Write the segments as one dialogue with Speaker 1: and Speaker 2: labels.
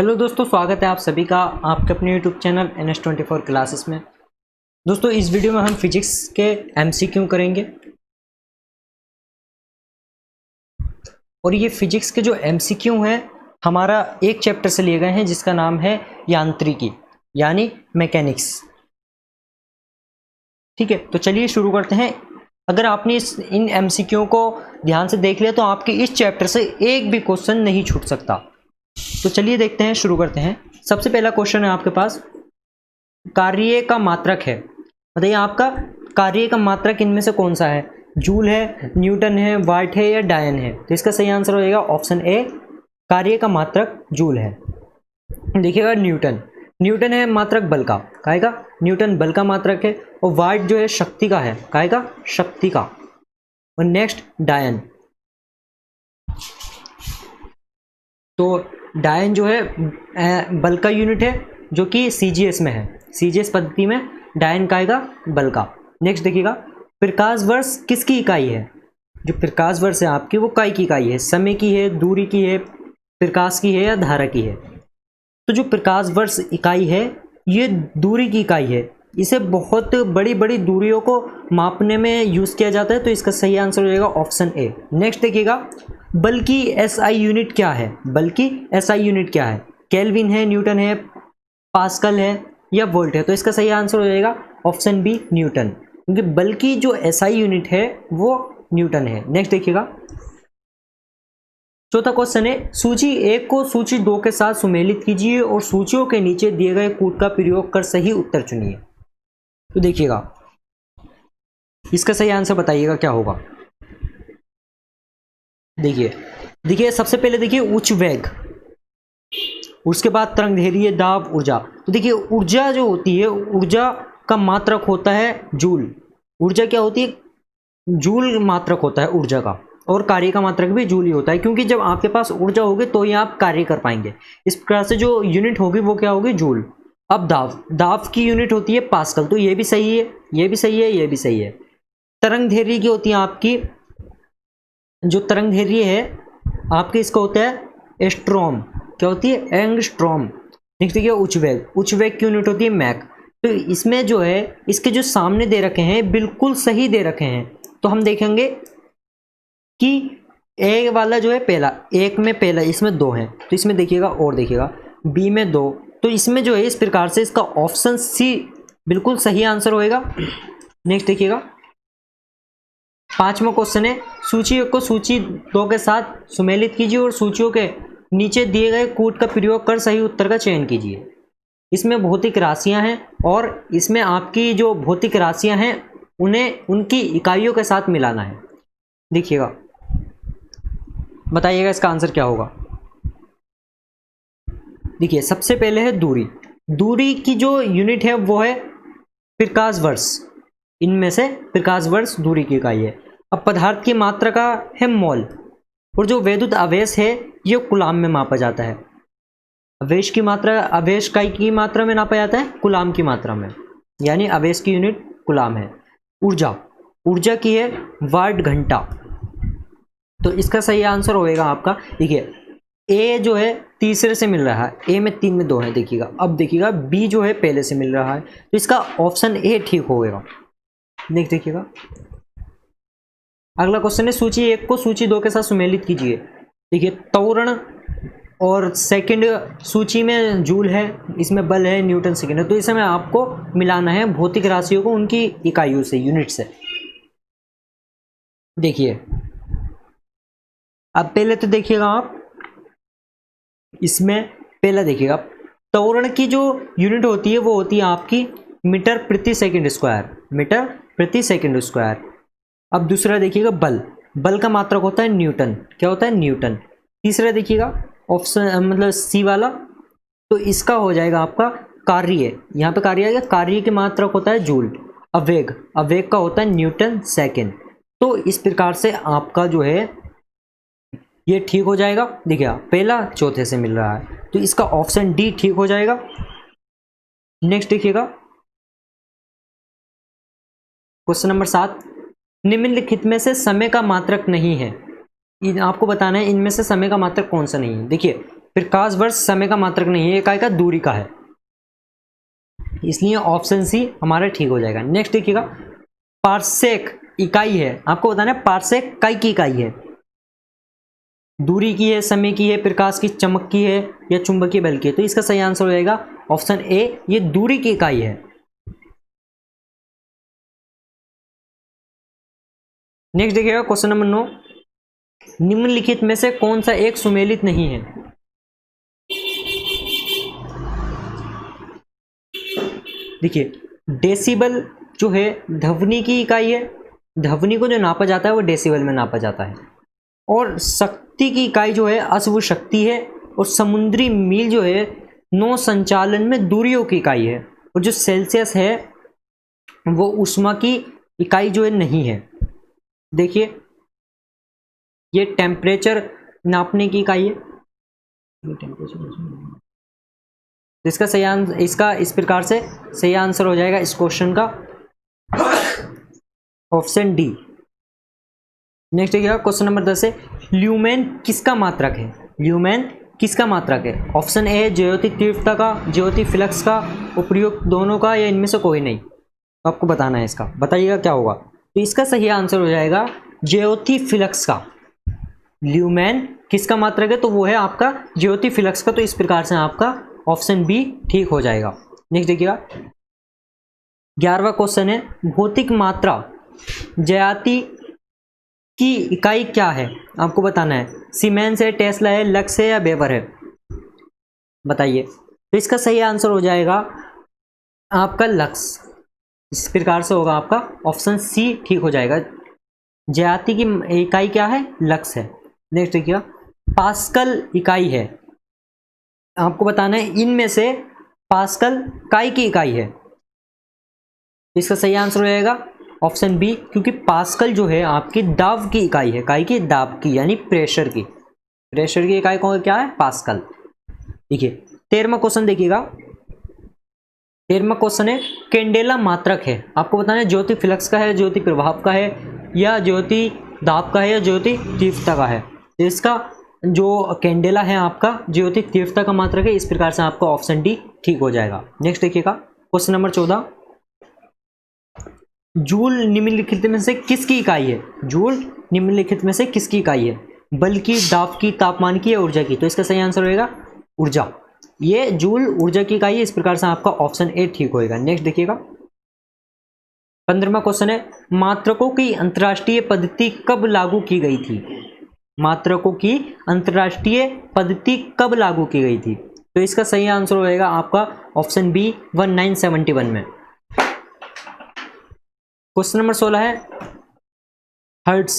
Speaker 1: Hello दोस्तों, स्वागत है आप सभी का आपके अपने यूट्यूब चैनल NS24 क्लासेस में। दोस्तों, इस वीडियो में हम फिजिक्स के MCQ करेंगे और ये फिजिक्स के जो MCQ हैं हमारा एक चैप्टर से लिए गए हैं जिसका नाम है यांत्रिकी यानी मैकेनिक्स। ठीक है, तो चलिए शुरू करते हैं। अगर आपने इन MCQ को ध्यान से देख लिया तो आपके इस चैप्टर से एक भी क्वेश्चन नहीं छूट सकता। तो चलिए देखते हैं, शुरू करते हैं। सबसे पहला क्वेश्चन है आपके पास, कार्य का मात्रक है। बताइए आपका कार्य का मात्रक इनमें से कौन सा है? जूल है, न्यूटन है, वाट है या डायन है? तो इसका सही आंसर हो जाएगा ऑप्शन ए, कार्य का मात्रक जूल है। देखिएगा न्यूटन, न्यूटन है मात्रक बल का, काहेगा न्यूटन बल का मात्रक है। और वाट जो है शक्ति का है, काहेगा शक्ति का। और नेक्स्ट डायन, तो डायन जो है बल का यूनिट है जो कि CGS में है। CGS पद्धति में डायन का आएगा बल का। नेक्स्ट देखिएगा, प्रकाश वर्ष किसकी इकाई है? जो प्रकाश वर्ष है आपकी वो काय की इकाई है? समय की है, दूरी की है, प्रकाश की है या धारा की है? तो जो प्रकाश वर्ष इकाई है ये दूरी की इकाई है। इसे बहुत बड़ी बड़ी दूरियों को मापने में यूज किया जाता है, तो इसका सही आंसर हो जाएगा ऑप्शन ए। नेक्स्ट देखिएगा, बल की SI यूनिट क्या है? बल की SI यूनिट क्या है? केल्विन है, न्यूटन है, पास्कल है या वोल्ट है? तो इसका सही आंसर हो जाएगा ऑप्शन बी, न्यूटन, क्योंकि बल की जो SI यूनिट है वो न्यूटन है। नेक्स्ट देखिएगा, चौथा क्वेश्चन है, सूची 1 को सूची 2 के साथ सुमेलित कीजिए और सूचियों के नीचे दिए गए कूट का प्रयोग कर सही उत्तर चुनिए। तो देखिएगा इसका सही आंसर बताइएगा क्या होगा। देखिए सबसे पहले देखिए उच्च वेग, उसके बाद तरंगदैर्घ्य, दाब, ऊर्जा। तो देखिए ऊर्जा जो होती है, ऊर्जा का मात्रक होता है जूल। ऊर्जा क्या होती है? जूल मात्रक होता है ऊर्जा का, और कार्य का मात्रक भी जूल ही होता है, क्योंकि जब आपके पास ऊर्जा होगी तो ही आप कार्य कर पाएंगे। इस प्रकार से जो यूनिट होगी वो क्या होगी? जूल। अब दाब, दाब की यूनिट होती है पास्कल, तो ये भी सही है, ये भी सही है, ये भी सही है। तरंगदैर्घ्य की होती है आपकी, जो तरंगदैर्घ्य है आपके इसका होता है एस्ट्रोम। क्या होती है? एंगस्ट्रॉम। नेक्स्ट देखिए उच्च वेग, उच्च वेग की यूनिट होती है मैक। तो इसमें जो है इसके जो सामने दे रखे हैं बिल्कुल सही दे रखे हैं। तो हम देखेंगे कि ए वाला जो है पहला, एक में पहला, इसमें 2 है, तो इसमें देखिएगा और देखिएगा बी में 2, तो इसमें जो है इस प्रकार से इसका ऑप्शन सी बिल्कुल सही आंसर होएगा। नेक्स्ट देखिएगा, 5वां क्वेश्चन है, सूची को सूची 2 के साथ सुमेलित कीजिए और सूचियों के नीचे दिए गए कूट का प्रयोग कर सही उत्तर का चयन कीजिए। इसमें भौतिक राशियां हैं और इसमें आपकी जो भौतिक राशियां हैं उन्हें उनकी इकाइयों के साथ मिलाना है। देखिएगा बताइएगा इसका आंसर क्या होगा। देखिए सबसे पहले है दूरी, दूरी की जो यूनिट है वो है प्रकाश वर्ष। इनमें से प्रकाश वर्ष दूरी की इकाई है। अब पदार्थ की मात्रा का है मोल, और जो वैद्युत आवेश है ये कूलाम में मापा जाता है। आवेश की मात्रा, आवेश की मात्रा में नापा जाता है कूलाम की मात्रा में, यानी आवेश की यूनिट कूलाम है। ऊर्जा, ऊर्जा की है वाट घंटा। तो इसका सही आंसर होएगा आपका, देखिए ए जो है तीसरे से मिल रहा है, ए में 3 में 2 है। देखिएगा अब देखिएगा बी जो है पहले से मिल रहा है, तो इसका ऑप्शन ए ठीक होएगा। नेक्स्ट देखिएगा, अगला क्वेश्चन है, सूची 1 को सूची 2 के साथ सुमेलित कीजिए। देखिए त्वरण और सेकंड सूची में जूल है, इसमें बल है, न्यूटन सेकंड है, तो इसमें आपको मिलाना है भौतिक राशियों को उनकी इकाइयों से, यूनिट से। देखिए अब पहले तो देखिएगा आप, इसमें पहला देखिएगा त्वरण की जो यूनिट होती है वो होती है आपकी मीटर प्रति सेकंड स्क्वायर, मीटर प्रति सेकंड स्क्वायर। अब दूसरा देखिएगा बल, बल का मात्रक होता है न्यूटन। क्या होता है? न्यूटन। तीसरा देखिएगा ऑप्शन मतलब सी वाला, तो इसका हो जाएगा आपका कार्य, यहाँ पे कार्य आएगा, कार्य की मात्रक होता है जूल। आवेग, आवेग का होता है न्यूटन सेकंड। तो इस प्रकार से आपका जो है ये ठीक हो जाएगा। देखिए पहला चौथे से मिल रहा है, तो इसका ऑप्शन डी ठीक हो जाएगा। नेक्स्ट देखिएगा क्वेश्चन नंबर 7, निम्नलिखित में से समय का मात्रक नहीं है। आपको बताना है इनमें से समय का मात्रक कौन सा नहीं है। देखिए प्रकाश वर्ष समय का मात्रक नहीं है, इकाई का दूरी का है, इसलिए ऑप्शन सी हमारा ठीक हो जाएगा। नेक्स्ट देखिएगा, पार्सेक इकाई है, आपको बताना है पार्सेक काय की इकाई है, दूरी की है, समय की है, प्रकाश की चमक की है या चुंबकीय बल की है। तो इसका सही आंसर हो जाएगा ऑप्शन ए, ये दूरी की इकाई है। नेक्स्ट देखिएगा क्वेश्चन नंबर 9, निम्नलिखित में से कौन सा एक सुमेलित नहीं है। देखिए डेसिबल जो है ध्वनि की इकाई है, ध्वनि को जो नापा जाता है वो डेसिबल में नापा जाता है, और शक्ति की इकाई जो है अश्व शक्ति है, और समुद्री मील जो है नौ संचालन में दूरियों की इकाई है, और जो सेल्सियस है वो ऊष्मा की इकाई जो है नहीं है। देखिए ये टेम्परेचर नापने की इकाई है, इसका सही आंसर, इसका इस प्रकार से सही आंसर हो जाएगा इस क्वेश्चन का ऑप्शन डी। नेक्स्ट देखिएगा क्वेश्चन नंबर 10 है, ल्यूमेन किसका मात्रक है, ल्यूमेन किसका मात्रक है। ऑप्शन ए है ज्योति तीव्रता का, ज्योति फ्लक्स का, उपयुक्त दोनों का, या इनमें से कोई नहीं। तो आपको बताना है इसका, बताइएगा क्या होगा। तो इसका सही आंसर हो जाएगा ज्योति फ्लक्स का। ल्यूमेन किसका मात्रक है, तो वो है आपका ज्योति फ्लक्स का। तो इस प्रकार से आपका ऑप्शन बी ठीक हो जाएगा। नेक्स्ट देखिएगा 11वां क्वेश्चन है, भौतिक मात्रा ज्याति की इकाई क्या है, आपको बताना है। सीमेंस है, टेस्ला है, लक्स है या वेबर है, बताइए। तो इसका सही आंसर हो जाएगा आपका लक्स। इस प्रकार से होगा आपका ऑप्शन सी ठीक हो जाएगा। ज्याति की इकाई क्या है, लक्स है। नेक्स्ट देखिएगा पास्कल इकाई है, आपको बताना है इनमें से पास्कल काय की इकाई है। इसका सही आंसर हो जाएगा ऑप्शन बी, क्योंकि पास्कल जो है आपकी दाब की इकाई है, काय की, दाब की, यानी प्रेशर की, प्रेशर की इकाई कौन क्या है, पास्कल। देखिए 13वां क्वेश्चन देखिएगा, 13वां क्वेश्चन है कैंडेला मात्रक है, आपको बताना है ज्योति फ्लक्स का है, ज्योति प्रभाव का है, या ज्योति दाब का है, या ज्योति तीव्रता का है। तो इसका जो कैंडेला है आपका ज्योति तीव्रता का मात्रक है। इस प्रकार से आपका ऑप्शन डी ठीक हो जाएगा। नेक्स्ट देखिएगा क्वेश्चन नंबर 14, जूल निम्नलिखित में से किसकी इकाई है, जूल निम्नलिखित में से किसकी इकाई है, बल की, दाब की, तापमान की या ऊर्जा की। तो इसका सही आंसर होगा ऊर्जा, ये जूल ऊर्जा की इकाई है। इस प्रकार से आपका ऑप्शन ए ठीक होगा। नेक्स्ट देखिएगा 15वां क्वेश्चन है, मात्रकों की अंतर्राष्ट्रीय पद्धति कब लागू की गई थी, मात्रकों की अंतर्राष्ट्रीय पद्धति कब लागू की गई थी। तो इसका सही आंसर होगा आपका ऑप्शन बी 1971 में। क्वेश्चन नंबर 16 है, हर्ट्ज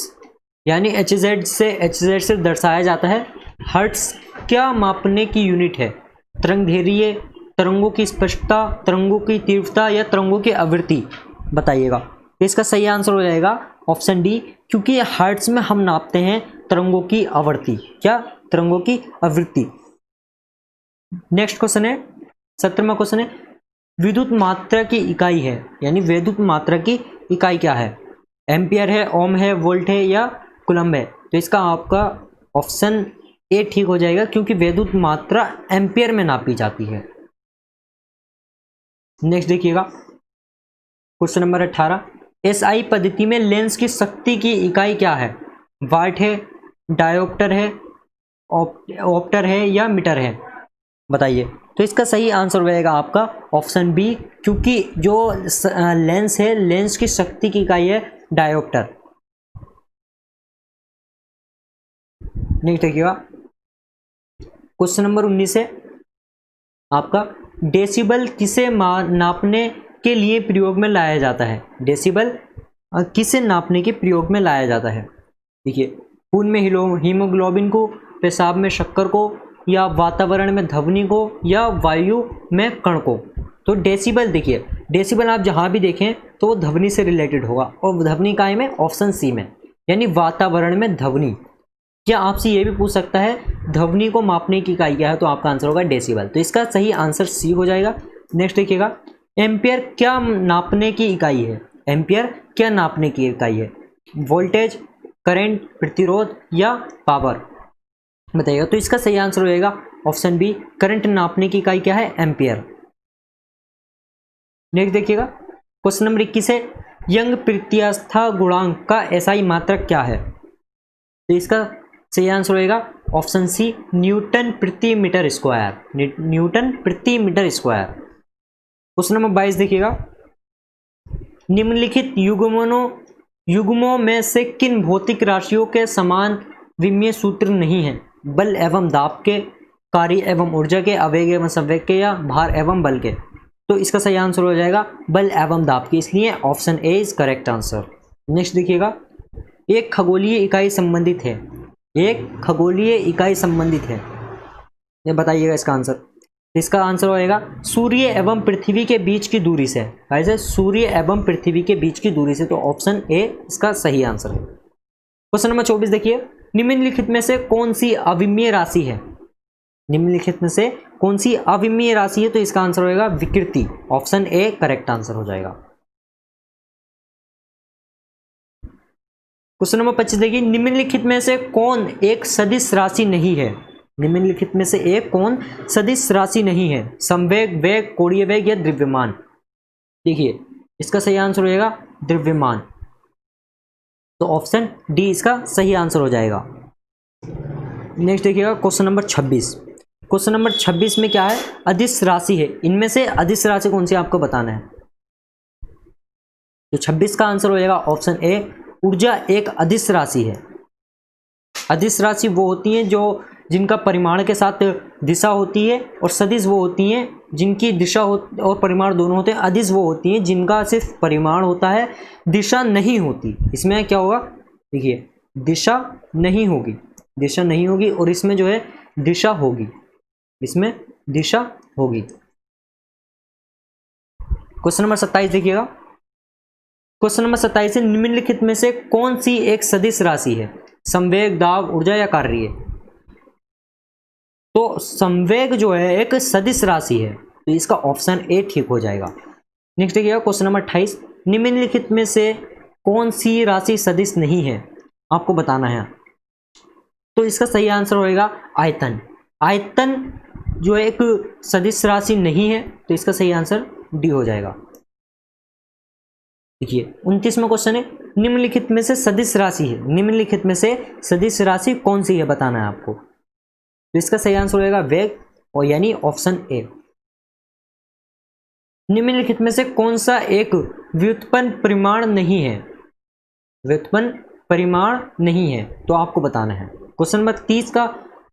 Speaker 1: यानी HZ से दर्शाया जाता है। हर्ट्ज क्या मापने की यूनिट है, तरंगदैर्घ्य, तरंगों की स्पष्टता, तरंगों की तीव्रता या तरंगों की आवृत्ति, बताइएगा। तो इसका सही आंसर हो जाएगा ऑप्शन डी, क्योंकि हर्ट्ज में हम नापते हैं तरंगों की आवृत्ति, क्या, तरंगों की आवृत्ति। नेक्स्ट क्वेश्चन है 17वां क्वेश्चन है, विद्युत मात्रा की इकाई है, यानी विद्युत मात्रा की इकाई क्या है, एम्पियर है, ओम है, वोल्ट है या कूलम्ब है। तो इसका आपका ऑप्शन ए ठीक हो जाएगा, क्योंकि विद्युत मात्रा एम्पियर में नापी जाती है। नेक्स्ट देखिएगा क्वेश्चन नंबर 18, SI पद्धति में लेंस की शक्ति की इकाई क्या है, वाट है, डायोप्टर है, ऑप्टर है या मीटर है, बताइए। तो इसका सही आंसर रहेगा आपका ऑप्शन बी, क्योंकि जो लेंस है, लेंस की शक्ति की इकाई है डायोप्टर। नेक्स्ट देखिएगा क्वेश्चन नंबर 19 है आपका, डेसिबल किसे नापने के लिए प्रयोग में लाया जाता है, डेसिबल किसे नापने के प्रयोग में लाया जाता है। देखिए खून में हीमोग्लोबिन को, पेशाब में शक्कर को, या वातावरण में ध्वनि को, या वायु में कण को। तो डेसिबल, देखिए डेसिबल आप जहाँ भी देखें तो वो ध्वनि से रिलेटेड होगा, और ध्वनि काय में, ऑप्शन सी में, यानी वातावरण में ध्वनि। क्या आपसे ये भी पूछ सकता है ध्वनि को मापने की इकाई क्या है, तो आपका आंसर होगा डेसिबल। तो इसका सही आंसर सी हो जाएगा। नेक्स्ट देखिएगा, एम्पियर क्या नापने की इकाई है, एम्पियर क्या नापने की इकाई है, वोल्टेज, करंट, प्रतिरोध या पावर, बताइएगा। तो इसका सही आंसर हो जाएगा ऑप्शन बी करंट नापने की इकाई क्या है, एम्पियर। नेक्स्ट देखिएगा क्वेश्चन नंबर 21 है यंग प्रत्यास्था गुणांक का एसआई मात्रक क्या है। तो इसका सही आंसर होगा ऑप्शन सी न्यूटन प्रति मीटर स्क्वायर, न्यूटन प्रति मीटर स्क्वायर। क्वेश्चन नंबर 22 देखिएगा निम्नलिखित युग्मों में से किन भौतिक राशियों के समान विमीय सूत्र नहीं है, बल एवं दाब के, कार्य एवं ऊर्जा के, आवेग एवं संवेग के, या भार एवं बल के। तो इसका सही आंसर हो जाएगा बल एवं दाब की, इसलिए option A is correct answer. Next देखिएगा एक खगोलीय इकाई संबंधित है, एक खगोलीय इकाई संबंधित है, ये बताइएगा इसका आंसर। इसका आंसर होएगा सूर्य एवं पृथ्वी के बीच की दूरी से, ऐसे सूर्य एवं पृथ्वी के बीच की दूरी से, तो ऑप्शन ए इसका सही आंसर है। क्वेश्चन नंबर 24 देखिए निम्नलिखित में से कौन सी अविमीय राशि है, निम्नलिखित में से कौन सी अविमीय राशि है, तो इसका आंसर होगा विकृति, ऑप्शन ए करेक्ट आंसर हो जाएगा। क्वेश्चन नंबर 25 देखिए निम्नलिखित में से कौन एक सदिश राशि नहीं है, निम्नलिखित में से एक कौन सदिश राशि नहीं है, संवेग, वेग, कोणीय वेग या द्रव्यमान। देखिए इसका सही आंसर होगा द्रव्यमान, तो ऑप्शन डी इसका सही आंसर हो जाएगा। नेक्स्ट देखिएगा क्वेश्चन नंबर 26, क्वेश्चन नंबर 26 में क्या है, अदिश राशि है, इनमें से अदिश राशि कौन सी आपको बताना है। तो 26 का आंसर होगा ऑप्शन ए ऊर्जा एक अदिश राशि है। अदिश राशि वो होती हैं जो जिनका परिमाण के साथ दिशा होती है, और सदिश वो होती हैं जिनकी दिशा और परिमाण दोनों होते हैं। अदिश वो होती हैं जिनका सिर्फ परिमाण होता है, दिशा नहीं होती। इसमें क्या होगा, देखिए दिशा नहीं होगी, दिशा नहीं होगी, और इसमें जो है दिशा होगी, इसमें दिशा होगी। क्वेश्चन नंबर 27 देखिएगा, क्वेश्चन नंबर 27 है निम्नलिखित में से कौन सी एक सदिश राशि है, संवेग, दाब, ऊर्जा या कार्य। तो संवेग जो है एक सदिश राशि है, तो इसका ऑप्शन ए ठीक हो जाएगा। नेक्स्ट देखिएगा क्वेश्चन नंबर 28 निम्नलिखित में से कौन सी राशि सदिश नहीं है, आपको बताना है। तो इसका सही आंसर होएगा आयतन, आयतन जो है एक सदिश राशि नहीं है, तो इसका सही आंसर डी हो जाएगा। देखिए 29वां क्वेश्चन है निम्नलिखित में से सदिश राशि है, निम्नलिखित में से सदिश राशि कौन सी है बताना है आपको। तो इसका सही आंसर होगा वेग, और यानी ऑप्शन ए। निम्नलिखित में से कौन सा एक व्युत्पन्न परिमाण नहीं है, व्युत्पन्न परिमाण नहीं है, तो आपको बताना है। क्वेश्चन नंबर 30 का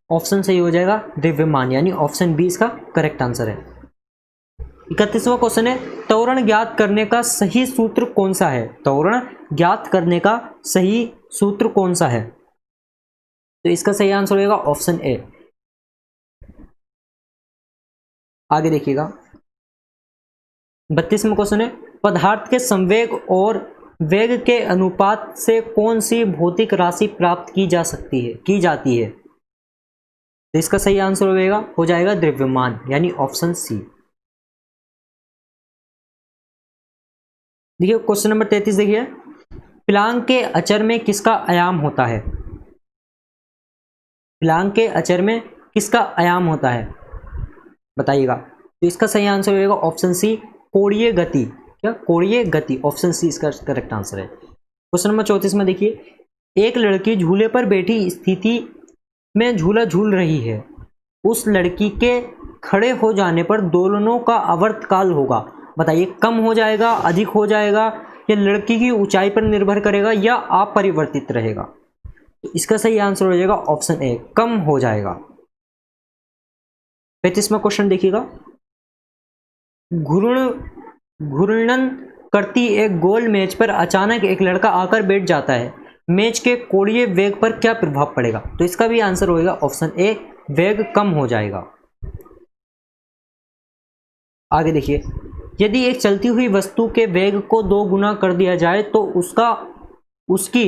Speaker 1: ऑप्शन सही हो जाएगा द्रव्यमान, यानी ऑप्शन बी इसका करेक्ट आंसर है। 31वां क्वेश्चन है त्वरण ज्ञात करने का सही सूत्र कौन सा है, त्वरण ज्ञात करने का सही सूत्र कौन सा है। तो इसका सही आंसर होगा ऑप्शन ए। आगे देखिएगा 32वां क्वेश्चन है पदार्थ के संवेग और वेग के अनुपात से कौन सी भौतिक राशि प्राप्त की जाती है। तो इसका सही आंसर हो जाएगा द्रव्यमान, यानी ऑप्शन सी। देखिए क्वेश्चन नंबर 33 देखिए प्लांक के अचर में किसका आयाम होता है, प्लांक के अचर में किसका आयाम होता है बताइएगा। तो इसका सही आंसर होगा ऑप्शन सी कोणीय गति, क्या कोणीय गति, ऑप्शन सी इसका करेक्ट आंसर है। क्वेश्चन नंबर 34 में देखिए एक लड़की झूले पर बैठी स्थिति में झूला झूल रही है, उस लड़की के खड़े हो जाने पर दोलनों का आवर्तकाल होगा, बताइए कम हो जाएगा, अधिक हो जाएगा, या लड़की की ऊंचाई पर निर्भर करेगा, या अपरिवर्तित रहेगा। तो इसका सही आंसर हो जाएगा ऑप्शन ए कम हो जाएगा। 35वां क्वेश्चन देखिएगा घूर्णन करती एक गोल मेज पर अचानक एक लड़का आकर बैठ जाता है, मेज के कोणीय वेग पर क्या प्रभाव पड़ेगा। तो इसका भी आंसर होगा ऑप्शन ए वेग कम हो जाएगा। आगे देखिए यदि एक चलती हुई वस्तु के वेग को 2 गुना कर दिया जाए तो उसकी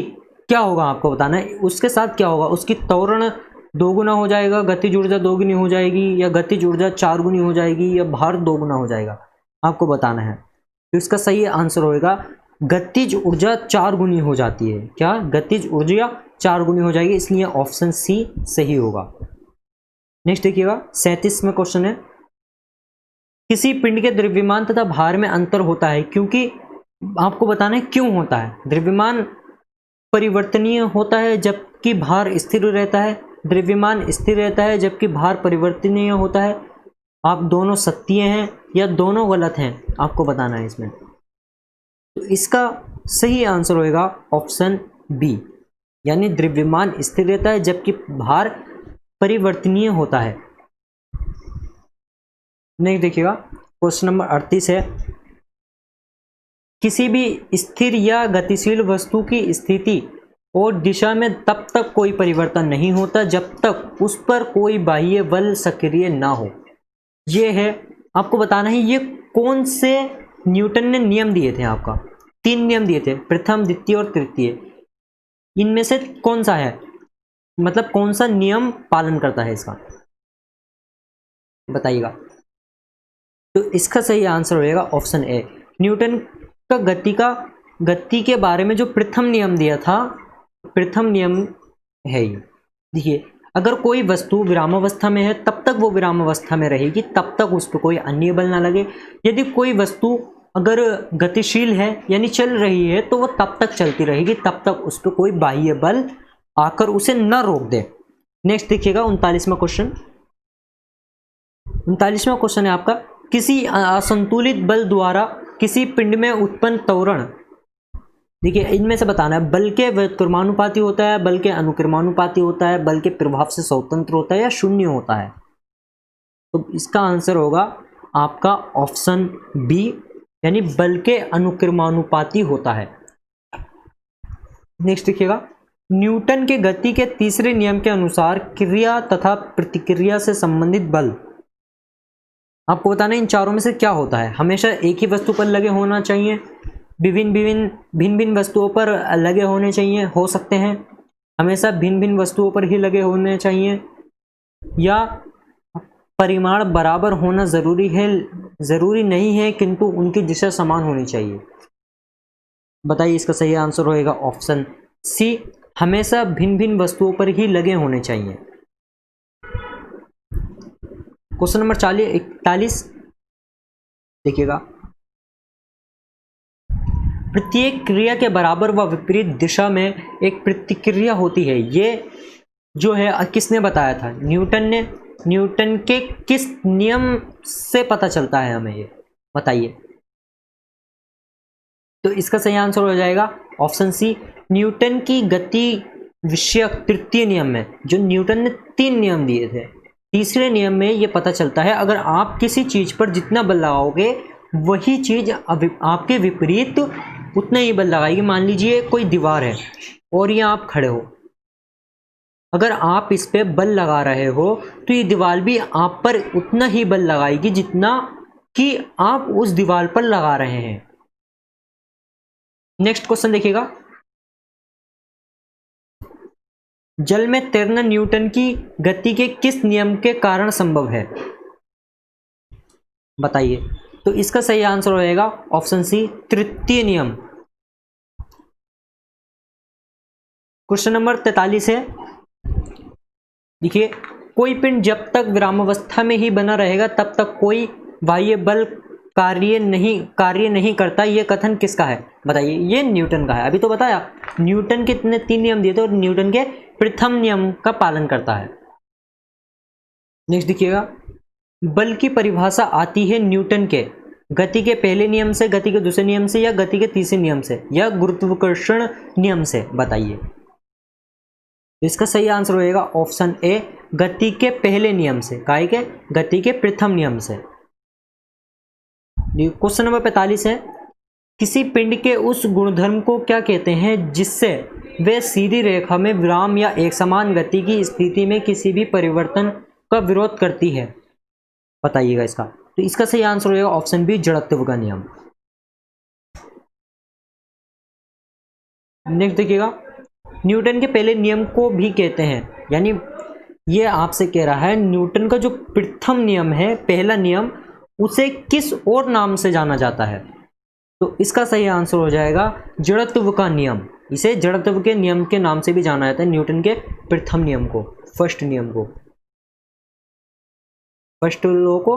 Speaker 1: क्या होगा आपको बताना है, उसके साथ क्या होगा, उसकी त्वरण 2 गुना हो जाएगा, गतिज ऊर्जा 2 गुनी हो जाएगी, या गतिज ऊर्जा 4 गुनी हो जाएगी, या भार 2 गुना हो जाएगा, आपको बताना है। तो इसका सही आंसर होगा गतिज ऊर्जा 4 गुनी हो जाती है, क्या गतिज ऊर्जा 4 गुनी हो जाएगी, इसलिए ऑप्शन सी सही होगा। नेक्स्ट देखिएगा 37वां क्वेश्चन है, किसी पिंड के द्रव्यमान तथा भार में अंतर होता है क्योंकि, आपको बताना है क्यों होता है। द्रव्यमान परिवर्तनीय होता है जबकि भार स्थिर रहता है, द्रव्यमान स्थिर रहता है जबकि भार परिवर्तनीय होता है। आप दोनों सत्य हैं या दोनों गलत हैं, आपको बताना है इसमें। तो इसका सही आंसर होएगा ऑप्शन बी, यानी द्रव्यमान स्थिर रहता है जबकि भार परिवर्तनीय होता है। नेक्स्ट देखिएगा क्वेश्चन नंबर 38 है, किसी भी स्थिर या गतिशील वस्तु की स्थिति और दिशा में तब तक कोई परिवर्तन नहीं होता जब तक उस पर कोई बाह्य बल सक्रिय ना हो। ये है, आपको बताना है ये कौन से न्यूटन ने नियम दिए थे। आपका 3 नियम दिए थे, प्रथम, द्वितीय और तृतीय। इनमें से कौन सा है, मतलब कौन सा नियम पालन करता है इसका, बताइएगा। तो इसका सही आंसर होएगा ऑप्शन ए, न्यूटन का गति के बारे में जो प्रथम नियम दिया था, प्रथम नियम है ये। देखिए, अगर कोई वस्तु विरामावस्था में है तब तक वो विरामावस्था में रहेगी, तब तक उस पर कोई अन्य बल ना लगे। यदि कोई वस्तु अगर गतिशील है यानी चल रही है तो वो तब तक चलती रहेगी, तब तक उस पर कोई बाह्य बल आकर उसे न रोक दे। नेक्स्ट देखिएगा 39वां क्वेश्चन। 39वां क्वेश्चन है आपका, किसी असंतुलित बल द्वारा किसी पिंड में उत्पन्न त्वरण। देखिए, इनमें से बताना है बल के व्युत्क्रमानुपाती होता है, बल के अनुक्रमानुपाती होता है, बल के प्रभाव से स्वतंत्र होता है या शून्य होता है। तो इसका आंसर होगा आपका ऑप्शन बी, यानी बल के अनुक्रमानुपाती होता है। नेक्स्ट देखिएगा, न्यूटन के गति के तीसरे नियम के अनुसार क्रिया तथा प्रतिक्रिया से संबंधित बल, आपको बताना है इन चारों में से क्या होता है। हमेशा एक ही वस्तु पर लगे होना चाहिए, भिन्न वस्तुओं पर लगे होने चाहिए, हो सकते हैं हमेशा भिन्न वस्तुओं पर ही लगे होने चाहिए, या परिमाण बराबर होना जरूरी नहीं है किंतु उनकी दिशा समान होनी चाहिए। बताइए, इसका सही आंसर होएगा ऑप्शन सी, हमेशा भिन्न वस्तुओं पर ही लगे होने चाहिए। क्वेश्चन नंबर 41 देखिएगा, प्रत्येक क्रिया के बराबर व विपरीत दिशा में एक प्रतिक्रिया होती है। ये जो है किसने बताया था, न्यूटन ने। न्यूटन के किस नियम से पता चलता है हमें, ये बताइए। तो इसका सही आंसर हो जाएगा ऑप्शन सी, न्यूटन की गति विषयक तृतीय नियम में। जो न्यूटन ने 3 नियम दिए थे, तीसरे नियम में ये पता चलता है अगर आप किसी चीज पर जितना बल लगाओगे वही चीज आपके विपरीत उतना ही बल लगाएगी। मान लीजिए कोई दीवार है और यहाँ आप खड़े हो, अगर आप इस पे बल लगा रहे हो तो ये दीवार भी आप पर उतना ही बल लगाएगी जितना कि आप उस दीवार पर लगा रहे हैं। नेक्स्ट क्वेश्चन देखिएगा, जल में तैरना न्यूटन की गति के किस नियम के कारण संभव है, बताइए। तो इसका सही आंसर होएगा ऑप्शन सी, तृतीय नियम। क्वेश्चन नंबर 43 है, देखिए, कोई पिंड जब तक विरामावस्था में ही बना रहेगा तब तक कोई बाह्य बल कार्य नहीं करता। यह कथन किसका है, बताइए। ये न्यूटन का है, अभी तो बताया न्यूटन के 3 नियम दिए थे और न्यूटन के प्रथम नियम का पालन करता है। नेक्स्ट देखिएगा, बल की परिभाषा आती है न्यूटन के गति के पहले नियम से, गति के दूसरे नियम से, या गति के तीसरे नियम से, या गुरुत्वाकर्षण नियम से, बताइए। इसका सही आंसर होएगा ऑप्शन ए, गति के पहले नियम से, काय के गति के प्रथम नियम से। क्वेश्चन नंबर 45 है, किसी पिंड के उस गुणधर्म को क्या कहते हैं जिससे वे सीधी रेखा में विराम या एक समान गति की स्थिति में किसी भी परिवर्तन का विरोध करती है, बताइएगा इसका। तो इसका सही आंसर होगा ऑप्शन बी, जड़त्व का नियम। नेक्स्ट देखिएगा, न्यूटन के पहले नियम को भी कहते हैं, यानी ये आपसे कह रहा है न्यूटन का जो प्रथम नियम है, पहला नियम, उसे किस और नाम से जाना जाता है। तो इसका सही आंसर हो जाएगा जड़त्व का नियम। इसे जड़त्व के नियम के नाम से भी जाना जाता है, न्यूटन के प्रथम नियम को, फर्स्ट नियम को। स्पष्ट लॉ को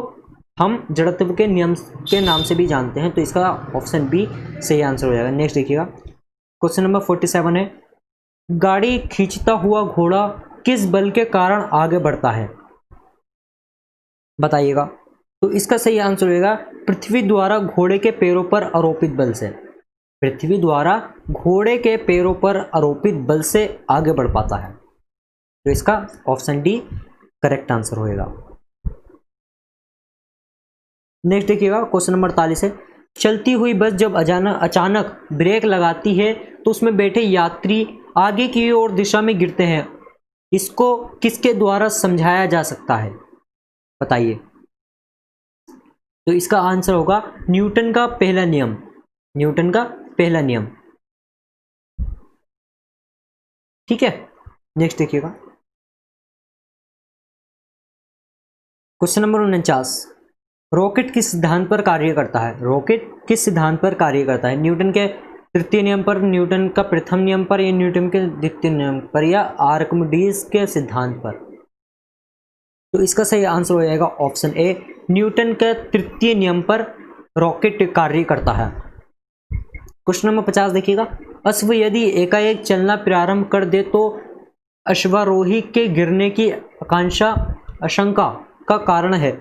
Speaker 1: हम जड़त्व के नियम के नाम से भी जानते हैं, तो इसका ऑप्शन बी सही आंसर हो जाएगा। नेक्स्ट देखिएगा, क्वेश्चन नंबर 47 है, गाड़ी खींचता हुआ घोड़ा किस बल के कारण आगे बढ़ता है, बताइएगा। तो इसका सही आंसर होगा पृथ्वी द्वारा घोड़े के पैरों पर आरोपित बल से। पृथ्वी द्वारा घोड़े के पैरों पर आरोपित बल से आगे बढ़ पाता है, तो इसका ऑप्शन डी करेक्ट आंसर होएगा। नेक्स्ट देखिएगा, क्वेश्चन नंबर 48 है, चलती हुई बस जब अचानक ब्रेक लगाती है तो उसमें बैठे यात्री आगे की ओर दिशा में गिरते हैं, इसको किसके द्वारा समझाया जा सकता है, बताइए। तो इसका आंसर होगा न्यूटन का पहला नियम। न्यूटन का पहला नियम, ठीक है। नेक्स्ट देखिएगा, क्वेश्चन नंबर 49, रॉकेट किस सिद्धांत पर कार्य करता है। रॉकेट किस सिद्धांत पर कार्य करता है, न्यूटन के तृतीय नियम पर, न्यूटन का प्रथम नियम पर, या न्यूटन के द्वितीय नियम पर, या आर्किमिडीज के सिद्धांत पर। तो इसका सही आंसर हो जाएगा ऑप्शन ए, न्यूटन के तृतीय नियम पर रॉकेट कार्य करता है। क्वेश्चन नंबर 50 देखिएगा, अश्व यदि एकाएक चलना प्रारंभ कर दे तो अश्वारोही के गिरने की आशंका का कारण है,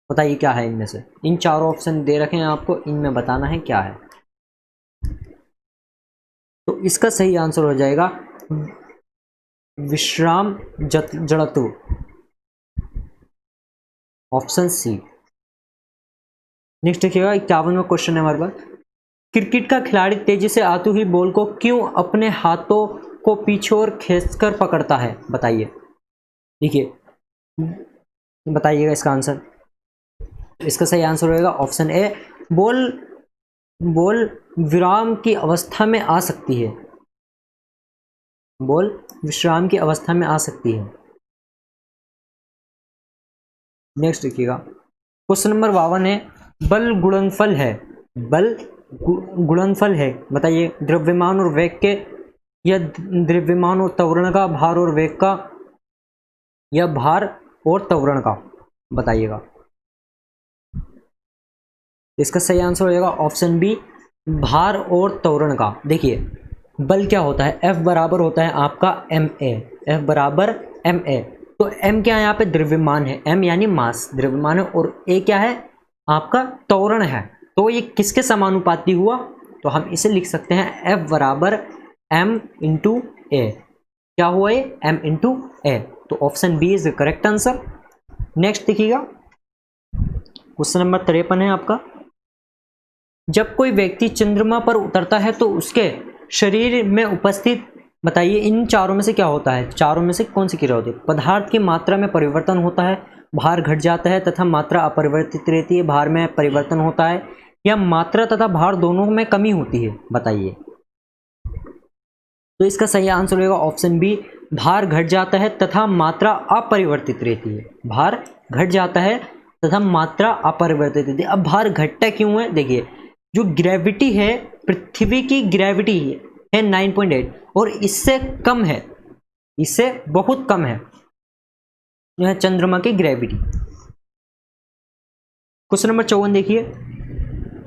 Speaker 1: बताइए क्या है इनमें से। इन चारों ऑप्शन दे रखे हैं आपको, इनमें बताना है क्या है। तो इसका सही आंसर हो जाएगा विश्राम जड़त्व, ऑप्शन सी। नेक्स्ट देखिएगा, 51वां क्वेश्चन है हमारे पास, क्रिकेट का खिलाड़ी तेजी से आती हुई बॉल को क्यों अपने हाथों को पीछे और खींचकर पकड़ता है, बताइए। देखिए, बताइएगा इसका आंसर। इसका सही आंसर होगा ऑप्शन ए, बॉल विराम की अवस्था में आ सकती है। बॉल विश्राम की अवस्था में आ सकती है। नेक्स्ट देखिएगा, क्वेश्चन नंबर 52 है, बल गुणनफल है। बल गुणनफल है, बताइए, द्रव्यमान और वेग के, या द्रव्यमान और त्वरण का, भार और वेग का, या भार और त्वरण का, बताइएगा। इसका सही आंसर हो जाएगा ऑप्शन बी, भार और त्वरण का। देखिए, बल क्या होता है, F बराबर होता है आपका ma, F बराबर ma। तो m क्या है यहाँ पे, द्रव्यमान है, m यानी मास, द्रव्यमान है, और a क्या है आपका, त्वरण है। तो ये किसके समानुपाती हुआ, तो हम इसे लिख सकते हैं F बराबर m इंटू a। क्या हुआ ये, m इंटू a। तो option B is the correct answer. Next देखिएगा, क्वेश्चन नंबर 53 है आपका, जब कोई व्यक्ति चंद्रमा पर उतरता है तो उसके शरीर में उपस्थित, बताइए, इन चारों में से क्या होता है, चारों में से कौन सी क्रिया होती है। पदार्थ की मात्रा में परिवर्तन होता है, भार घट जाता है तथा मात्रा अपरिवर्तित रहती है, भार में परिवर्तन होता है, या मात्रा तथा भार दोनों में कमी होती है, बताइए। तो इसका सही आंसर होगा ऑप्शन बी, भार घट जाता है तथा मात्रा अपरिवर्तित रहती है। भार घट जाता है तथा मात्रा अपरिवर्तित रहती है। अब भार घटता क्यों है, देखिए, जो ग्रेविटी है, पृथ्वी की ग्रेविटी है 9.8 और इससे कम है, इससे बहुत कम है यह चंद्रमा की ग्रेविटी। क्वेश्चन नंबर 54 देखिए,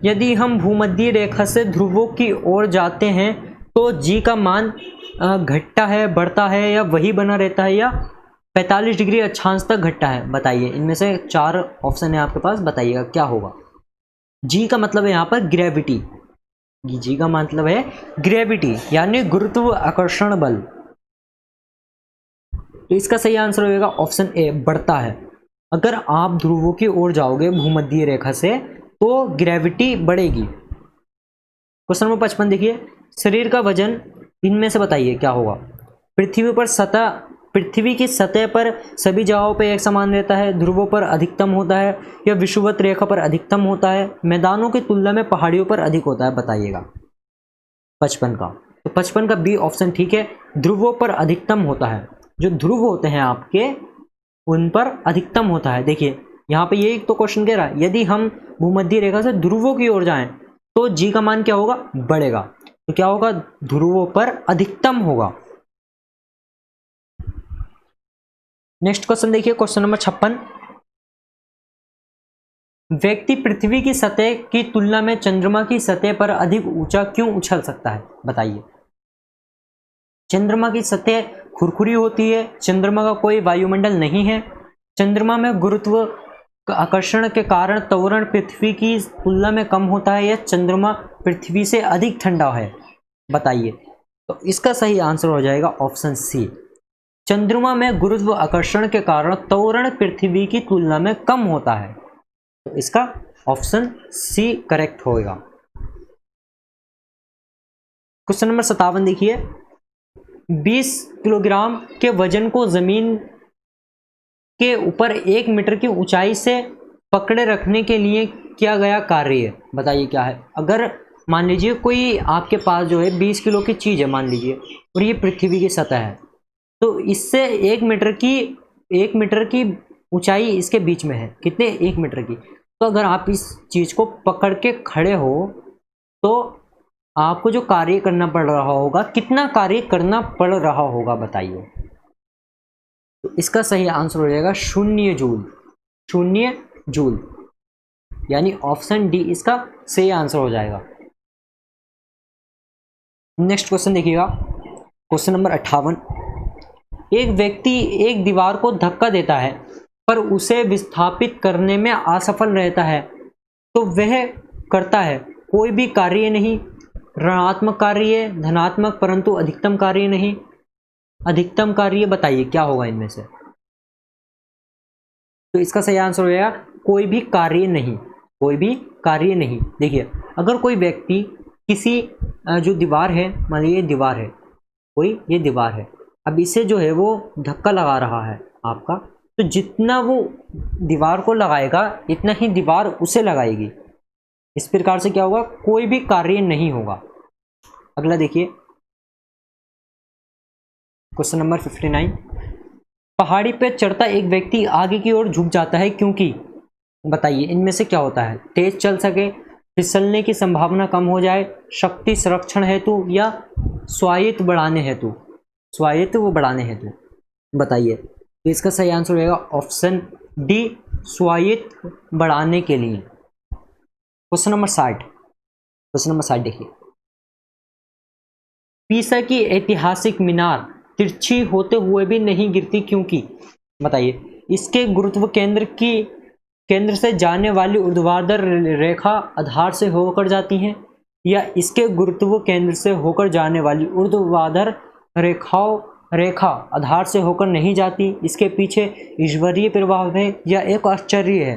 Speaker 1: यदि हम भूमध्य रेखा से ध्रुवों की ओर जाते हैं तो जी का मान घटता है, बढ़ता है, या वही बना रहता है, या 45 डिग्री अक्षांश तक घटता है, बताइए। इनमें से 4 ऑप्शन है आपके पास, बताइएगा क्या होगा। जी का मतलब है यहाँ पर ग्रेविटी, जी का मतलब है ग्रेविटी यानी गुरुत्व आकर्षण बल। तो इसका सही आंसर होगा ऑप्शन ए, बढ़ता है। अगर आप ध्रुवों की ओर जाओगे भूमध्य रेखा से तो ग्रेविटी बढ़ेगी। क्वेश्चन नंबर 55 देखिए, शरीर का वजन इनमें से बताइए क्या होगा। पृथ्वी की सतह पर सभी जगहों पर एक समान रहता है, ध्रुवों पर अधिकतम होता है, या विषुवत रेखा पर अधिकतम होता है, मैदानों की तुलना में पहाड़ियों पर अधिक होता है, बताइएगा। 55 का, तो 55 का बी ऑप्शन ठीक है, ध्रुवों पर अधिकतम होता है। जो ध्रुव होते हैं आपके उन पर अधिकतम होता है। देखिए यहाँ पे ये तो क्वेश्चन कह रहा है, यदि हम भूमध्य रेखा से ध्रुवों की ओर जाएं तो जी का मान क्या होगा, बढ़ेगा। तो क्या होगा, ध्रुवों पर अधिकतम होगा। नेक्स्ट क्वेश्चन देखिए, क्वेश्चन नंबर 56, व्यक्ति पृथ्वी की सतह की तुलना में चंद्रमा की सतह पर अधिक ऊंचा क्यों उछल सकता है, बताइए। चंद्रमा की सतह खुरखुरी होती है, चंद्रमा का कोई वायुमंडल नहीं है, चंद्रमा में गुरुत्व आकर्षण के कारण त्वरण पृथ्वी की तुलना में कम होता है, या चंद्रमा पृथ्वी से अधिक ठंडा है, बताइए। तो इसका सही आंसर हो जाएगा ऑप्शन सी, चंद्रमा में गुरुत्व आकर्षण के कारण त्वरण पृथ्वी की तुलना में कम होता है। तो इसका ऑप्शन सी करेक्ट होगा। क्वेश्चन नंबर 57 देखिए, 20 किलोग्राम के वजन को जमीन के ऊपर 1 मीटर की ऊंचाई से पकड़े रखने के लिए किया गया कार्य, बताइए क्या है। अगर मान लीजिए कोई आपके पास जो है 20 किलो की चीज है मान लीजिए, और ये पृथ्वी की सतह है, तो इससे 1 मीटर की ऊंचाई इसके बीच में है, कितने 1 मीटर की। तो अगर आप इस चीज को पकड़ के खड़े हो तो आपको जो कार्य करना पड़ रहा होगा, कितना कार्य करना पड़ रहा होगा, बताइए। तो इसका सही आंसर हो जाएगा 0 जूल, 0 जूल, यानी ऑप्शन डी इसका सही आंसर हो जाएगा। नेक्स्ट क्वेश्चन देखिएगा, क्वेश्चन नंबर 58, एक व्यक्ति एक दीवार को धक्का देता है पर उसे विस्थापित करने में असफल रहता है, तो वह करता है कोई भी कार्य नहीं, ऋणात्मक कार्य, धनात्मक परंतु अधिकतम कार्य नहीं, अधिकतम कार्य, बताइए क्या होगा इनमें से। तो इसका सही आंसर हो जाएगा कोई भी कार्य नहीं, कोई भी कार्य नहीं। देखिए अगर कोई व्यक्ति किसी जो दीवार है, मान लीजिए दीवार है कोई, ये दीवार है, अब इसे जो है वो धक्का लगा रहा है आपका, तो जितना वो दीवार को लगाएगा इतना ही दीवार उसे लगाएगी। इस प्रकार से क्या होगा, कोई भी कार्य नहीं होगा। अगला देखिए, क्वेश्चन नंबर 59, पहाड़ी पर चढ़ता एक व्यक्ति आगे की ओर झुक जाता है क्योंकि, बताइए इनमें से क्या होता है। तेज चल सके, फिसलने की संभावना कम हो जाए, शक्ति संरक्षण हेतु, या स्वायत्त बढ़ाने हेतु, स्वायत्त वो बढ़ाने हेतु, बताइए। तो इसका सही आंसर रहेगा ऑप्शन डी, स्वायत्त बढ़ाने के लिए। क्वेश्चन नंबर 60, क्वेश्चन नंबर 60 देखिए, पीसा की ऐतिहासिक मीनार तिरछी होते हुए भी नहीं गिरती क्योंकि, बताइए। इसके गुरुत्व केंद्र से जाने वाली ऊर्ध्वाधर रेखा आधार से होकर जाती हैं, या इसके गुरुत्व केंद्र से होकर जाने वाली ऊर्ध्वाधर रेखा आधार से होकर नहीं जाती, इसके पीछे ईश्वरीय प्रभाव है या एक आश्चर्य है,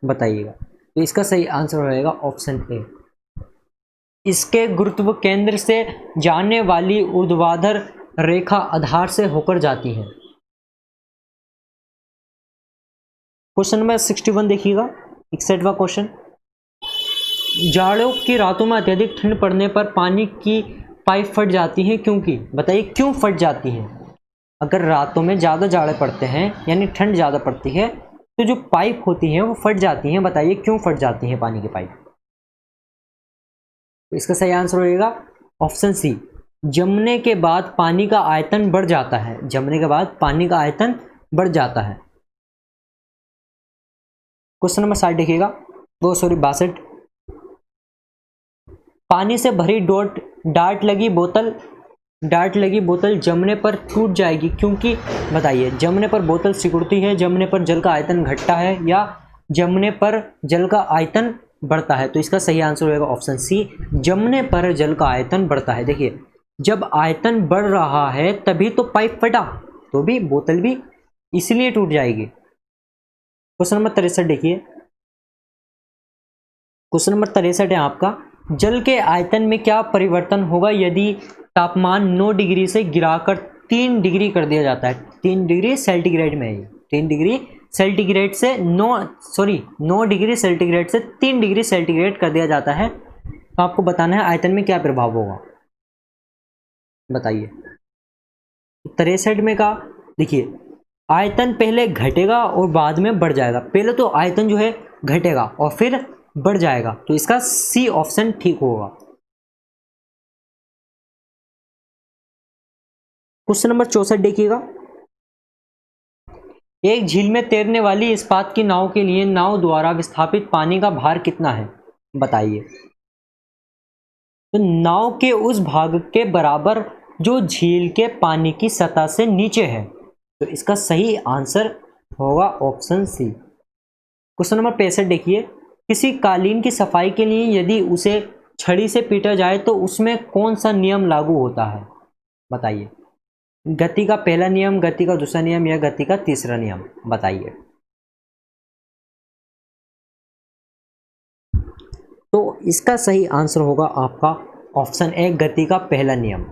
Speaker 1: बताइएगा। तो इसका सही आंसर रहेगा ऑप्शन ए, इसके गुरुत्व केंद्र से जाने वाली ऊर्ध्वाधर रेखा आधार से होकर जाती है। क्वेश्चन नंबर 61 देखिएगा, 61वां क्वेश्चन, जाड़ों की रातों में अत्यधिक ठंड पड़ने पर पानी की पाइप फट जाती हैं क्योंकि, बताइए क्यों फट जाती हैं। अगर रातों में ज़्यादा जाड़े पड़ते हैं यानी ठंड ज़्यादा पड़ती है, तो जो पाइप होती हैं वो फट जाती हैं, बताइए क्यों फट जाती हैं पानी की पाइप। तो इसका सही आंसर होगा ऑप्शन सी, जमने के बाद पानी का आयतन बढ़ जाता है, जमने के बाद पानी का आयतन बढ़ जाता है। क्वेश्चन नंबर 60 देखिएगा, वो सॉरी 62, पानी से भरी डार्ट लगी बोतल जमने पर टूट जाएगी क्योंकि, बताइए। जमने पर बोतल सिकुड़ती है, जमने पर जल का आयतन घटता है, या जमने पर जल का आयतन बढ़ता है। तो इसका सही आंसर होगा ऑप्शन सी, जमने पर जल का आयतन बढ़ता है। देखिए जब आयतन बढ़ रहा है तभी तो पाइप फटा, तो भी बोतल भी इसलिए टूट जाएगी। क्वेश्चन नंबर 63 देखिए, क्वेश्चन नंबर 63 है आपका, जल के आयतन में क्या परिवर्तन होगा यदि तापमान 9 डिग्री से गिराकर 3 डिग्री कर दिया जाता है। 3 डिग्री सेंटीग्रेड में है, 3 डिग्री सेंटीग्रेड से 9 डिग्री सेंटीग्रेड से 3 डिग्री सेंटीग्रेड कर दिया जाता है, तो आपको बताना है आयतन में क्या प्रभाव होगा, बताइए। 63 में का देखिए, आयतन पहले घटेगा और बाद में बढ़ जाएगा। पहले तो आयतन जो है घटेगा और फिर बढ़ जाएगा, तो इसका सी ऑप्शन ठीक होगा। क्वेश्चन नंबर 64 देखिएगा, एक झील में तैरने वाली इस्पात की नाव के लिए नाव द्वारा विस्थापित पानी का भार कितना है, बताइए। तो नाव के उस भाग के बराबर जो झील के पानी की सतह से नीचे है। तो इसका सही आंसर होगा ऑप्शन सी। क्वेश्चन नंबर 65 देखिए, किसी कालीन की सफाई के लिए यदि उसे छड़ी से पीटा जाए तो उसमें कौन सा नियम लागू होता है, बताइए। गति का पहला नियम, गति का दूसरा नियम या गति का तीसरा नियम, बताइए। तो इसका सही आंसर होगा आपका ऑप्शन ए, गति का पहला नियम।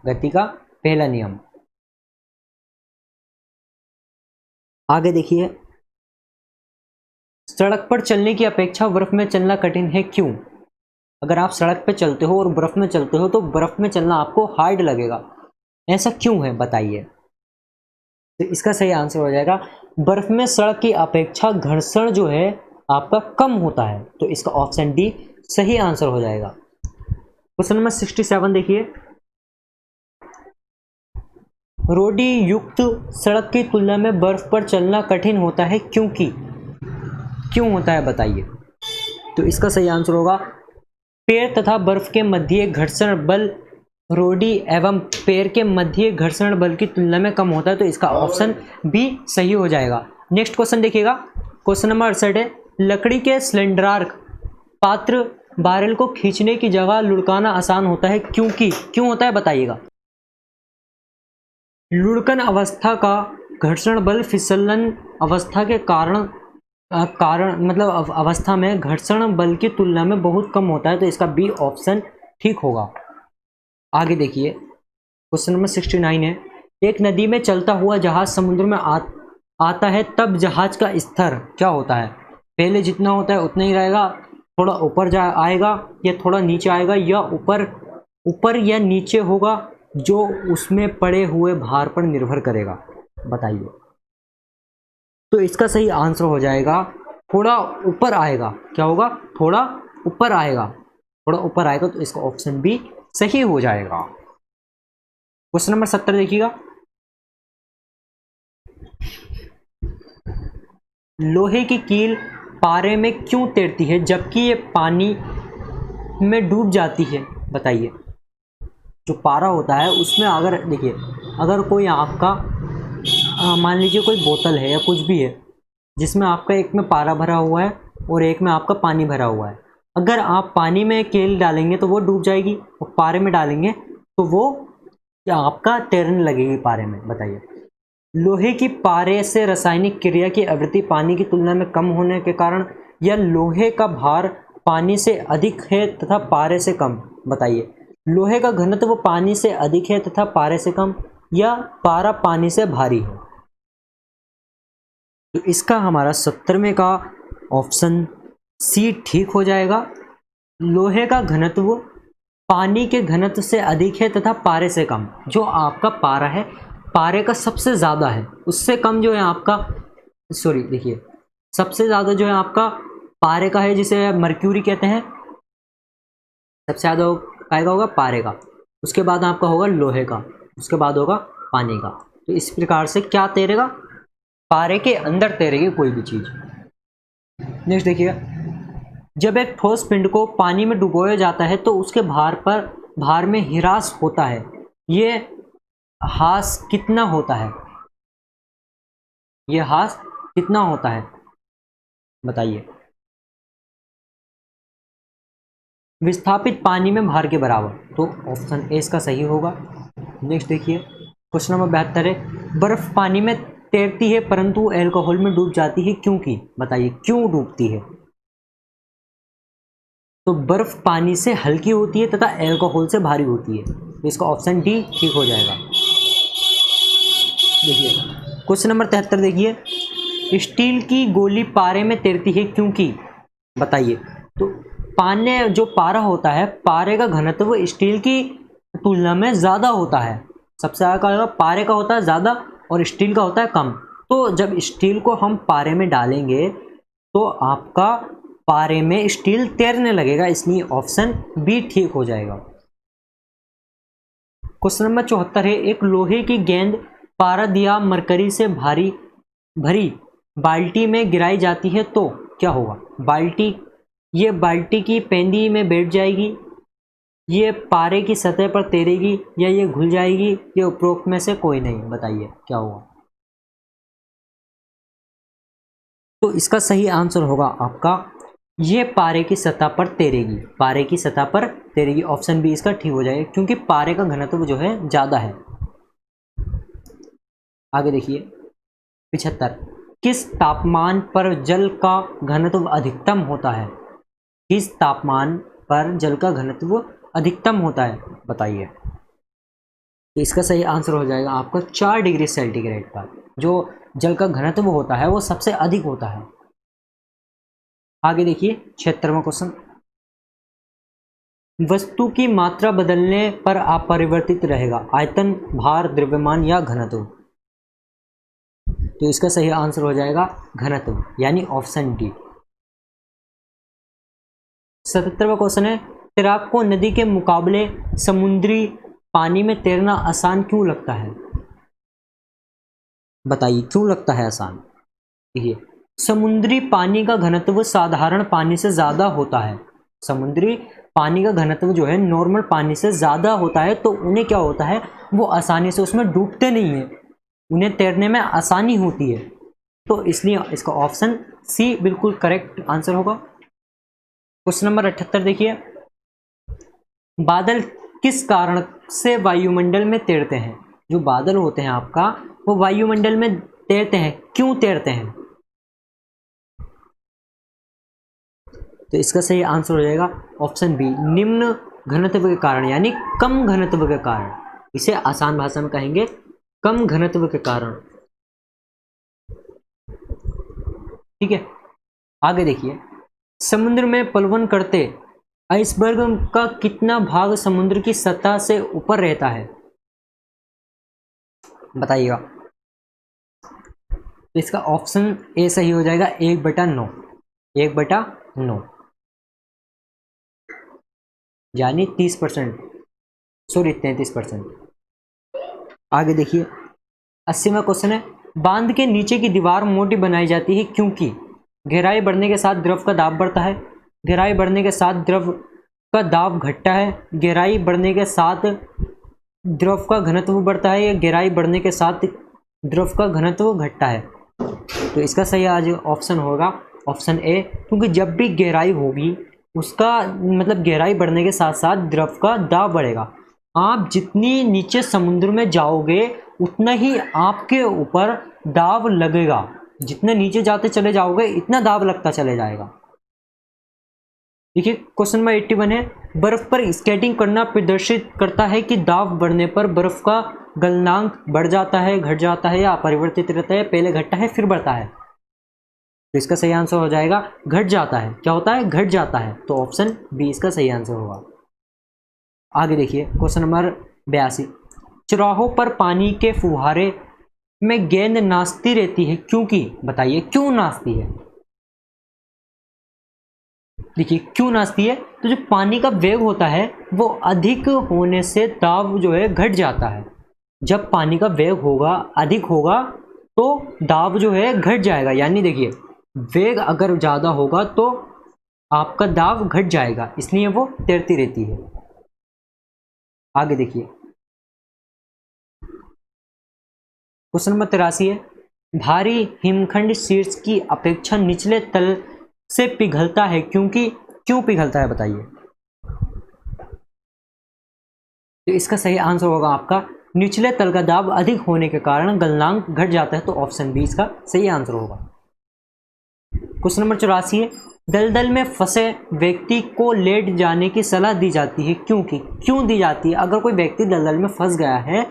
Speaker 1: गति का पहला नियम। आगे देखिए, सड़क पर चलने की अपेक्षा बर्फ में चलना कठिन है, क्यों? अगर आप सड़क पर चलते हो और बर्फ में चलते हो तो बर्फ में चलना आपको हार्ड लगेगा, ऐसा क्यों है, बताइए। तो इसका सही आंसर हो जाएगा, बर्फ में सड़क की अपेक्षा घर्षण जो है आपका कम होता है। तो इसका ऑप्शन डी सही आंसर हो जाएगा। क्वेश्चन नंबर 67 देखिए, रोडी युक्त सड़क की तुलना में बर्फ पर चलना कठिन होता है, क्योंकि क्यों होता है, बताइए। तो इसका सही आंसर होगा, पैर तथा बर्फ के मध्य घर्षण बल रोडी एवं पैर के मध्य घर्षण बल की तुलना में कम होता है। तो इसका ऑप्शन बी सही हो जाएगा। नेक्स्ट क्वेश्चन देखिएगा, क्वेश्चन नंबर 68 है, लकड़ी के सिलेंडरार्क पात्र बैरल को खींचने की जगह लुढ़काना आसान होता है, क्योंकि क्यों होता है, बताइएगा। लुढ़कन अवस्था का घर्षण बल फिसलन अवस्था के कारण मतलब अवस्था में घर्षण बल की तुलना में बहुत कम होता है। तो इसका बी ऑप्शन ठीक होगा। आगे देखिए, क्वेश्चन नंबर 69 है, एक नदी में चलता हुआ जहाज समुद्र में आता है तब जहाज का स्तर क्या होता है? पहले जितना होता है उतना ही रहेगा, थोड़ा ऊपर आएगा या थोड़ा नीचे आएगा, या ऊपर या नीचे होगा, जो उसमें पड़े हुए भार पर निर्भर करेगा, बताइए। तो इसका सही आंसर हो जाएगा, थोड़ा ऊपर आएगा। क्या होगा? थोड़ा ऊपर आएगा, थोड़ा ऊपर आएगा। तो इसका ऑप्शन बी सही हो जाएगा। क्वेश्चन नंबर 70 देखिएगा, लोहे की कील पारे में क्यों तैरती है जबकि ये पानी में डूब जाती है, बताइए। जो पारा होता है उसमें अगर देखिए, अगर कोई आपका मान लीजिए कोई बोतल है या कुछ भी है जिसमें आपका एक में पारा भरा हुआ है और एक में आपका पानी भरा हुआ है, अगर आप पानी में कील डालेंगे तो वो डूब जाएगी और पारे में डालेंगे तो वो आपका तैरने लगेगी पारे में, बताइए। लोहे की पारे से रासायनिक क्रिया की आवृत्ति पानी की तुलना में कम होने के कारण, या लोहे का भार पानी से अधिक है तथा पारे से कम, बताइए। लोहे का घनत्व पानी से अधिक है तथा पारे से कम, या पारा पानी से भारी है। तो इसका हमारा 70वें का ऑप्शन सी ठीक हो जाएगा। लोहे का घनत्व पानी के घनत्व से अधिक है तथा पारे से कम। जो आपका पारा है पारे का सबसे ज़्यादा है, उससे कम जो है आपका देखिए सबसे ज़्यादा जो है आपका पारे का है, जिसे मर्क्यूरी कहते हैं। सबसे ज़्यादा कायगा होगा पारे का, उसके बाद आपका होगा लोहे का, उसके बाद होगा पानी का। तो इस प्रकार से क्या तैरेगा? पारे के अंदर तैरेगी कोई भी चीज़। नेक्स्ट देखिएगा, जब एक ठोस पिंड को पानी में डुबोया जाता है तो उसके भार में ह्रास होता है। ये ह्रास कितना होता है? ये ह्रास कितना होता है, बताइए। विस्थापित पानी में भार के बराबर। तो ऑप्शन ए इसका सही होगा। नेक्स्ट देखिए, क्वेश्चन नंबर 72 है, बर्फ पानी में तैरती है परंतु अल्कोहल में डूब जाती है, क्योंकि, बताइए क्यों डूबती है? तो बर्फ पानी से हल्की होती है तथा अल्कोहल से भारी होती है। तो इसका ऑप्शन डी ठीक हो जाएगा। देखिए क्वेश्चन नंबर 73 देखिए, स्टील की गोली पारे में तैरती है क्योंकि, बताइए। तो जो पारा होता है, पारे का घनत्व स्टील की तुलना में ज़्यादा होता है। सबसे ज़्यादा पारे का होता है ज़्यादा और स्टील का होता है कम। तो जब स्टील को हम पारे में डालेंगे तो आपका पारे में स्टील तैरने लगेगा, इसलिए ऑप्शन बी ठीक हो जाएगा। क्वेश्चन नंबर 74 है, एक लोहे की गेंद पारा दिया मरकरी से भारी भरी बाल्टी में गिराई जाती है तो क्या होगा? बाल्टी, ये बाल्टी की पेंदी में बैठ जाएगी, ये पारे की सतह पर तैरेगी, या ये घुल जाएगी, ये उपरोक्त में से कोई नहीं। बताइए क्या होगा? तो इसका सही आंसर होगा आपका ये पारे की सतह पर तैरेगी, पारे की सतह पर तैरेगी। ऑप्शन बी इसका ठीक हो जाएगा, क्योंकि पारे का घनत्व जो है ज़्यादा है। आगे देखिए 75, किस तापमान पर जल का घनत्व अधिकतम होता है? किस तापमान पर जल का घनत्व अधिकतम होता है? बताइए। तो इसका सही आंसर हो जाएगा आपका 4 डिग्री सेंटीग्रेड पर जो जल का घनत्व होता है वो सबसे अधिक होता है। आगे देखिए 76वां क्वेश्चन, वस्तु की मात्रा बदलने पर अपरिवर्तित रहेगा आयतन, भार, द्रव्यमान या घनत्व? तो इसका सही आंसर हो जाएगा घनत्व, यानी ऑप्शन डी। 77वां क्वेश्चन है, तैराक को नदी के मुकाबले समुद्री पानी में तैरना आसान क्यों लगता है? बताइए क्यों लगता है आसान? देखिए समुद्री पानी का घनत्व साधारण पानी से ज़्यादा होता है। समुद्री पानी का घनत्व जो है नॉर्मल पानी से ज़्यादा होता है, तो उन्हें क्या होता है, वो आसानी से उसमें डूबते नहीं है, उन्हें तैरने में आसानी होती है। तो इसलिए इसका ऑप्शन सी बिल्कुल करेक्ट आंसर होगा। क्वेश्चन नंबर 78 देखिए, बादल किस कारण से वायुमंडल में तैरते हैं? जो बादल होते हैं आपका वो वायुमंडल में तैरते हैं, क्यों तैरते हैं? तो इसका सही आंसर हो जाएगा ऑप्शन बी, निम्न घनत्व के कारण, यानी कम घनत्व के कारण। इसे आसान भाषा में कहेंगे कम घनत्व के कारण। ठीक है, आगे देखिए, समुद्र में प्लवन करते आइसबर्ग का कितना भाग समुद्र की सतह से ऊपर रहता है? बताइएगा। तो इसका ऑप्शन ए सही हो जाएगा, 1/9, 1/9 यानी 30%, सॉरी 33%। आगे देखिए 80वां क्वेश्चन है, बांध के नीचे की दीवार मोटी बनाई जाती है क्योंकि गहराई बढ़ने के साथ द्रव का दाब बढ़ता है, गहराई बढ़ने के साथ द्रव का दाब घटता है, गहराई बढ़ने के साथ द्रव का घनत्व बढ़ता है, या गहराई बढ़ने के साथ द्रव का घनत्व घटता है? तो इसका सही आज ऑप्शन होगा ऑप्शन ए, क्योंकि जब भी गहराई होगी उसका मतलब गहराई बढ़ने के साथ साथ द्रव का दाब बढ़ेगा। आप जितनी नीचे समुद्र में जाओगे उतना ही आपके ऊपर दाब लगेगा, जितने नीचे जाते चले जाओगे इतना दाब लगता चले जाएगा। देखिए क्वेश्चन नंबर 81 है, बर्फ पर स्केटिंग करना प्रदर्शित करता है कि दाब बढ़ने पर बर्फ का गलनांक बढ़ जाता है, घट जाता है, या अपरिवर्तित रहता है, पहले घटता है फिर बढ़ता है? तो इसका सही आंसर हो जाएगा घट जाता है। क्या होता है? घट जाता है। तो ऑप्शन बी इसका सही आंसर होगा। आगे देखिए क्वेश्चन नंबर 82, चौराहों पर पानी के फुहारे में गेंद नाचती रहती है क्योंकि, बताइए क्यों नाचती है? देखिए क्यों नाचती है, तो जो पानी का वेग होता है वो अधिक होने से दाब जो है घट जाता है। जब पानी का वेग होगा अधिक होगा तो दाब जो है घट जाएगा, यानी देखिए वेग अगर ज़्यादा होगा तो आपका दाब घट जाएगा, इसलिए वो तैरती रहती है। आगे देखिए क्वेश्चन नंबर 83 है, भारी हिमखंड शीर्ष की अपेक्षा निचले तल से पिघलता है क्योंकि, क्यों पिघलता है बताइए? तो इसका सही आंसर होगा आपका निचले तल का दाब अधिक होने के कारण गलनांक घट जाता है। तो ऑप्शन बी इसका सही आंसर होगा। क्वेश्चन नंबर 84 है, दलदल में फंसे व्यक्ति को लेट जाने की सलाह दी जाती है क्योंकि, क्यों दी जाती है? अगर कोई व्यक्ति दलदल में फंस गया है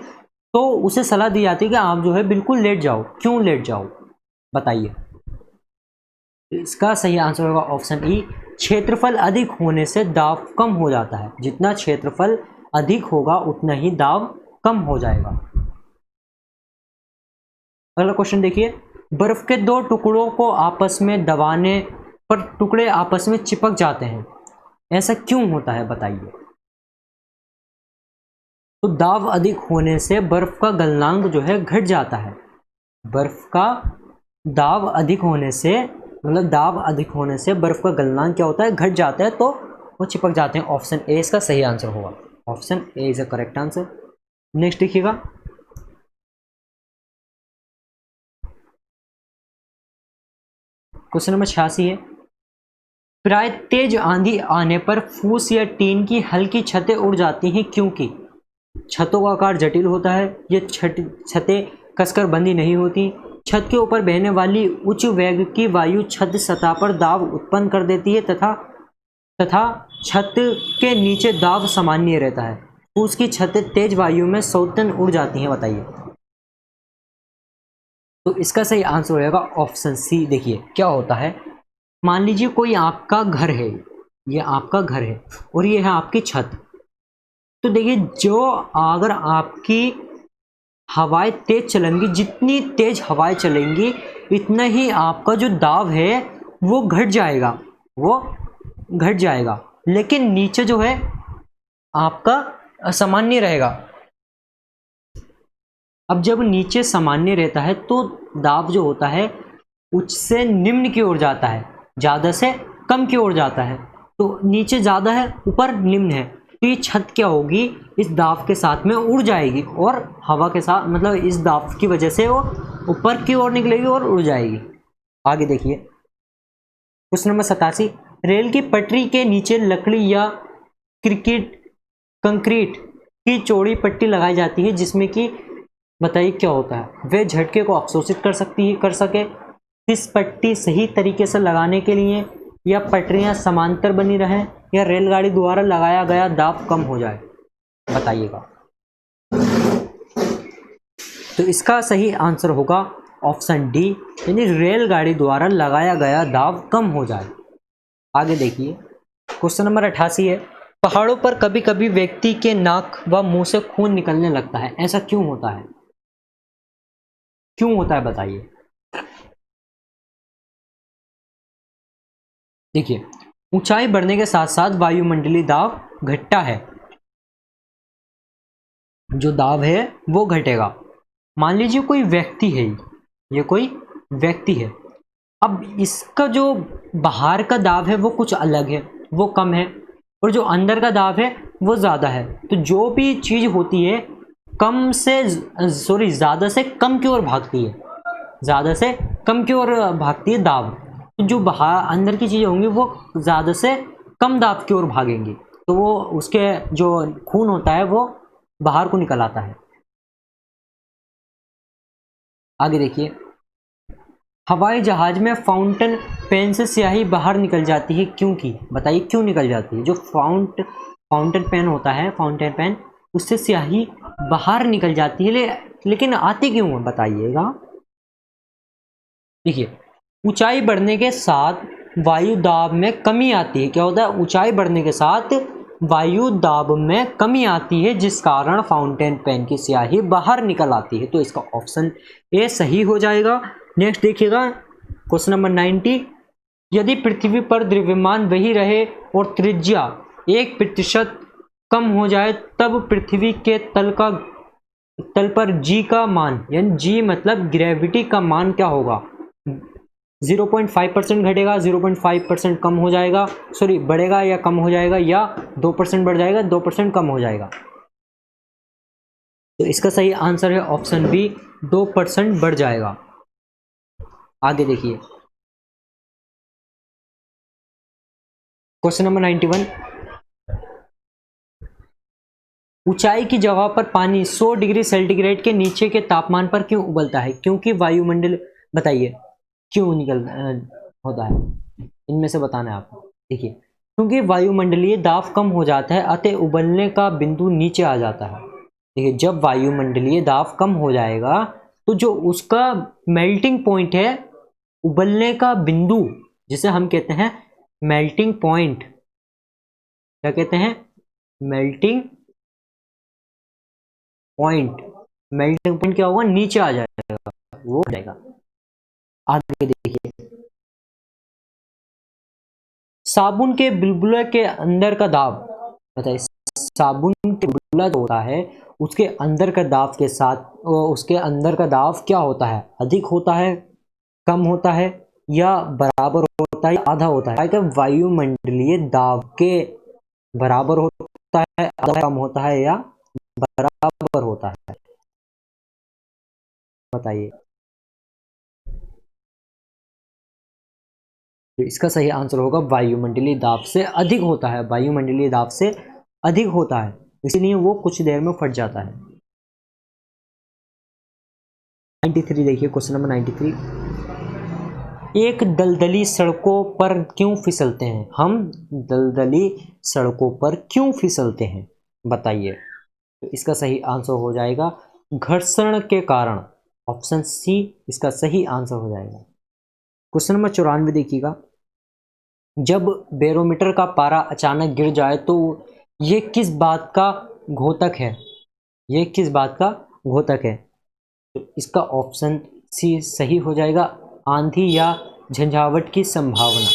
Speaker 1: तो उसे सलाह दी जाती है कि आप जो है बिल्कुल लेट जाओ। क्यों लेट जाओ बताइए? इसका सही आंसर होगा ऑप्शन ई, क्षेत्रफल अधिक होने से दाब कम हो जाता है। जितना क्षेत्रफल अधिक होगा उतना ही दाब कम हो जाएगा। अगला क्वेश्चन देखिए, बर्फ के दो टुकड़ों को आपस में दबाने पर टुकड़े आपस में चिपक जाते हैं, ऐसा क्यों होता है बताइए? तो दाब अधिक होने से बर्फ का गलनांक जो है घट जाता है, बर्फ का दाब अधिक होने से, मतलब दाब अधिक होने से बर्फ का गलनांक क्या होता है, घट जाता है, तो वो चिपक जाते हैं। ऑप्शन ए इसका सही आंसर होगा। Option A is a correct answer. Next देखिएगा, क्वेश्चन नंबर 86 है, प्राय तेज आंधी आने पर फूस या टीन की हल्की छतें उड़ जाती हैं क्योंकि छतों का आकार जटिल होता है, ये छतें कसकर बंधी नहीं होती, छत के ऊपर बहने वाली उच्च वेग की वायु छत सतह पर दाब उत्पन्न कर देती है तथा तथा छत के नीचे दाब सामान्य रहता है, उसकी छतें तेज वायु में सौतन उड़ जाती हैं। बताइए। तो इसका सही आंसर हो जाएगा ऑप्शन सी। देखिए क्या होता है, मान लीजिए कोई आपका घर है, ये आपका घर है और ये है आपकी छत। तो देखिए जो अगर आपकी हवाएं तेज चलेंगी, जितनी तेज हवाएं चलेंगी इतना ही आपका जो दाब है वो घट जाएगा, वो घट जाएगा, लेकिन नीचे जो है आपका सामान्य रहेगा। अब जब नीचे सामान्य रहता है तो दाब जो होता है उच्च से निम्न की ओर जाता है, ज़्यादा से कम की ओर जाता है। तो नीचे ज़्यादा है, ऊपर निम्न है, तो ये छत क्या होगी, इस दाब के साथ में उड़ जाएगी और हवा के साथ, मतलब इस दाब की वजह से वो ऊपर की ओर निकलेगी और उड़ जाएगी। आगे देखिए, क्वेश्चन नंबर 87, रेल की पटरी के नीचे लकड़ी या कंक्रीट की चौड़ी पट्टी लगाई जाती है जिसमें कि, बताइए क्या होता है, वे झटके को अवशोषित कर सके। इस पट्टी सही तरीके से लगाने के लिए या पटरियां समांतर बनी रहें या रेलगाड़ी द्वारा लगाया गया दाब कम हो जाए, बताइएगा। तो इसका सही आंसर होगा ऑप्शन डी, यानी रेलगाड़ी द्वारा लगाया गया दाब कम हो जाए। आगे देखिए, क्वेश्चन नंबर 88 है, पहाड़ों पर कभी कभी व्यक्ति के नाक व मुंह से खून निकलने लगता है, ऐसा क्यों होता है, क्यों होता है बताइए। देखिए, ऊंचाई बढ़ने के साथ साथ वायुमंडलीय दाब घटता है, जो दाब है वो घटेगा। मान लीजिए कोई व्यक्ति है, ये कोई व्यक्ति है, अब इसका जो बाहर का दाब है वो कुछ अलग है, वो कम है, और जो अंदर का दाब है वो ज़्यादा है। तो जो भी चीज़ होती है ज़्यादा से कम की ओर भागती है, ज़्यादा से कम की ओर भागती है दाब। तो जो बाहर अंदर की चीज़ें होंगी वो ज़्यादा से कम दाब की ओर भागेंगी, तो वो उसके जो खून होता है वो बाहर को निकल आता है। आगे देखिए, हवाई जहाज में फाउंटेन पेन से स्याही बाहर निकल जाती है क्योंकि, बताइए क्यों निकल जाती है। जो फाउंटेन पेन होता है, फाउंटेन पेन, उससे स्याही बाहर निकल जाती है, लेकिन आती क्यों है बताइएगा। देखिए, ऊंचाई बढ़ने के साथ वायु दाब में कमी आती है। क्या होता है, ऊंचाई बढ़ने के साथ वायु दाब में कमी आती है जिस कारण फाउंटेन पेन की स्याही बाहर निकल आती है। तो इसका ऑप्शन ए सही हो जाएगा। नेक्स्ट देखिएगा, क्वेश्चन नंबर 90, यदि पृथ्वी पर द्रव्यमान वही रहे और त्रिज्या 1% कम हो जाए तब पृथ्वी के तल पर जी का मान, यानी जी मतलब ग्रेविटी का मान क्या होगा, 0.5% घटेगा, 0.5% कम हो जाएगा, सॉरी बढ़ेगा या कम हो जाएगा, या 2% बढ़ जाएगा, 2% कम हो जाएगा। तो इसका सही आंसर है ऑप्शन बी, 2% बढ़ जाएगा। आगे देखिए, क्वेश्चन नंबर 91, ऊंचाई की जगह पर पानी 100 डिग्री सेंटीग्रेड के नीचे के तापमान पर क्यों उबलता है, क्योंकि वायुमंडल, बताइए क्यों होता है, इनमें से बताना है आपको। देखिए, क्योंकि वायुमंडलीय दाब कम हो जाता है अतः उबलने का बिंदु नीचे आ जाता है। देखिए, जब वायुमंडलीय दाब कम हो जाएगा तो जो उसका मेल्टिंग पॉइंट है, उबलने का बिंदु, जिसे हम कहते हैं मेल्टिंग पॉइंट, क्या कहते हैं, मेल्टिंग पॉइंट, मेल्टिंग पॉइंट क्या होगा, नीचे आ जाएगा, वो हो जाएगा। आगे देखिए, साबुन के बुलबुले के अंदर का दाब, बताइए साबुन के बुलबुला जो होता है उसके अंदर का दाब के साथ उसके अंदर का दाब क्या होता है, अधिक होता है कम होता है या बराबर होता है या आधा होता है? क्या वायुमंडलीय दाब के बराबर होता है, आधा कम होता है या बराबर होता है? बताइए। तो इसका सही आंसर होगा वायुमंडलीय दाब से अधिक होता है, वायुमंडलीय दाब से अधिक होता है, इसीलिए वो कुछ देर में फट जाता है। 93 देखिए, क्वेश्चन नंबर 93। एक दलदली सड़कों पर क्यों फिसलते हैं? हम दलदली सड़कों पर क्यों फिसलते हैं, बताइए। तो इसका सही आंसर हो जाएगा घर्षण के कारण, ऑप्शन सी इसका सही आंसर हो जाएगा। क्वेश्चन नंबर 94 देखिएगा। जब बैरोमीटर का पारा अचानक गिर जाए तो ये किस बात का घोतक है? ये किस बात का घोतक है? तो इसका ऑप्शन सी सही हो जाएगा, आंधी या झंझावट की संभावना।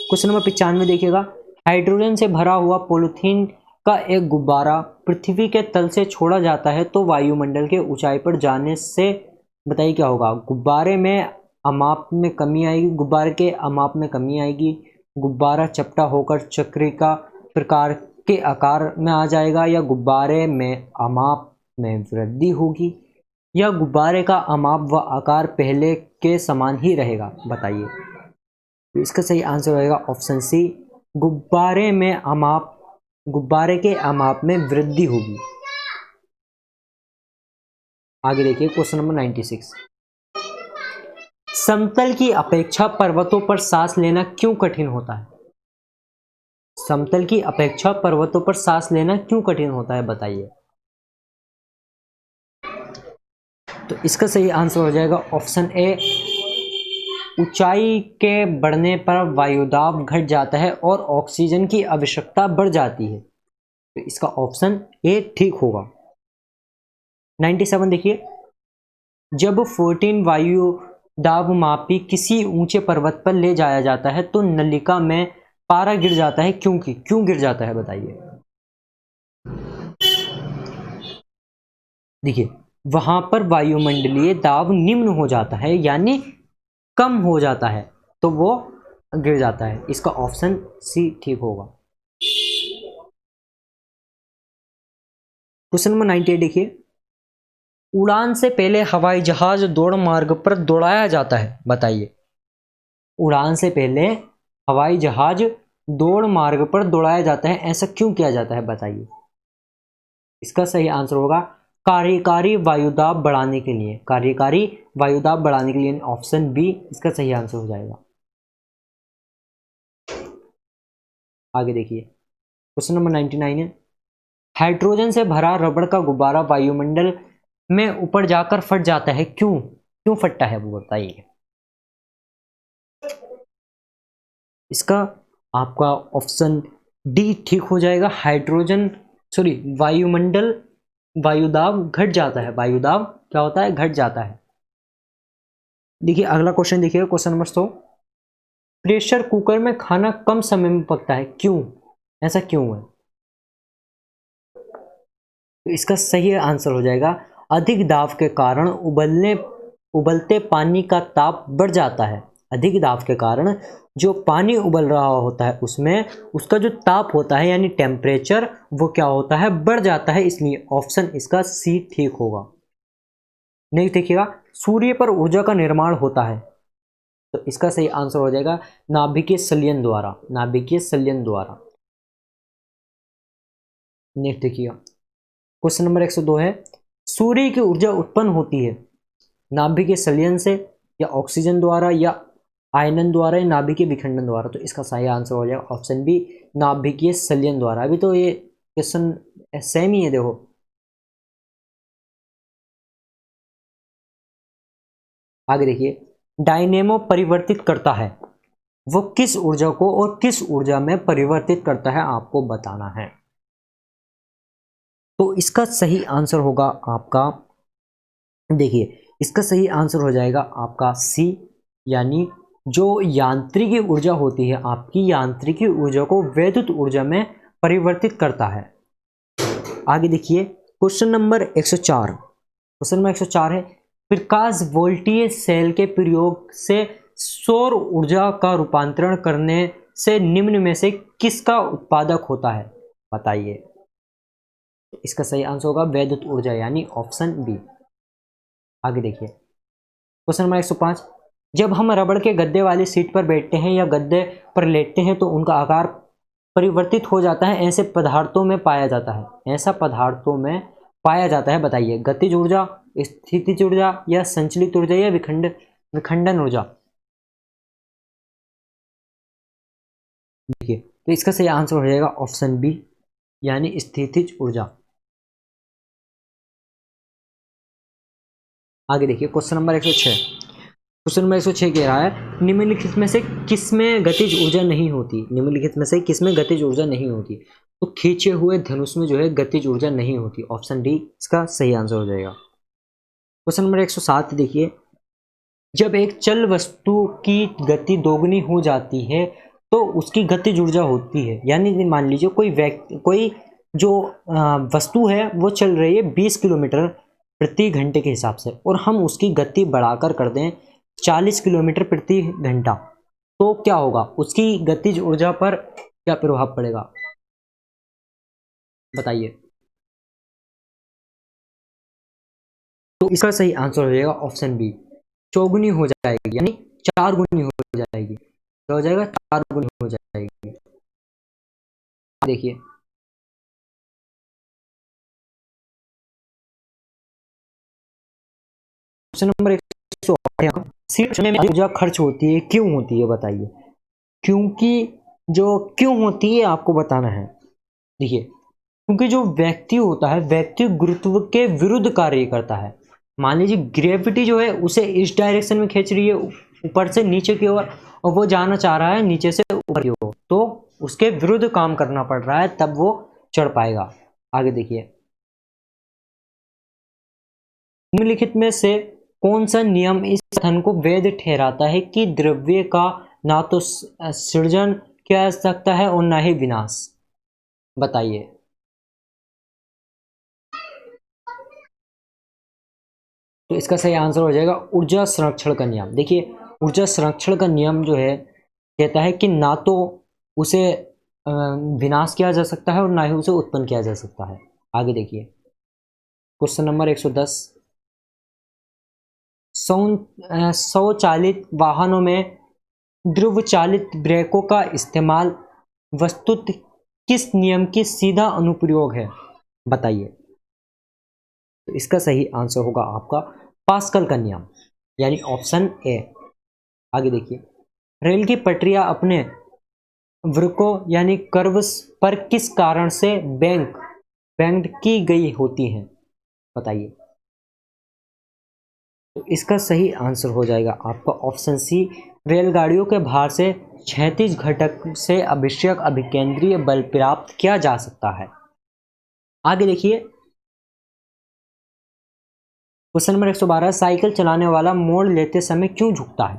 Speaker 1: क्वेश्चन नंबर 95 देखिएगा। हाइड्रोजन से भरा हुआ पॉलीथीन का एक गुब्बारा पृथ्वी के तल से छोड़ा जाता है तो वायुमंडल के ऊंचाई पर जाने से बताइए क्या होगा? गुब्बारे में अमाप में कमी आएगी, गुब्बारे के अमाप में कमी आएगी, गुब्बारा चपटा होकर चक्रिका प्रकार के आकार में आ जाएगा, या गुब्बारे में अमाप में वृद्धि होगी, या गुब्बारे का अमाप व आकार पहले के समान ही रहेगा, बताइए। तो इसका सही आंसर रहेगा ऑप्शन सी, गुब्बारे के अमाप में वृद्धि होगी। आगे देखिए क्वेश्चन नंबर 96। समतल की अपेक्षा पर्वतों पर सांस लेना क्यों कठिन होता है? समतल की अपेक्षा पर्वतों पर सांस लेना क्यों कठिन होता है, बताइए। तो इसका सही आंसर हो जाएगा ऑप्शन ए, ऊंचाई के बढ़ने पर वायुदाब घट जाता है और ऑक्सीजन की आवश्यकता बढ़ जाती है। तो इसका ऑप्शन ए ठीक होगा। 97 देखिए। जब 14 वायु दाब मापी किसी ऊंचे पर्वत पर ले जाया जाता है तो नलिका में पारा गिर जाता है, क्यों गिर जाता है, बताइए। देखिए, वहां पर वायुमंडलीय दाब निम्न हो जाता है, यानी कम हो जाता है, तो वो गिर जाता है। इसका ऑप्शन सी ठीक होगा। क्वेश्चन नंबर 98 देखिए। उड़ान से पहले हवाई जहाज दौड़ मार्ग पर दौड़ाया जाता है, बताइए। उड़ान से पहले हवाई जहाज दौड़ मार्ग पर दौड़ाया जाता है, ऐसा क्यों किया जाता है, बताइए। इसका सही आंसर होगा कार्यकारी वायुदाब बढ़ाने के लिए, कार्यकारी वायुदाब बढ़ाने के लिए, ऑप्शन बी इसका सही आंसर हो जाएगा। आगे देखिए क्वेश्चन नंबर 99 है। हाइड्रोजन से भरा रबड़ का गुब्बारा वायुमंडल में ऊपर जाकर फट जाता है, क्यों फटता है वो, बताइए। इसका आपका ऑप्शन डी ठीक हो जाएगा। वायुमंडल वायुदाब घट जाता है, वायुदाब क्या होता है, घट जाता है। देखिए अगला क्वेश्चन देखिएगा, क्वेश्चन नंबर 100। प्रेशर कुकर में खाना कम समय में पकता है, ऐसा क्यों है? तो इसका सही आंसर हो जाएगा अधिक दाब के कारण उबलते पानी का ताप बढ़ जाता है। अधिक दाब के कारण जो पानी उबल रहा होता है उसमें उसका जो ताप होता है यानी टेम्परेचर वो क्या होता है, बढ़ जाता है, इसलिए ऑप्शन इसका सी ठीक होगा। नहीं देखिएगा, सूर्य पर ऊर्जा का निर्माण होता है, तो इसका सही आंसर हो जाएगा नाभिकीय संलयन द्वारा, नाभिकीय संलयन द्वारा। नेक्स्ट देखिएगा क्वेश्चन नंबर 102 है। सूर्य की ऊर्जा उत्पन्न होती है नाभिकीय संलयन से, या ऑक्सीजन द्वारा, या आयनन द्वारा, या नाभिकीय विखंडन द्वारा। तो इसका सही आंसर हो जाएगा ऑप्शन बी नाभिकीय संलयन द्वारा। अभी तो ये क्वेश्चन सेम ही है, देखो। आगे देखिए, डायनेमो परिवर्तित करता है, वो किस ऊर्जा को और किस ऊर्जा में परिवर्तित करता है, आपको बताना है। तो इसका सही आंसर होगा आपका, देखिए इसका सही आंसर हो जाएगा आपका सी, यानी जो यांत्रिकी ऊर्जा होती है आपकी यांत्रिकी ऊर्जा को वैद्युत ऊर्जा में परिवर्तित करता है। आगे देखिए क्वेश्चन नंबर 104। क्वेश्चन नंबर 104 है, प्रकाश वोल्टीय सेल के प्रयोग से सौर ऊर्जा का रूपांतरण करने से निम्न में से किसका उत्पादक होता है? बताइए। इसका सही आंसर होगा वैद्युत ऊर्जा, यानी ऑप्शन बी। आगे देखिए क्वेश्चन नंबर 105। जब हम रबड़ के गद्दे वाली सीट पर बैठते हैं या गद्दे पर लेटते हैं तो उनका आकार परिवर्तित हो जाता है, ऐसे पदार्थों में पाया जाता है। ऐसा पदार्थों में पाया जाता है, बताइए। गतिज ऊर्जा, स्थितिज ऊर्जा, या संचलित ऊर्जा, या विखंडन ऊर्जा? देखिए तो इसका सही आंसर हो जाएगा ऑप्शन बी, यानी स्थितिज ऊर्जा। आगे देखिए क्वेश्चन नंबर 106। क्वेश्चन नंबर 106 कह रहा है निम्नलिखित में से किसमें गतिज ऊर्जा नहीं होती? निम्नलिखित में से किसमें गतिज ऊर्जा नहीं होती? तो खींचे हुए धनुष में जो है गतिज ऊर्जा नहीं होती। ऑप्शन डी इसका सही आंसर हो जाएगा। क्वेश्चन नंबर 107 देखिए, जब एक चल वस्तु की गति दोगुनी हो जाती है तो उसकी गतिज ऊर्जा होती है। यानी मान लीजिए कोई जो वस्तु है वो चल रही है 20 किलोमीटर प्रति घंटे के हिसाब से, और हम उसकी गति बढ़ाकर कर दें 40 किलोमीटर प्रति घंटा, तो क्या होगा? उसकी गतिज ऊर्जा पर क्या प्रभाव पड़ेगा? बताइए। तो इसका सही आंसर हो जाएगा ऑप्शन बी, चौगुनी हो जाएगी, यानी 4 गुनी हो जाएगी। क्या हो जाएगा? 4 गुनी हो जाएगी। देखिए क्वेश्चन नंबर 108। सीट में ऊर्जा खर्च होती है, क्यों होती है? बताइए। क्योंकि जो क्यों होती है आपको बताना है। देखिए क्योंकि जो व्यक्ति होता है, व्यक्ति गुरुत्व के विरुद्ध कार्य करता है। मान लीजिए ग्रेविटी जो है उसे इस डायरेक्शन में खींच रही है, ऊपर से नीचे की ओर, और वो जाना चाह रहा है नीचे से ऊपर की ओर, तो उसके विरुद्ध काम करना पड़ रहा है, तब वो चढ़ पाएगा। आगे देखिए, निम्नलिखित में से कौन सा नियम इस कथन को वैध ठहराता है कि द्रव्य का ना तो सृजन किया जा सकता है और ना ही विनाश? बताइए। तो इसका सही आंसर हो जाएगा ऊर्जा संरक्षण का नियम। देखिए ऊर्जा संरक्षण का नियम जो है कहता है कि ना तो उसे विनाश किया जा सकता है और ना ही उसे उत्पन्न किया जा सकता है। आगे देखिए क्वेश्चन नंबर 110। स्वचालित वाहनों में ध्रुव चालित ब्रेकों का इस्तेमाल वस्तुत किस नियम की सीधा अनुप्रयोग है? बताइए। तो इसका सही आंसर होगा आपका पास्कल का नियम, यानी ऑप्शन ए। आगे देखिए, रेल की पटरियां अपने वृक्कों यानी कर्व्स पर किस कारण से बैंड की गई होती हैं? बताइए। तो इसका सही आंसर हो जाएगा आपका ऑप्शन सी, रेलगाड़ियों के भार से क्षैतिज घटक से आवश्यक अभिकेंद्रीय बल प्राप्त किया जा सकता है। आगे देखिए क्वेश्चन नंबर 112। साइकिल चलाने वाला मोड़ लेते समय क्यों झुकता है?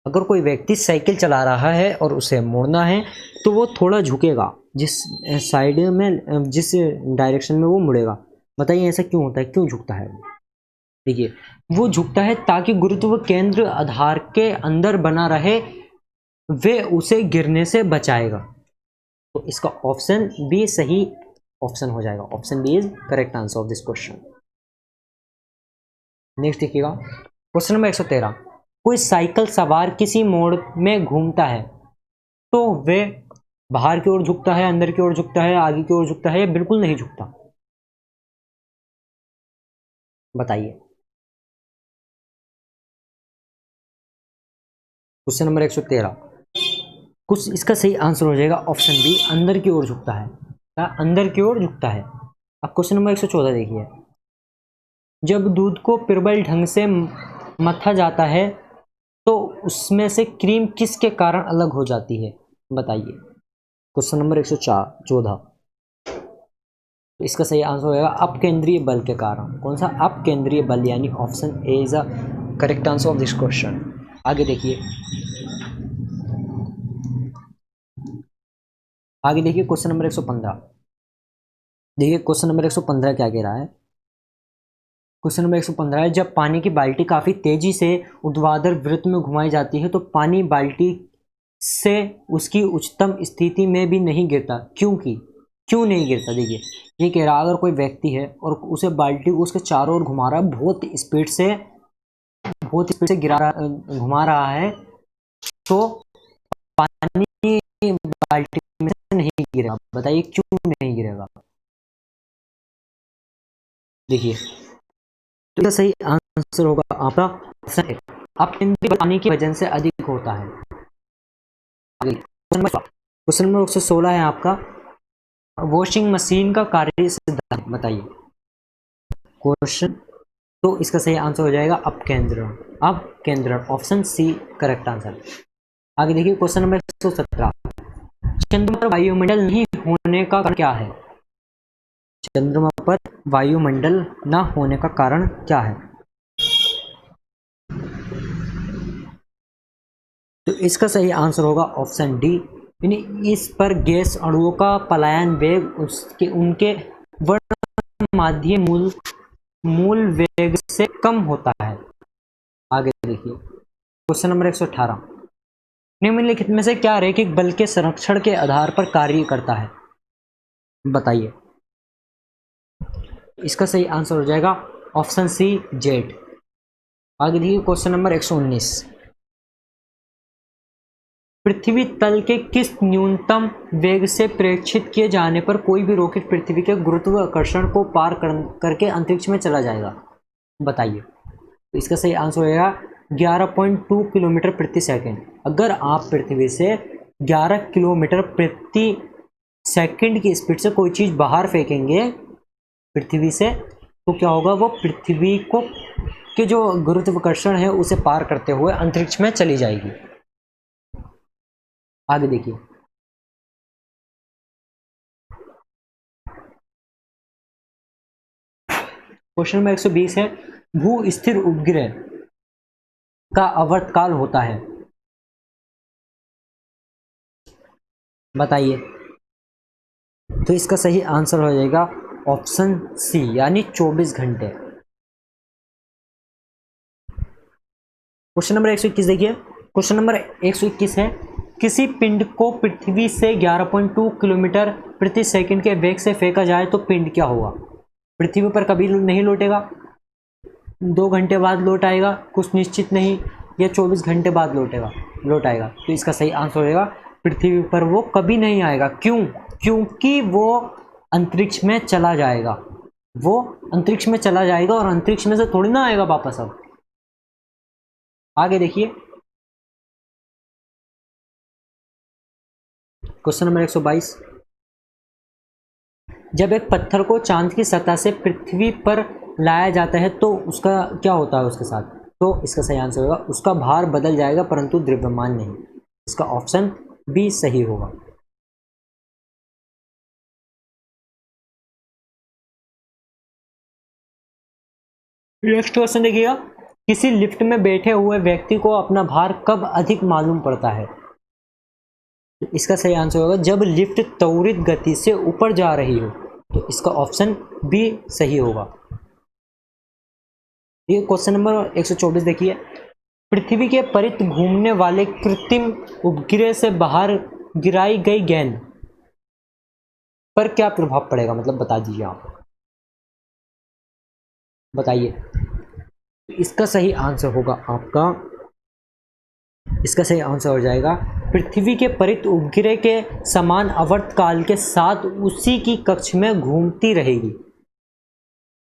Speaker 1: अगर कोई व्यक्ति साइकिल चला रहा है और उसे मोड़ना है तो वो थोड़ा झुकेगा, जिस साइड में, जिस डायरेक्शन में वो मुड़ेगा। बताइए ऐसा क्यों होता है, क्यों झुकता है? देखिए वो झुकता है ताकि गुरुत्व केंद्र आधार के अंदर बना रहे, वे उसे गिरने से बचाएगा। तो इसका ऑप्शन बी सही ऑप्शन हो जाएगा। Option B is correct answer of this question. Next देखिएगा क्वेश्चन नंबर 113। कोई साइकिल सवार किसी मोड़ में घूमता है तो वे बाहर की ओर झुकता है, अंदर की ओर झुकता है, आगे की ओर झुकता है, या बिल्कुल नहीं झुकता? बताइए। क्वेश्चन नंबर 113, कुछ इसका सही आंसर हो जाएगा ऑप्शन बी, अंदर की ओर झुकता है। अंदर की ओर झुकता है। अब क्वेश्चन नंबर 114 देखिए, जब दूध को प्रबल ढंग से मथा जाता है तो उसमें से क्रीम किसके कारण अलग हो जाती है? बताइए। क्वेश्चन नंबर 114, तो इसका सही आंसर होगा अपकेंद्रीय बल के कारण। कौन सा? अपकेंद्रीय बल, यानी option A is a correct answer of this question. आगे देखिए क्वेश्चन नंबर 115। देखिए क्वेश्चन नंबर 115 क्या कह रहा है, क्वेश्चन नंबर 115 है, जब पानी की बाल्टी काफ़ी तेजी से ऊर्ध्वाधर वृत्त में घुमाई जाती है तो पानी बाल्टी से उसकी उच्चतम स्थिति में भी नहीं गिरता, क्यों नहीं गिरता? देखिए ये कह रहा, अगर कोई व्यक्ति है और उसे बाल्टी को उसके चारों ओर घुमा रहा है, बहुत स्पीड से घुमा रहा है, तो पानी बाल्टी में से नहीं गिरेगा। बताइए क्यों नहीं गिरेगा? देखिए तो सही आंसर होगा आपका ऑप्शन ए। अब पानी की वजन से अधिक होता है। क्वेश्चन नंबर 116 है आपका, वॉशिंग मशीन का कार्य सिद्धांत बताइए। क्वेश्चन, तो इसका सही आंसर हो जाएगा अपकेंद्रण, ऑप्शन सी करेक्ट आंसर। आगे देखिए क्वेश्चन नंबर 117, चंद्रमा पर वायुमंडल नहीं होने का कारण क्या है? चंद्रमा पर वायुमंडल न होने का कारण क्या है? तो इसका सही आंसर होगा ऑप्शन डी, यानी इस पर गैस अणुओं का पलायन वेग उनके वर्णमाध्यीय मूल वेग से कम होता है। आगे देखिए क्वेश्चन नंबर 118, निम्नलिखित में से क्या रैखिक बल के संरक्षण के आधार पर कार्य करता है? बताइए। इसका सही आंसर हो जाएगा ऑप्शन सी जेट। आगे देखिए क्वेश्चन नंबर 119, पृथ्वी तल के किस न्यूनतम वेग से प्रेक्षित किए जाने पर कोई भी रॉकेट पृथ्वी के गुरुत्वाकर्षण को पार करके अंतरिक्ष में चला जाएगा? बताइए। तो इसका सही आंसर होगा 11.2 किलोमीटर प्रति सेकंड। अगर आप पृथ्वी से 11 किलोमीटर प्रति सेकंड की स्पीड से कोई चीज़ बाहर फेंकेंगे पृथ्वी से, तो क्या होगा? वो पृथ्वी को के जो गुरुत्वाकर्षण है उसे पार करते हुए अंतरिक्ष में चली जाएगी। आगे देखिए क्वेश्चन नंबर 120 है, भू स्थिर उपग्रह का आवर्तकाल होता है? बताइए। तो इसका सही आंसर हो जाएगा ऑप्शन सी, यानी 24 घंटे। क्वेश्चन नंबर 121 देखिए, क्वेश्चन नंबर 121 है, किसी पिंड को पृथ्वी से 11.2 किलोमीटर प्रति सेकंड के वेग से फेंका जाए तो पिंड क्या होगा? पृथ्वी पर कभी नहीं लौटेगा, 2 घंटे बाद लौट आएगा, कुछ निश्चित नहीं, या 24 घंटे बाद लौट आएगा। तो इसका सही आंसर हो जाएगा पृथ्वी पर वो कभी नहीं आएगा। क्योंकि वो अंतरिक्ष में चला जाएगा, और अंतरिक्ष में से थोड़ी ना आएगा वापस। अब आगे देखिए क्वेश्चन नंबर 122, जब एक पत्थर को चांद की सतह से पृथ्वी पर लाया जाता है तो उसका क्या होता है उसके साथ? तो इसका सही आंसर होगा उसका भार बदल जाएगा परंतु द्रव्यमान नहीं। इसका ऑप्शन बी सही होगा। नेक्स्ट क्वेश्चन देखिएगा, किसी लिफ्ट में बैठे हुए व्यक्ति को अपना भार कब अधिक मालूम पड़ता है? इसका सही आंसर होगा जब लिफ्ट त्वरित गति से ऊपर जा रही हो। तो इसका ऑप्शन बी सही होगा। ये क्वेश्चन नंबर 124 देखिए, पृथ्वी के परित घूमने वाले कृत्रिम उपग्रह से बाहर गिराई गई गेंद पर क्या प्रभाव पड़ेगा? मतलब बता दीजिए आप, बताइए। इसका सही आंसर होगा आपका, इसका सही आंसर हो जाएगा पृथ्वी के परित उपग्रह के समान आवर्तकाल के साथ उसी की कक्ष में घूमती रहेगी।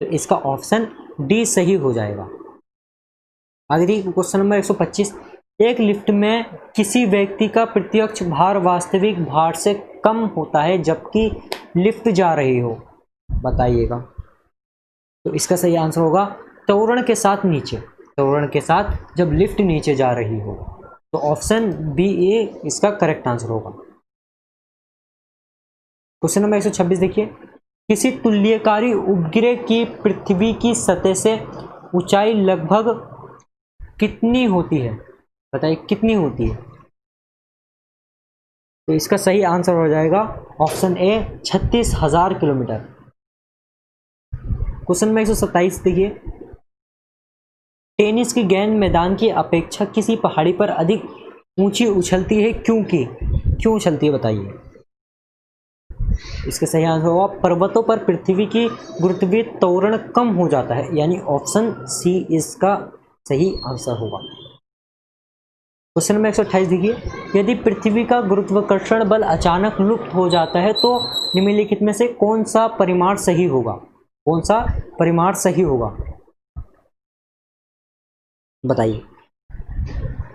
Speaker 1: तो इसका ऑप्शन डी सही हो जाएगा। आगे देखिए क्वेश्चन नंबर 125, एक लिफ्ट में किसी व्यक्ति का प्रत्यक्ष भार वास्तविक भार से कम होता है जबकि लिफ्ट जा रही हो। बताइएगा। तो इसका सही आंसर होगा त्वरण के साथ जब लिफ्ट नीचे जा रही हो। तो ऑप्शन बी ए इसका करेक्ट आंसर होगा। क्वेश्चन नंबर 126 देखिए, किसी तुल्यकारी उपग्रह की पृथ्वी की सतह से ऊंचाई लगभग कितनी होती है? बताइए कितनी होती है? तो इसका सही आंसर हो जाएगा option A 36,000 kilometre. Question number 127 देखिए, टेनिस की गेंद मैदान की अपेक्षा किसी पहाड़ी पर अधिक ऊंची उछलती है, क्योंकि क्यों उछलती है बताइए। इसका सही आंसर होगा पर्वतों पर पृथ्वी की गुरुत्वीय त्वरण कम हो जाता है, यानी ऑप्शन सी इसका सही आंसर होगा। क्वेश्चन नंबर 128 देखिए, यदि पृथ्वी का गुरुत्वाकर्षण बल अचानक लुप्त हो जाता है तो निम्नलिखित में से कौन सा परिमाण सही होगा, कौन सा परिमाण सही होगा बताइए।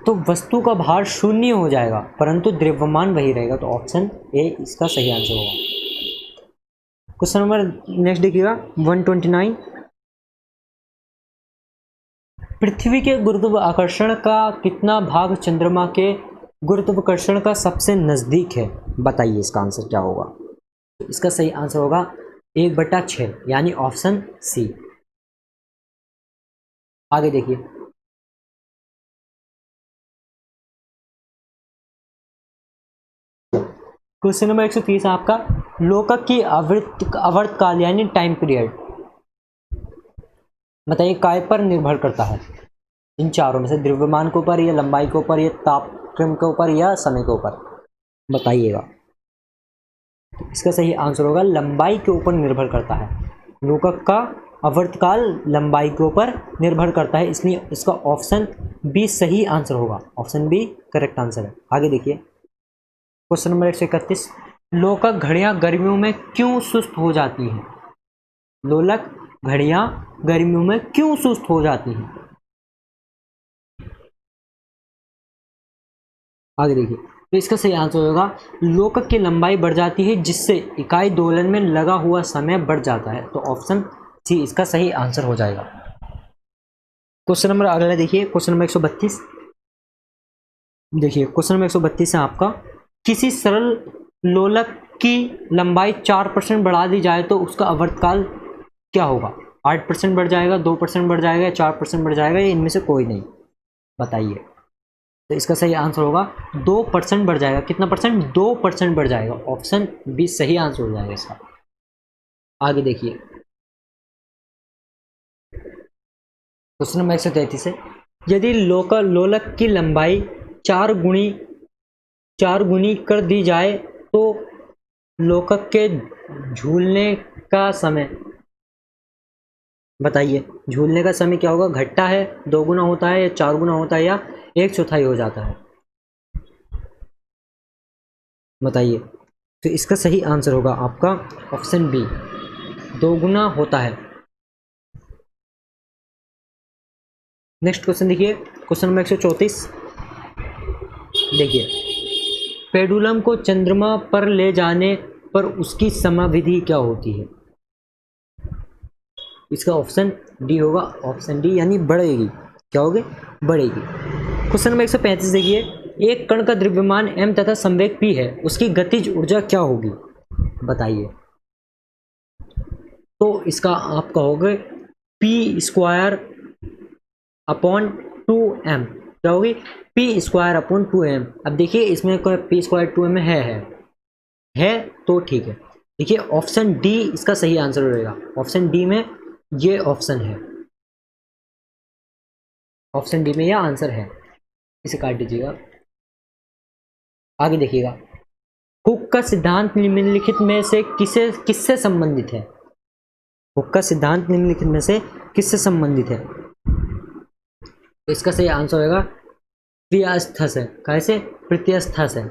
Speaker 1: तो वस्तु का भार शून्य हो जाएगा परंतु द्रव्यमान वही रहेगा, तो ऑप्शन ए इसका सही आंसर होगा। क्वेश्चन नंबर नेक्स्ट देखिएगा 129, पृथ्वी के गुरुत्वाकर्षण का कितना भाग चंद्रमा के गुरुत्वाकर्षण का सबसे नजदीक है, बताइए इसका आंसर क्या होगा। इसका सही आंसर होगा 1/6, यानी ऑप्शन सी। आगे देखिए, क्वेश्चन नंबर 130 आपका, लोकक की आवर्तकाल यानी टाइम पीरियड बताइए काय पर निर्भर करता है, इन चारों में से, द्रव्यमान के ऊपर या लंबाई के ऊपर या तापक्रम के ऊपर या समय के ऊपर, बताइएगा। तो इसका सही आंसर होगा लंबाई के ऊपर निर्भर करता है। लोकक का आवर्तकाल लंबाई के ऊपर निर्भर करता है, इसलिए इसका ऑप्शन बी सही आंसर होगा, ऑप्शन बी करेक्ट आंसर है। आगे देखिए, क्वेश्चन नंबर 131, लोकक घड़ियां गर्मियों में क्यों सुस्त हो जाती हैं, लोलक घड़ियां गर्मियों में क्यों सुस्त हो जाती हैं। आगे देखिए, तो इसका सही आंसर होगा लोकक की लंबाई बढ़ जाती है जिससे इकाई दोलन में लगा हुआ समय बढ़ जाता है, तो ऑप्शन सी इसका सही आंसर हो जाएगा। क्वेश्चन नंबर अगला देखिए, क्वेश्चन नंबर 132 देखिए, क्वेश्चन नंबर 132 है आपका, किसी सरल लोलक की लंबाई 4% बढ़ा दी जाए तो उसका आवर्तकाल क्या होगा, 8% बढ़ जाएगा, 2% बढ़ जाएगा, 4% बढ़ जाएगा, या इनमें से कोई नहीं, बताइए। तो इसका सही आंसर होगा 2% बढ़ जाएगा, कितना परसेंट, 2% बढ़ जाएगा, ऑप्शन बी सही आंसर हो जाएगा इसका। आगे देखिए, क्वेश्चन नंबर 133 है, यदि लोलक की लंबाई 4 गुनी कर दी जाए तो लोकक के झूलने का समय बताइए, झूलने का समय क्या होगा, घटता है, 2 गुना होता है, या 4 गुना होता है, या 1/4 हो जाता है, बताइए। तो इसका सही आंसर होगा आपका ऑप्शन बी 2 गुना होता है। नेक्स्ट क्वेश्चन देखिए, क्वेश्चन नंबर 134 देखिए, पेंडुलम को चंद्रमा पर ले जाने पर उसकी समयावधि क्या होती है, इसका ऑप्शन डी होगा, ऑप्शन डी, यानी बढ़ेगी, क्या होगी, बढ़ेगी। क्वेश्चन नंबर 135 देखिए, एक कण का द्रव्यमान m तथा संवेग p है, उसकी गतिज ऊर्जा क्या होगी, बताइए। तो इसका आपका होगा p² अपॉन 2m, क्या होगी, p² अपॉन 2m। अब देखिए इसमें कोई p² 2m है तो ठीक है। देखिए ऑप्शन डी इसका सही आंसर रहेगा, ऑप्शन डी में ये ऑप्शन है, ऑप्शन डी में यह आंसर है, इसे काट दीजिएगा। आगे देखिएगा, हुक का सिद्धांत निम्नलिखित में से किससे संबंधित है, हुक का सिद्धांत निम्नलिखित में से किससे संबंधित है, तो इसका सही आंसर होगा प्रियस्थ से, कैसे, प्रत्यस्थ से।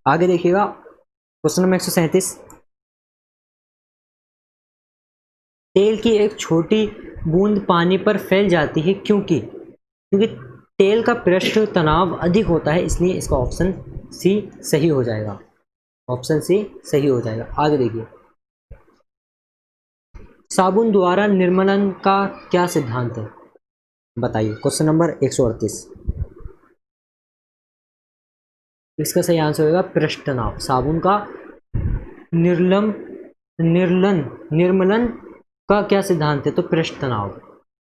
Speaker 1: आगे देखिएगा, क्वेश्चन नंबर 137, तेल की एक छोटी बूंद पानी पर फैल जाती है क्योंकि तेल का पृष्ठ तनाव अधिक होता है, इसलिए इसका ऑप्शन सी सही हो जाएगा, ऑप्शन सी सही हो जाएगा। आगे देखिए, साबुन द्वारा निर्मलन का क्या सिद्धांत है, बताइए। क्वेश्चन नंबर 138, इसका सही आंसर होगा पृष्ठ तनाव। साबुन का निर्मलन का क्या सिद्धांत है, तो पृष्ठ तनाव,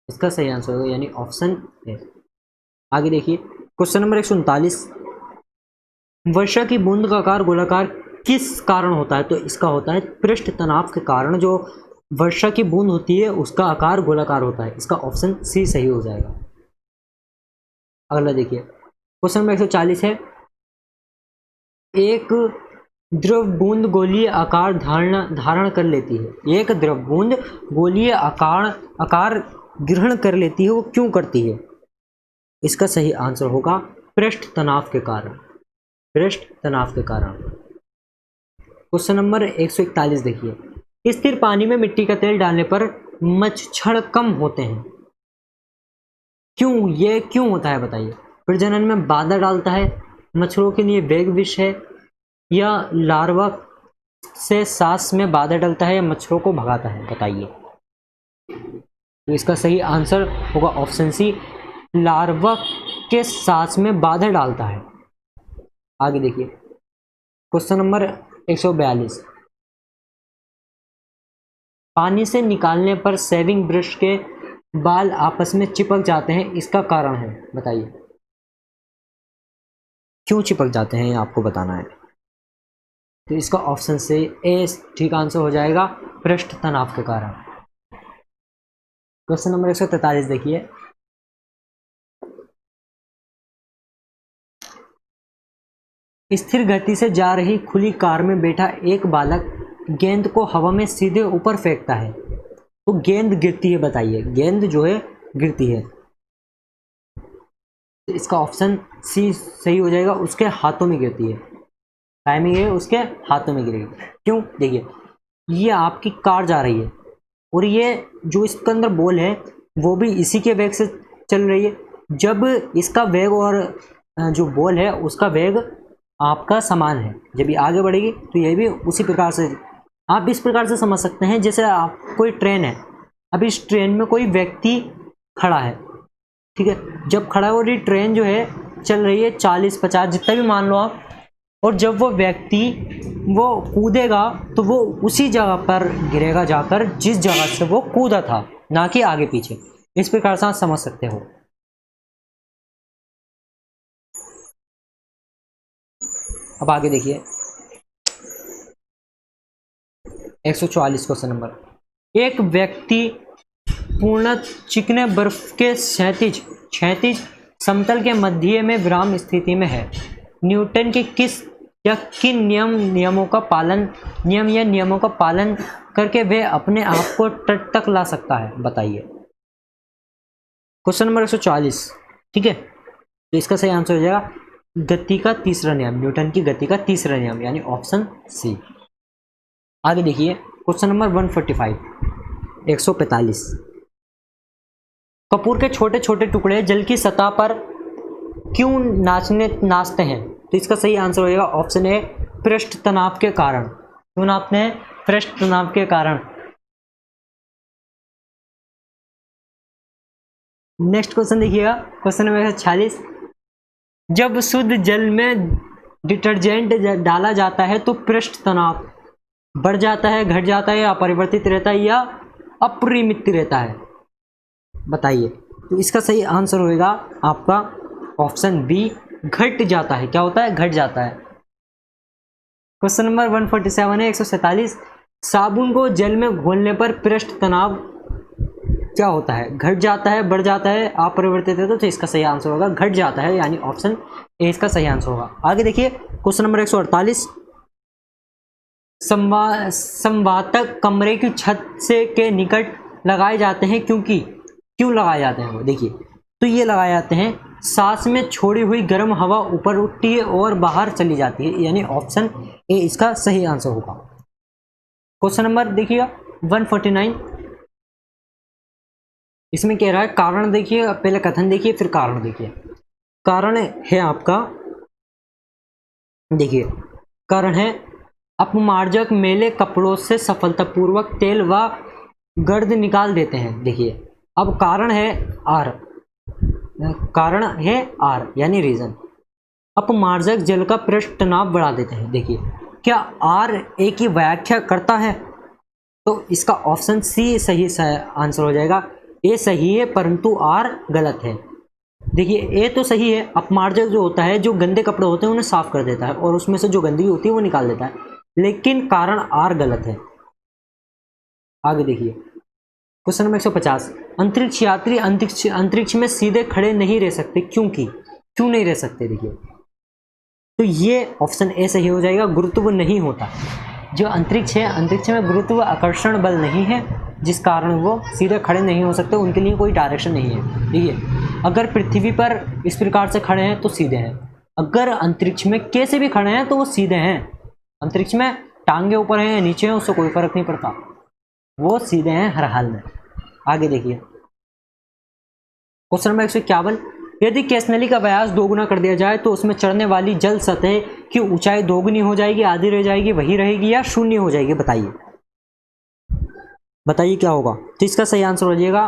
Speaker 1: इसका सही आंसर होगा, यानी ऑप्शन है। आगे देखिए, क्वेश्चन नंबर 139, वर्षा की बूंद का आकार गोलाकार किस कारण होता है, तो इसका होता है पृष्ठ तनाव के कारण, जो वर्षा की बूंद होती है उसका आकार गोलाकार होता है। इसका ऑप्शन सी सही हो जाएगा। अगला देखिए, क्वेश्चन नंबर 140 है, एक द्रव बूंद गोलीय आकार धारण कर लेती है। एक द्रव बूंद गोलीय आकार ग्रहण कर लेती है, वो क्यों करती है? इसका सही आंसर होगा पृष्ठ तनाव के कारण। पृष्ठ तनाव के कारण। क्वेश्चन नंबर 141 देखिए, स्थिर पानी में मिट्टी का तेल डालने पर मच्छर कम होते हैं। क्यों? ये क्यों होता है बताइए। प्रजनन में बाधा डालता है, मच्छरों के लिए वेग विष है, या लार्वा से सांस में बाधा डालता है, या मच्छरों को भगाता है, बताइए। तो इसका सही आंसर होगा ऑप्शन सी, लार्वा के सांस में बाधा डालता है। आगे देखिए, क्वेश्चन नंबर 142, पानी से निकालने पर शेविंग ब्रश के बाल आपस में चिपक जाते हैं, इसका कारण है, बताइए। क्यों चिपक जाते हैं, ये आपको बताना है। तो इसका ऑप्शन से ए ठीक आंसर हो जाएगा, पृष्ठ तनाव के कारण। क्वेश्चन नंबर 143 देखिए, स्थिर गति से जा रही खुली कार में बैठा एक बालक गेंद को हवा में सीधे ऊपर फेंकता है, तो गेंद गिरती है, बताइए। गेंद जो है गिरती है, तो इसका ऑप्शन सी सही हो जाएगा, उसके हाथों में गिरती है। टाइमिंग है, उसके हाथों में गिरेगी। क्यों? देखिए, ये आपकी कार जा रही है और ये जो इसके अंदर बॉल है वो भी इसी के वेग से चल रही है। जब इसका वेग और जो बॉल है उसका वेग आपका समान है, जब ये आगे बढ़ेगी तो ये भी उसी प्रकार से, आप इस प्रकार से समझ सकते हैं जैसे आप कोई ट्रेन है, अब इस ट्रेन में कोई व्यक्ति खड़ा है, ठीक है। जब खड़ा है और ये ट्रेन जो है चल रही है 40-50 जितना भी मान लो आप, और जब वो व्यक्ति वो कूदेगा तो वो उसी जगह पर गिरेगा जाकर जिस जगह से वो कूदा था, ना कि आगे पीछे। इस प्रकार से आप समझ सकते हो। अब आगे देखिए, 144 क्वेश्चन नंबर, एक व्यक्ति पूर्ण चिकने बर्फ के क्षैतिज समतल के मध्य में विराम स्थिति में है। न्यूटन के किस या किन नियमों का पालन करके वे अपने आप को तट तक ला सकता है, बताइए। क्वेश्चन नंबर 140, ठीक है। तो इसका सही आंसर हो जाएगा गति का तीसरा नियम, न्यूटन की गति का तीसरा नियम, यानी ऑप्शन सी। आगे देखिए, क्वेश्चन नंबर 145, 145, कपूर के छोटे छोटे टुकड़े जल की सतह पर क्यों नाचते हैं? तो इसका सही आंसर होगा ऑप्शन ए, पृष्ठ तनाव के कारण। क्यों नाचते हैं? पृष्ठ तनाव के कारण। नेक्स्ट क्वेश्चन देखिएगा, क्वेश्चन नंबर 146, जब शुद्ध जल में डिटर्जेंट डाला जाता है तो पृष्ठ तनाव बढ़ जाता है, घट जाता है, अपरिवर्तित रहता है, या अपरिमित रहता है, बताइए। तो इसका सही आंसर होगा आपका ऑप्शन बी, घट जाता है। क्या होता है? घट जाता है। क्वेश्चन नंबर 147 है, 147, साबुन को जल में घोलने पर पृष्ठ तनाव क्या होता है? घट जाता है, बढ़ जाता है, अपरिवर्तित रहता है, तो इसका सही आंसर होगा घट जाता है, यानी ऑप्शन ए इसका सही आंसर होगा। आगे देखिए, क्वेश्चन नंबर 148, संवातक कमरे की छत से के निकट लगाए जाते हैं, क्यों लगाए जाते हैं वो देखिए। तो ये लगाए जाते हैं, सांस में छोड़ी हुई गर्म हवा ऊपर उठती है और बाहर चली जाती है, यानी ऑप्शन ए इसका सही आंसर होगा। क्वेश्चन नंबर देखिएगा 149, इसमें कह रहा है कारण देखिए, पहले कथन देखिए फिर कारण देखिए। कारण है आपका, देखिए कारण है, अपमार्जक मैले कपड़ों से सफलतापूर्वक तेल व गर्द निकाल देते हैं। देखिए, अब कारण है आर यानी रीजन। अपमार्जक जल का पृष्ठ तनाव बढ़ा देते हैं। देखिए, क्या आर ए की व्याख्या करता है? तो इसका ऑप्शन सी सही आंसर हो जाएगा। ए सही है परंतु आर गलत है। देखिए, ए तो सही है, अपमार्जक जो होता है, जो गंदे कपड़े होते हैं उन्हें साफ कर देता है और उसमें से जो गंदगी होती है वो निकाल देता है, लेकिन कारण आर गलत है। आगे देखिए क्वेश्चन नंबर 150, अंतरिक्ष यात्री अंतरिक्ष में सीधे खड़े नहीं रह सकते, क्यों नहीं रह सकते? देखिए तो ये ऑप्शन ए सही हो जाएगा, गुरुत्व नहीं होता। जो अंतरिक्ष है, अंतरिक्ष में गुरुत्व आकर्षण बल नहीं है, जिस कारण वो सीधे खड़े नहीं हो सकते, उनके लिए कोई डायरेक्शन नहीं है। देखिए अगर पृथ्वी पर इस प्रकार से खड़े हैं तो सीधे हैं, अगर अंतरिक्ष में कैसे भी खड़े हैं तो वो सीधे हैं। अंतरिक्ष में टांगे ऊपर हैं या नीचे हैं उससे कोई फर्क नहीं पड़ता, वो सीधे हैं हर हाल में। आगे देखिए क्वेश्चन नंबर 151, यदि केस नली का व्यास दोगुना कर दिया जाए तो उसमें चढ़ने वाली जल सतह की ऊंचाई दोगुनी हो जाएगी, आधी रह जाएगी, वही रहेगी या शून्य हो जाएगी? बताइए क्या होगा? तो इसका सही आंसर हो जाएगा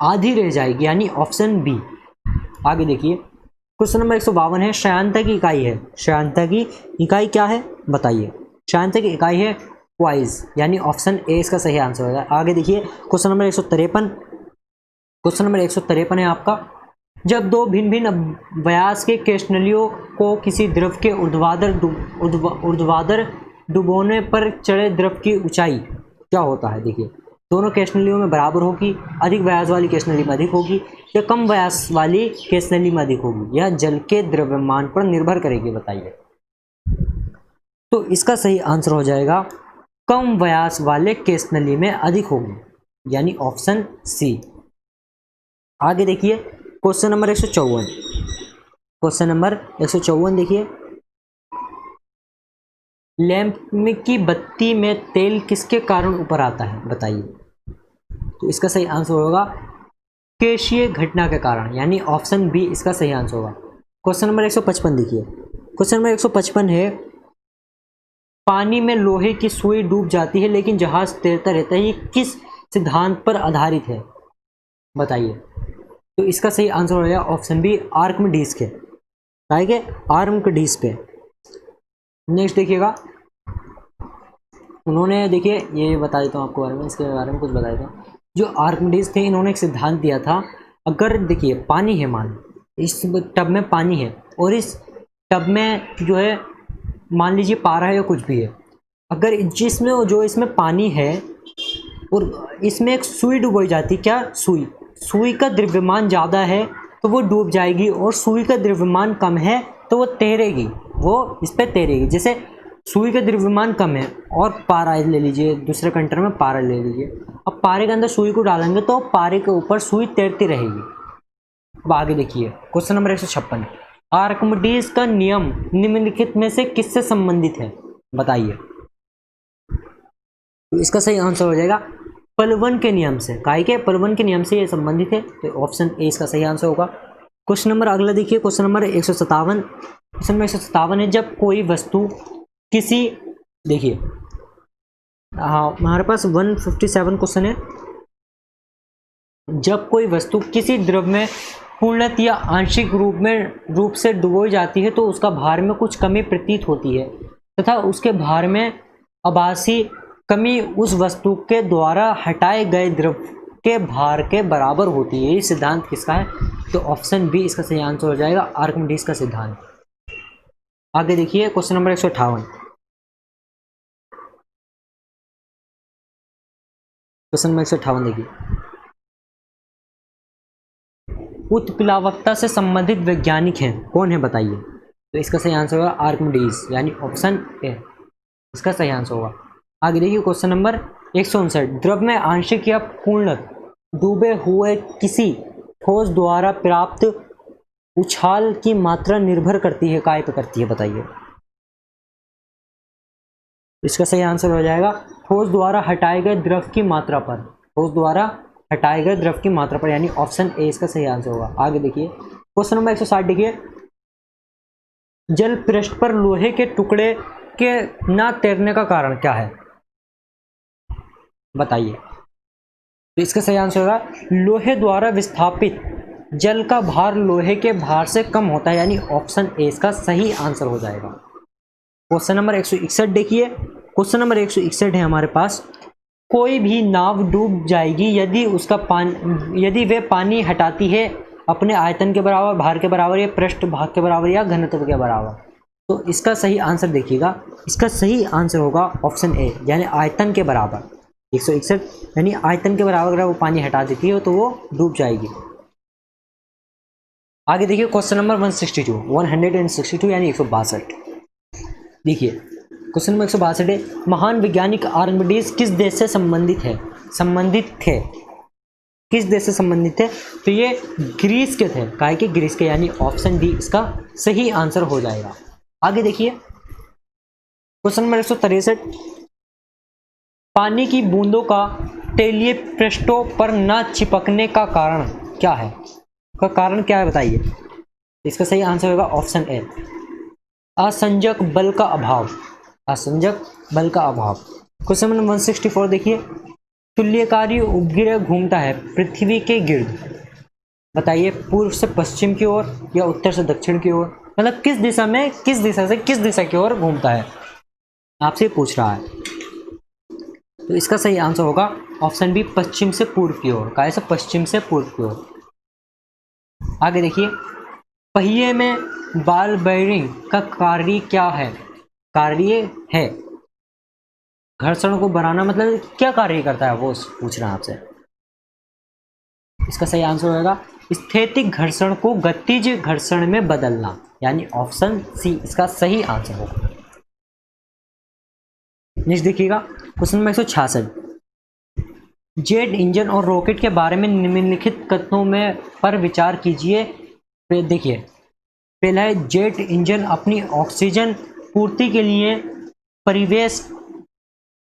Speaker 1: आधी रह जाएगी, यानी ऑप्शन बी। आगे देखिए क्वेश्चन नंबर 152 है, श्यानता की इकाई है, श्यानता की इकाई क्या है बताइए? श्यानता की इकाई है क्वाइज, यानी ऑप्शन ए इसका सही आंसर होगा। आगे देखिए क्वेश्चन नंबर 153, क्वेश्चन नंबर 153 है आपका, जब दो भिन्न भिन्न व्यास के केशनलियों को किसी द्रव के ऊर्ध्वाधर डुबोने पर चढ़े द्रव की ऊंचाई क्या होता है? देखिए दोनों केशनलियों में बराबर होगी, अधिक व्यास वाली केशनली में अधिक होगी या कम व्यास वाली केशनली में अधिक होगी, यह जल के द्रव्यमान पर निर्भर करेगी, बताइए। तो इसका सही आंसर हो जाएगा कम व्यास वाले केशनली में अधिक होगी, यानी ऑप्शन सी। आगे देखिए क्वेश्चन नंबर 154, क्वेश्चन नंबर 154 देखिए, लैंप की बत्ती में तेल किसके कारण ऊपर आता है बताइए? तो इसका सही आंसर होगा केशीय घटना के कारण, यानी ऑप्शन बी इसका सही आंसर होगा। क्वेश्चन नंबर 155 देखिए, क्वेश्चन नंबर 155 है, पानी में लोहे की सुई डूब जाती है लेकिन जहाज तैरता रहता है, ये किस सिद्धांत पर आधारित है बताइए? तो इसका सही आंसर हो जाएगा ऑप्शन बी आर्किमिडीज के, आर्किमिडीज पे। नेक्स्ट देखिएगा, उन्होंने देखिए ये बता देता हूँ आपको बारे में, इसके बारे में कुछ बताया था। जो आर्किमिडीज थे इन्होंने एक सिद्धांत दिया था, अगर देखिए पानी है, मान इस टब में पानी है और इस टब में जो है मान लीजिए पारा है या कुछ भी है, अगर जिसमें जो इसमें पानी है और इसमें एक सुई डुबोई जाती, क्या सुई का द्रव्यमान ज़्यादा है तो वो डूब जाएगी, और सुई का द्रव्यमान कम है तो वो तैरेगी, वो इस पर तैरेगी। जैसे सुई का द्रव्यमान कम है और पारा ले लीजिए, दूसरे कंटेनर में पारा ले लीजिए, अब पारे के अंदर सुई को डालेंगे तो पारे के ऊपर सुई तैरती रहेगी। अब आगे देखिए क्वेश्चन नंबर 156, आर्किमिडीज का नियम निम्नलिखित में से किससे संबंधित है बताइए? तो इसका सही आंसर हो जाएगा पलवन के नियम से, काहे के पलवन के नियम से ये संबंधित है, तो ऑप्शन ए इसका सही आंसर होगा। क्वेश्चन नंबर अगला देखिए, क्वेश्चन नंबर 157, क्वेश्चन नंबर 157 है, जब कोई वस्तु किसी, देखिए हाँ हमारे पास 157 क्वेश्चन है, जब कोई वस्तु किसी द्रव में पूर्णतः या आंशिक रूप से डुबोई जाती है तो उसका भार में कुछ कमी प्रतीत होती है तथा उसके भार में आभासी कमी उस वस्तु के द्वारा हटाए गए द्रव के भार के बराबर होती है। ये सिद्धांत किसका है? तो ऑप्शन बी इसका सही आंसर हो जाएगा आर्किमिडीज का सिद्धांत। आगे देखिए क्वेश्चन नंबर 158, क्वेश्चन नंबर 158 देखिए, उत्प्लावकता से संबंधित वैज्ञानिक हैं, कौन है बताइए? तो इसका सही आंसर होगा आर्किमिडीज, यानी ऑप्शन ए इसका सही आंसर होगा। आगे देखिए क्वेश्चन नंबर 159, द्रव में आंशिक या पूर्ण डूबे हुए किसी ठोस द्वारा प्राप्त उछाल की मात्रा निर्भर करती है, काय पे करती है बताइए? इसका सही आंसर हो जाएगा ठोस द्वारा हटाए गए द्रव की मात्रा पर, ठोस द्वारा हटाए गए द्रव की मात्रा पर, यानी ऑप्शन ए इसका सही आंसर होगा। आगे देखिए क्वेश्चन नंबर 160 देखिए, जल पृष्ठ पर लोहे के टुकड़े के ना तैरने का कारण क्या है बताइए? तो इसका सही आंसर होगा लोहे द्वारा विस्थापित जल का भार लोहे के भार से कम होता है, यानी ऑप्शन ए इसका सही आंसर हो जाएगा। क्वेश्चन नंबर 161 देखिए, क्वेश्चन नंबर 161 है हमारे पास, कोई भी नाव डूब जाएगी यदि वे पानी हटाती है अपने आयतन के बराबर, भार के बराबर, या पृष्ठ भाग के बराबर, या घनत्व के बराबर। तो इसका सही आंसर देखिएगा, इसका सही आंसर होगा ऑप्शन ए, यानी आयतन के बराबर। 161 यानी आयतन के बराबर अगर वो पानी हटा देती है तो वो डूब जाएगी। आगे देखिए क्वेश्चन नंबर 162 यानी 162। देखिए क्वेश्चन नंबर 162 है, महान वैज्ञानिक आर्किमिडीज किस देश से संबंधित थे? किस देश से संबंधित थे? तो ये ग्रीस के थे। काहे के? ग्रीस के, यानी ऑप्शन डी इसका सही आंसर हो जाएगा। आगे देखिए क्वेश्चन नंबर 163, पानी की बूंदों का तैलीय पृष्ठों पर न चिपकने का कारण क्या है? का कारण क्या है बताइए? इसका सही आंसर होगा ऑप्शन ए, असंजक बल का अभाव। असंजक बल का अभाव। क्वेश्चन नंबर 164 देखिए, तुल्यकारी उपग्रह घूमता है पृथ्वी के गिर्द, बताइए पूर्व से पश्चिम की ओर या उत्तर से दक्षिण की ओर, मतलब किस दिशा में, किस दिशा से किस दिशा की ओर घूमता है, आपसे पूछ रहा है। तो इसका सही आंसर होगा ऑप्शन बी, पश्चिम से पूर्व की ओर। काहे से? पश्चिम से पूर्व की ओर। आगे देखिए, पहिए में बॉल बेयरिंग का कार्य क्या है? कार्य है घर्षण को बढ़ाना, मतलब क्या कार्य करता है वो पूछ रहे हैं आपसे। इसका सही आंसर होगा स्थैतिक घर्षण को गतिज घर्षण में बदलना, यानी ऑप्शन सी इसका सही आंसर होगा। नेक्स्ट देखिएगा क्वेश्चन नंबर 166, जेट इंजन और रॉकेट के बारे में निम्नलिखित कथनों में पर विचार कीजिए। देखिए पहला है, जेट इंजन अपनी ऑक्सीजन पूर्ति के लिए परिवेश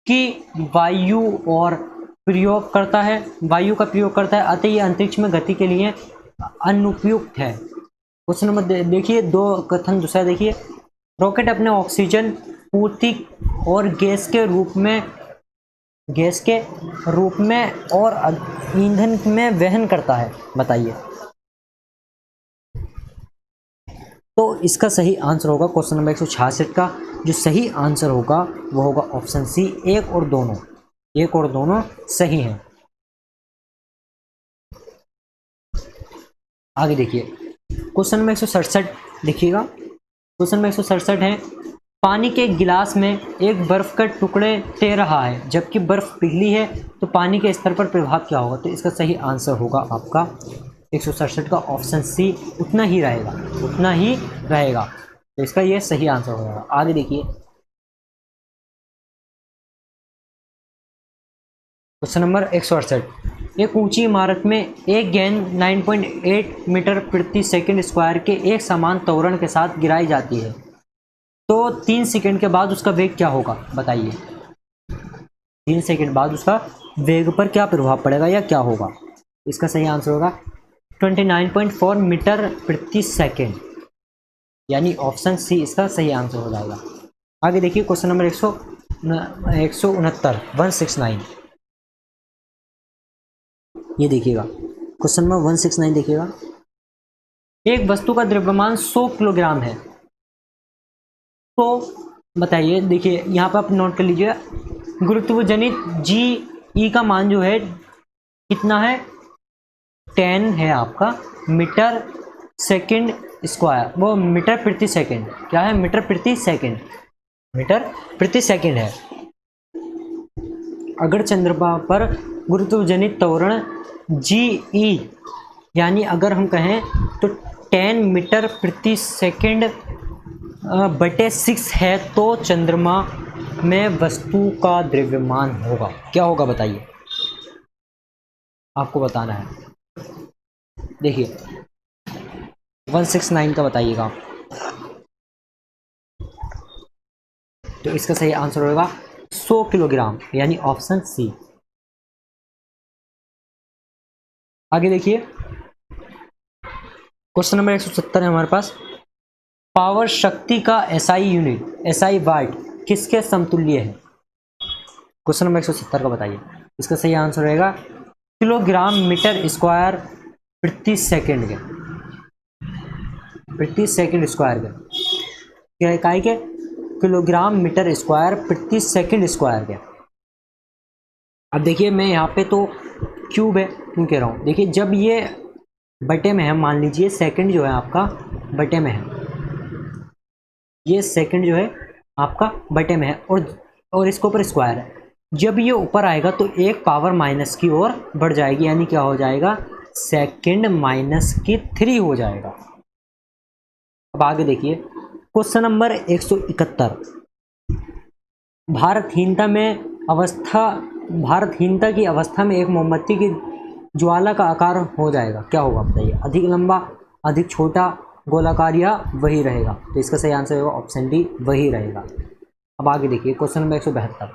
Speaker 1: की वायु का प्रयोग करता है, अतः यह अंतरिक्ष में गति के लिए अनुपयुक्त है। क्वेश्चन नंबर देखिए दो कथन दूसरा देखिए, रॉकेट अपने ऑक्सीजन पूर्ति और गैस के रूप में और ईंधन में वहन करता है, बताइए। तो इसका सही आंसर होगा क्वेश्चन नंबर 166 का जो सही आंसर होगा वो होगा ऑप्शन सी, एक और दोनों सही हैं। आगे देखिए क्वेश्चन नंबर 167 देखिएगा। क्वेश्चन नंबर 167 है, पानी के गिलास में एक बर्फ का टुकड़े तैर रहा है जबकि बर्फ पिघली है, तो पानी के स्तर पर प्रभाव क्या होगा? तो इसका सही आंसर होगा आपका 167 का ऑप्शन सी, उतना ही रहेगा। तो इसका ये सही आंसर हो जाएगा। आगे देखिए क्वेश्चन नंबर 168, एक ऊंची इमारत में एक गेंद 9.8 मीटर प्रति सेकंड स्क्वायर के एक समान त्वरण के साथ गिराई जाती है, तो 3 सेकंड के बाद उसका वेग क्या होगा? बताइए। 3 सेकंड बाद उसका वेग पर क्या प्रभाव पड़ेगा या क्या होगा? इसका सही आंसर होगा 29.4 मीटर प्रति सेकंड, यानी ऑप्शन सी इसका सही आंसर हो जाएगा। आगे देखिए क्वेश्चन नंबर 169 ये देखिएगा। क्वेश्चन नंबर 169 देखिएगा, एक वस्तु का द्रव्यमान 100 किलोग्राम है, तो बताइए। देखिए यहाँ पर आप नोट कर लीजिए, गुरुत्वजनित जी ई का मान जो है कितना है? 10 है आपका मीटर सेकंड स्क्वायर, वो मीटर प्रति सेकंड। क्या है? मीटर प्रति सेकंड है। अगर चंद्रमा पर गुरुत्वजनित त्वरण जी ई, यानी अगर हम कहें तो 10 मीटर प्रति सेकंड बटे 6 है, तो चंद्रमा में वस्तु का द्रव्यमान होगा क्या होगा? बताइए, आपको बताना है। देखिए 169 का बताइएगा। तो इसका सही आंसर होगा 100 किलोग्राम, यानी ऑप्शन सी। आगे देखिए क्वेश्चन नंबर 170 है हमारे पास, पावर शक्ति का एसआई यूनिट, एसआई वाट किसके समतुल्य है? क्वेश्चन नंबर 170 का बताइए। इसका सही आंसर रहेगा किलोग्राम मीटर स्क्वायर प्रति सेकंड स्क्वायर के काय के किलोग्राम मीटर स्क्वायर प्रति सेकंड स्क्वायर के। अब देखिए मैं यहाँ पे तो क्यूब है क्यों कह रहा हूँ, देखिए जब ये बटे में है, मान लीजिए सेकंड जो है आपका बटे में है, ये सेकंड जो है आपका बटे में है और इसके ऊपर स्क्वायर है, जब ये ऊपर आएगा तो एक पावर माइनस की ओर बढ़ जाएगी, यानी क्या हो जाएगा, सेकंड माइनस की 3 हो जाएगा। अब आगे देखिए क्वेश्चन नंबर 171। भारतहीनता की अवस्था में एक मोमबत्ती की ज्वाला का आकार हो जाएगा, क्या होगा बताइए, अधिक लंबा, अधिक छोटा, गोलाकार या वही रहेगा। तो इसका सही आंसर होगा ऑप्शन डी, वही रहेगा। अब आगे देखिए क्वेश्चन नंबर 172।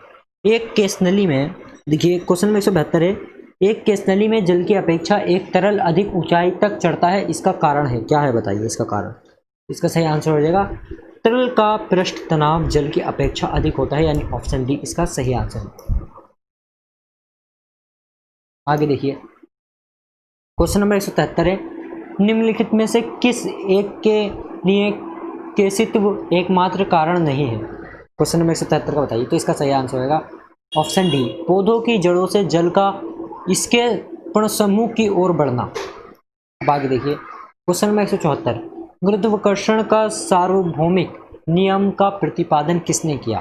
Speaker 1: एक केस नली में, देखिए क्वेश्चन नंबर 172 है, एक केस नली में जल की अपेक्षा एक तरल अधिक ऊंचाई तक चढ़ता है, इसका कारण है, क्या है बताइए इसका कारण। इसका सही आंसर हो जाएगा तरल का पृष्ठ तनाव जल की अपेक्षा अधिक होता है, यानी ऑप्शन डी इसका सही आंसर है। आगे देखिए क्वेश्चन नंबर 173 है, निम्नलिखित में से किस एक के लिए केशित्व एकमात्र कारण नहीं है। क्वेश्चन नंबर 173 का बताइए। तो इसका सही आंसर होगा ऑप्शन डी, पौधों की जड़ों से जल का इसके समूह की ओर बढ़ना। अब आगे देखिए क्वेश्चन नंबर 174, गुरुत्वाकर्षण का सार्वभौमिक नियम का प्रतिपादन किसने किया।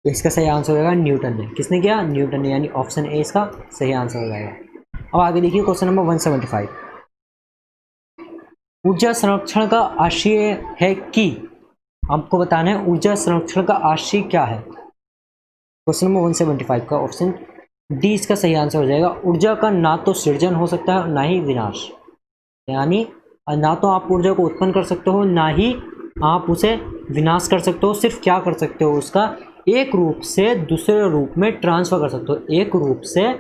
Speaker 1: तो इसका सही आंसर होगा न्यूटन ने। किसने किया, न्यूटन ने, यानी ऑप्शन ए इसका सही आंसर हो जाएगा। अब आगे देखिए क्वेश्चन नंबर 175, ऊर्जा संरक्षण का आशय है कि, आपको बताना है ऊर्जा संरक्षण का आशय क्या है। क्वेश्चन नंबर 175 का ऑप्शन डी इसका सही आंसर हो जाएगा, ऊर्जा का ना तो सृजन हो सकता है ना ही विनाश, यानी ना तो आप ऊर्जा को उत्पन्न कर सकते हो ना ही आप उसे विनाश कर सकते हो, सिर्फ क्या कर सकते हो, उसका एक रूप से दूसरे रूप में ट्रांसफर कर सकते हो, एक रूप से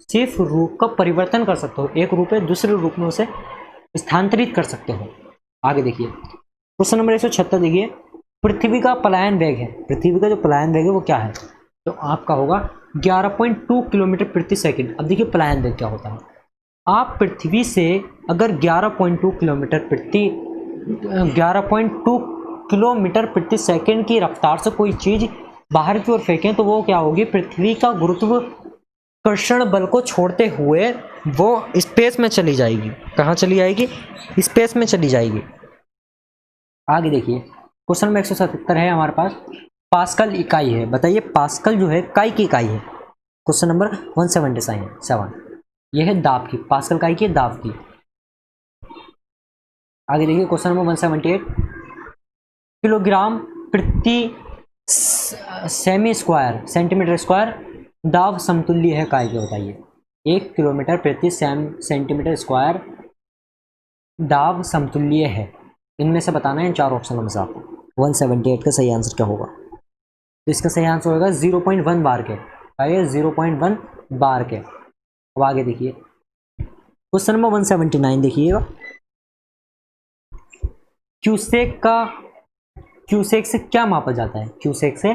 Speaker 1: सिर्फ रूप का परिवर्तन कर सकते हो, एक रूप से दूसरे रूप में उसे स्थानांतरित कर सकते हो। आगे देखिए क्वेश्चन नंबर 176 देखिए, पृथ्वी का पलायन वेग है, पृथ्वी का जो पलायन वेग है वो क्या है, तो आपका होगा 11.2 किलोमीटर प्रति सेकंड। अब देखिए पलायन वेग क्या होता है, आप पृथ्वी से अगर 11.2 किलोमीटर प्रति सेकंड की रफ्तार से कोई चीज बाहर की ओर फेंकें तो वो क्या होगी, पृथ्वी का गुरुत्वाकर्षण बल को छोड़ते हुए वो स्पेस में चली जाएगी। कहाँ चली जाएगी, स्पेस में चली जाएगी। आगे देखिए क्वेश्चन नंबर 177 है हमारे पास, पास्कल इकाई है, बताइए पास्कल जो है काई की इकाई है। क्वेश्चन नंबर 177 यह है दाब की, पास्कल काई की दाब की। आगे देखिए क्वेश्चन नंबर 178, किलोग्राम प्रति सेंटीमीटर स्क्वायर दाब समतुल्य है काय के, बताइए 1 किलोमीटर प्रति सेंटीमीटर स्क्वायर दाब समतुल्य है, इनमें से बताना है इन चार ऑप्शन में से आपको। 178 का सही आंसर क्या होगा, तो इसका सही आंसर होगा 0.1 बार के, 0.1 बार के। अब आगे देखिए क्वेश्चन नंबर 179 देखिएगा, क्यूसेक से क्या मापा जाता है, क्यूसेक से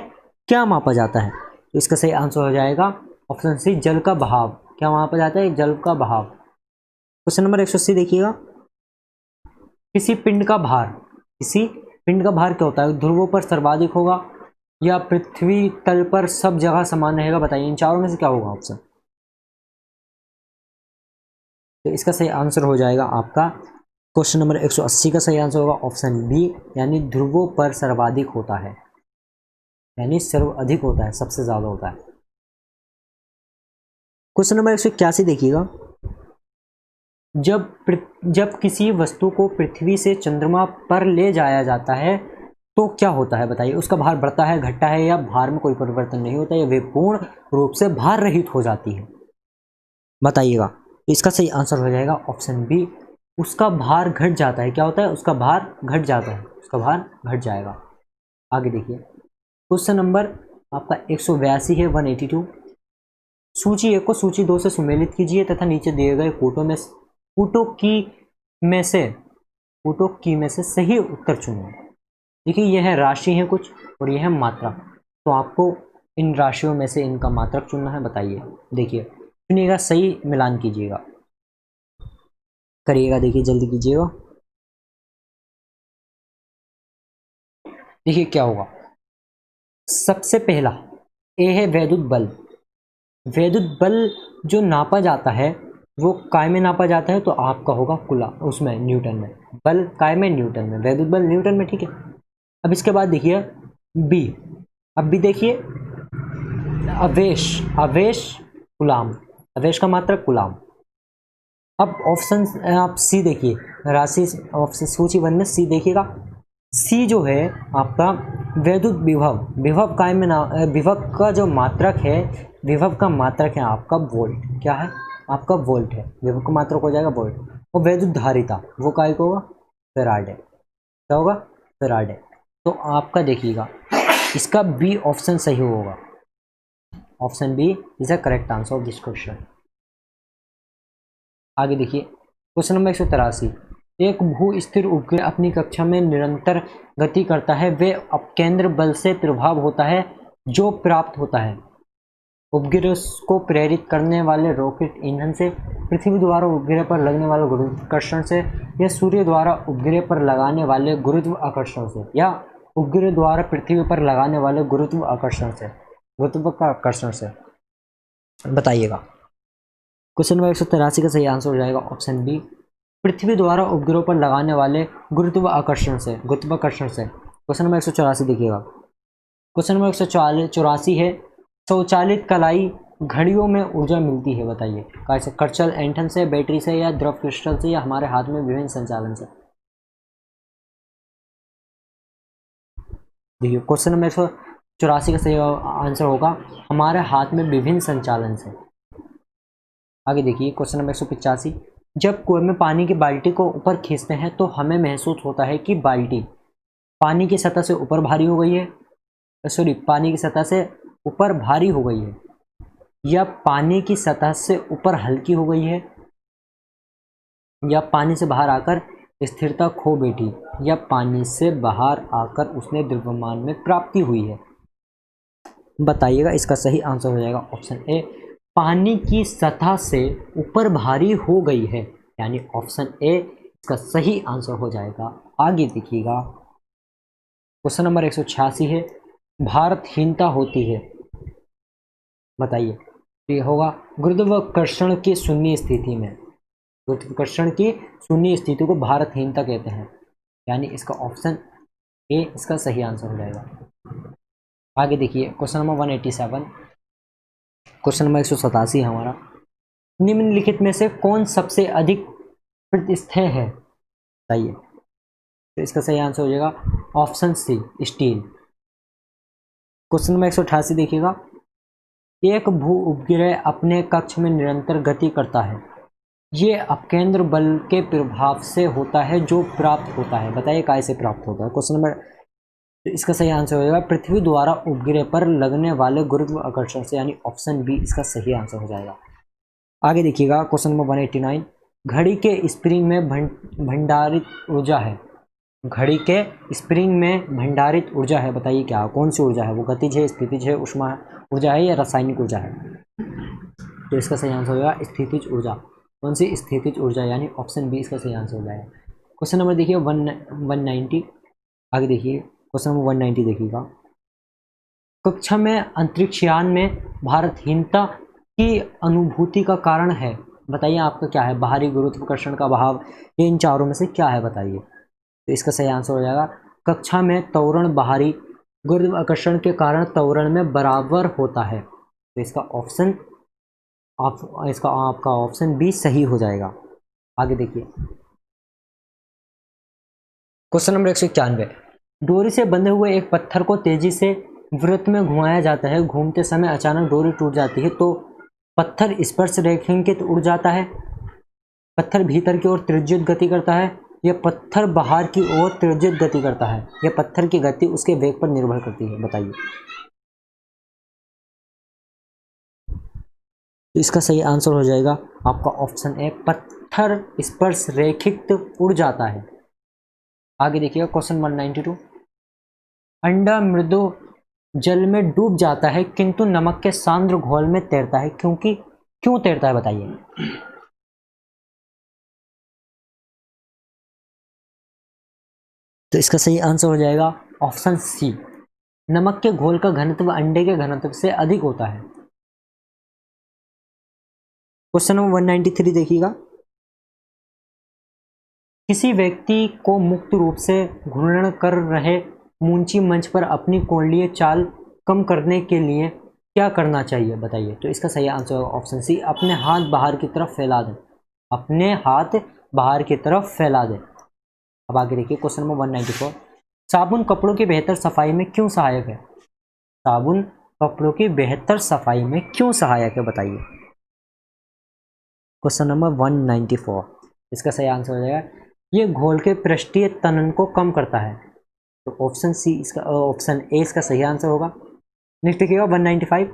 Speaker 1: क्या मापा जाता है, तो इसका सही आंसर हो जाएगा ऑप्शन सी, जल का बहाव। क्या मापा जाता है, जल का बहाव। क्वेश्चन नंबर 180 देखिएगा, किसी पिंड का भार क्या होता है, ध्रुवों पर सर्वाधिक होगा या पृथ्वी तल पर सब जगह समान रहेगा, बताइए इन चारों में से क्या होगा ऑप्शन। तो इसका सही आंसर हो जाएगा आपका क्वेश्चन नंबर 180 का सही आंसर होगा ऑप्शन बी, यानी ध्रुवों पर सर्वाधिक होता है, यानी सर्वाधिक होता है, सबसे ज्यादा होता है। क्वेश्चन नंबर 181 देखिएगा, जब किसी वस्तु को पृथ्वी से चंद्रमा पर ले जाया जाता है तो क्या होता है, बताइए उसका भार बढ़ता है, घटता है, या भार में कोई परिवर्तन नहीं होता, या वे पूर्ण रूप से भार रहित हो जाती है, बताइएगा। इसका सही आंसर हो जाएगा ऑप्शन बी, उसका भार घट जाता है। क्या होता है, उसका भार घट जाता है, उसका भार घट जाएगा। आगे देखिए क्वेश्चन नंबर आपका 182 है, 182, सूची 1 को सूची 2 से सुमेलित कीजिए तथा नीचे दिए गए कूटों की में से सही उत्तर चुनिए। देखिए यह है राशि है कुछ और यह है मात्रा, तो आपको इन राशियों में से इनका मात्रक चुनना है, बताइए। देखिए चुनिएगा, सही मिलान कीजिएगा, करिएगा, देखिए जल्दी कीजिएगा। देखिए क्या होगा, सबसे पहला ए है वैद्युत बल। वैद्युत बल जो नापा जाता है वो काय में नापा जाता है, तो आपका होगा उसमें न्यूटन में, बल काय में, न्यूटन में, वैद्युत बल न्यूटन में, ठीक है। अब इसके बाद देखिए बी, अब भी देखिए अवेश, अवेश गुलाम, अवेश का मात्रक गुलाम। अब ऑप्शन आप सी देखिए, राशि ऑप्शन सूची 1 में सी देखिएगा। सी जो है आपका वैद्युत विभव, विभव काय में ना, विभव का जो मात्रक है, विभव का मात्रक है आपका वोल्ट। क्या है आपका वोल्ट है, विभव का मात्रक हो जाएगा वोल्ट। और वैद्युत धारिता वो काय को होगा, फैराडे। क्या होगा, फैराडे। तो आपका देखिएगा इसका बी ऑप्शन सही होगा, option B is a correct answer of this question. आगे देखिए क्वेश्चन नंबर 183। एक भू स्थिर उपग्रह अपनी कक्षा में निरंतर गति करता है, वे अपकेंद्र बल से प्रभाव होता है जो प्राप्त होता है उपग्रह को प्रेरित करने वाले रॉकेट ईंधन से, पृथ्वी द्वारा उपग्रह पर लगने वाले गुरुत्वाकर्षण से, या सूर्य द्वारा उपग्रह पर लगाने वाले गुरुत्वाकर्षण से, या उपग्रह द्वारा पृथ्वी पर लगाने वाले गुरुत्वाकर्षण से, गुरुत्वाकर्षण से। बताइएगा। क्वेश्चन नंबर 183 का सही आंसर हो जाएगा ऑप्शन बी, पृथ्वी द्वारा उपग्रहों पर लगाने वाले गुरुत्वाकर्षण से, गुरुत्वाकर्षण से। क्वेश्चन नंबर 184 देखिएगा। क्वेश्चन नंबर 184 है, स्वचालित कलाई घड़ियों में ऊर्जा मिलती है, बताइए कैसे, कर्चल एंटन से, बैटरी से, या द्रव क्रिस्टल से, या हमारे हाथ में विभिन्न संचालन से। देखिए क्वेश्चन नंबर 184 का सही आंसर होगा हमारे हाथ में विभिन्न संचालन से। आगे देखिए क्वेश्चन नंबर 185। जब कुएं में पानी की बाल्टी को ऊपर खींचते हैं तो हमें महसूस होता है कि बाल्टी पानी की सतह से ऊपर भारी हो गई है, सॉरी पानी की सतह से ऊपर भारी हो गई है, या पानी की सतह से ऊपर हल्की हो गई है, या पानी से बाहर आकर स्थिरता खो बैठी, या पानी से बाहर आकर उसने द्रव्यमान में प्राप्ति हुई है। बताइएगा। इसका सही आंसर हो जाएगा ऑप्शन ए, पानी की सतह से ऊपर भारी हो गई है, यानी ऑप्शन ए इसका सही आंसर हो जाएगा। आगे देखिएगा क्वेश्चन नंबर 186 है, भारतहीनता होती है, बताइए। ये होगा गुरुत्वाकर्षण की शून्य स्थिति में, गुरुत्वाकर्षण की शून्य स्थिति को भारतहीनता कहते हैं, यानी इसका ऑप्शन ए इसका सही आंसर हो जाएगा। आगे देखिए क्वेश्चन नंबर 187, क्वेश्चन नंबर 187 है हमारा, निम्नलिखित में से कौन सबसे अधिक प्रतिष्ठित है, बताइए। तो इसका सही आंसर हो जाएगा option C, steel. Question number 188 देखिएगा, एक भू उपग्रह अपने कक्ष में निरंतर गति करता है, ये अपकेंद्र बल के प्रभाव से होता है जो प्राप्त होता है, बताइए कैसे प्राप्त होता है। क्वेश्चन नंबर, इसका सही आंसर हो जाएगा पृथ्वी द्वारा उपग्रह पर लगने वाले गुरुत्वाकर्षण से, यानी ऑप्शन बी इसका सही आंसर हो जाएगा। आगे देखिएगा क्वेश्चन नंबर 189, घड़ी के स्प्रिंग में भंडारित ऊर्जा है, घड़ी के स्प्रिंग में भंडारित ऊर्जा है, बताइए क्या कौन सी ऊर्जा है, वो गतिज है, स्थितिज है, ऊष्मा ऊर्जा है, या रासायनिक ऊर्जा है। तो इसका सही आंसर हो जाएगा स्थितिज ऊर्जा। कौन सी, स्थितिज ऊर्जा, यानी ऑप्शन बी इसका सही आंसर हो जाएगा। क्वेश्चन नंबर देखिए 190। आगे देखिए क्वेश्चन नंबर 190 देखिएगा, कक्षा में अंतरिक्षयान में भारतहीनता की अनुभूति का कारण है, बताइए आपका क्या है, बाहरी गुरुत्वाकर्षण का अभाव, ये इन चारों में से क्या है, बताइए। तो इसका सही आंसर हो जाएगा कक्षा में त्वरण बाहरी गुरुत्वाकर्षण के कारण त्वरण में बराबर होता है, तो इसका ऑप्शन इसका आपका ऑप्शन बी सही हो जाएगा। आगे देखिए क्वेश्चन नंबर 191, डोरी से बंधे हुए एक पत्थर को तेजी से वृत्त में घुमाया जाता है, घूमते समय अचानक डोरी टूट जाती है तो पत्थर स्पर्श रेखांकित उड़ जाता है, पत्थर भीतर की ओर त्रिज्यित गति करता है, या पत्थर बाहर की ओर त्रिज्यित गति करता है, या पत्थर की गति उसके वेग पर निर्भर करती है, बताइए। तो इसका सही आंसर हो जाएगा आपका ऑप्शन ए, पत्थर स्पर्श रेखित उड़ जाता है। आगे देखिएगा क्वेश्चन 192, अंडा मृदु जल में डूब जाता है किंतु नमक के सांद्र घोल में तैरता है, क्यों तैरता है, बताइए। तो इसका सही आंसर हो जाएगा ऑप्शन सी, नमक के घोल का घनत्व अंडे के घनत्व से अधिक होता है। क्वेश्चन नंबर 193 देखिएगा, किसी व्यक्ति को मुक्त रूप से घूर्णन कर रहे मुंची मंच पर अपनी कोणीय चाल कम करने के लिए क्या करना चाहिए बताइए। तो इसका सही आंसर होगा ऑप्शन सी, अपने हाथ बाहर की तरफ फैला दें। अपने हाथ बाहर की तरफ फैला दें। अब आगे देखिए क्वेश्चन नंबर 194, साबुन कपड़ों की बेहतर सफाई में क्यों सहायक है? साबुन कपड़ों की बेहतर सफाई में क्यों सहायक है बताइए। क्वेश्चन नंबर 194, इसका सही आंसर हो जाएगा, ये घोल के पृष्ठीय तनन को कम करता है। तो ऑप्शन सी इसका ऑप्शन ए इसका सही आंसर होगा। नेक्स्ट देखिएगा 195,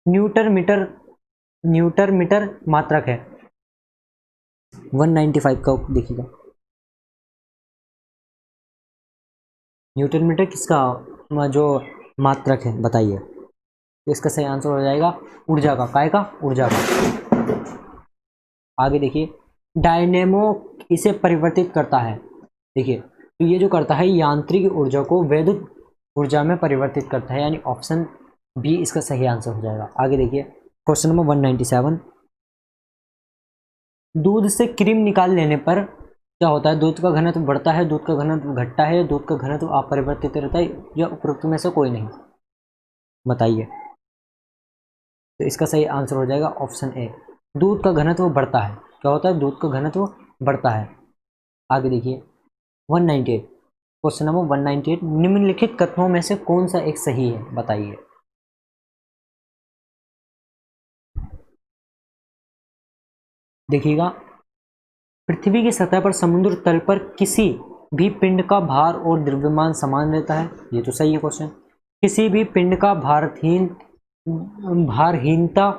Speaker 1: न्यूटर मीटर मात्रक है। 195 का देखिएगा, न्यूटन मीटर किसका जो मात्रक है बताइए। तो इसका सही आंसर हो जाएगा ऊर्जा का, काय का, ऊर्जा का। आगे देखिए, डायनेमो इसे परिवर्तित करता है। देखिए तो ये जो करता है यांत्रिक ऊर्जा को वैद्युत ऊर्जा में परिवर्तित करता है, यानी ऑप्शन बी इसका सही आंसर हो जाएगा। आगे देखिए क्वेश्चन नंबर 197, दूध से क्रीम निकाल लेने पर क्या होता है? दूध का घनत्व बढ़ता है, दूध का घनत्व घटता है, दूध का घनत्व अपरिवर्तित रहता है, या उपरोक्त में से कोई नहीं बताइए। तो इसका सही आंसर हो जाएगा ऑप्शन ए, दूध का घनत्व बढ़ता है। क्या होता है? दूध का घनत्व बढ़ता है। आगे देखिए 198, क्वेश्चन नंबर 198, निम्नलिखित कथनों में से कौन सा एक सही है बताइए। देखिएगा, पृथ्वी की सतह पर समुद्र तल पर किसी भी पिंड का भार और द्रव्यमान समान रहता है। ये तो सही है क्वेश्चन। किसी भी पिंड का भारहीनता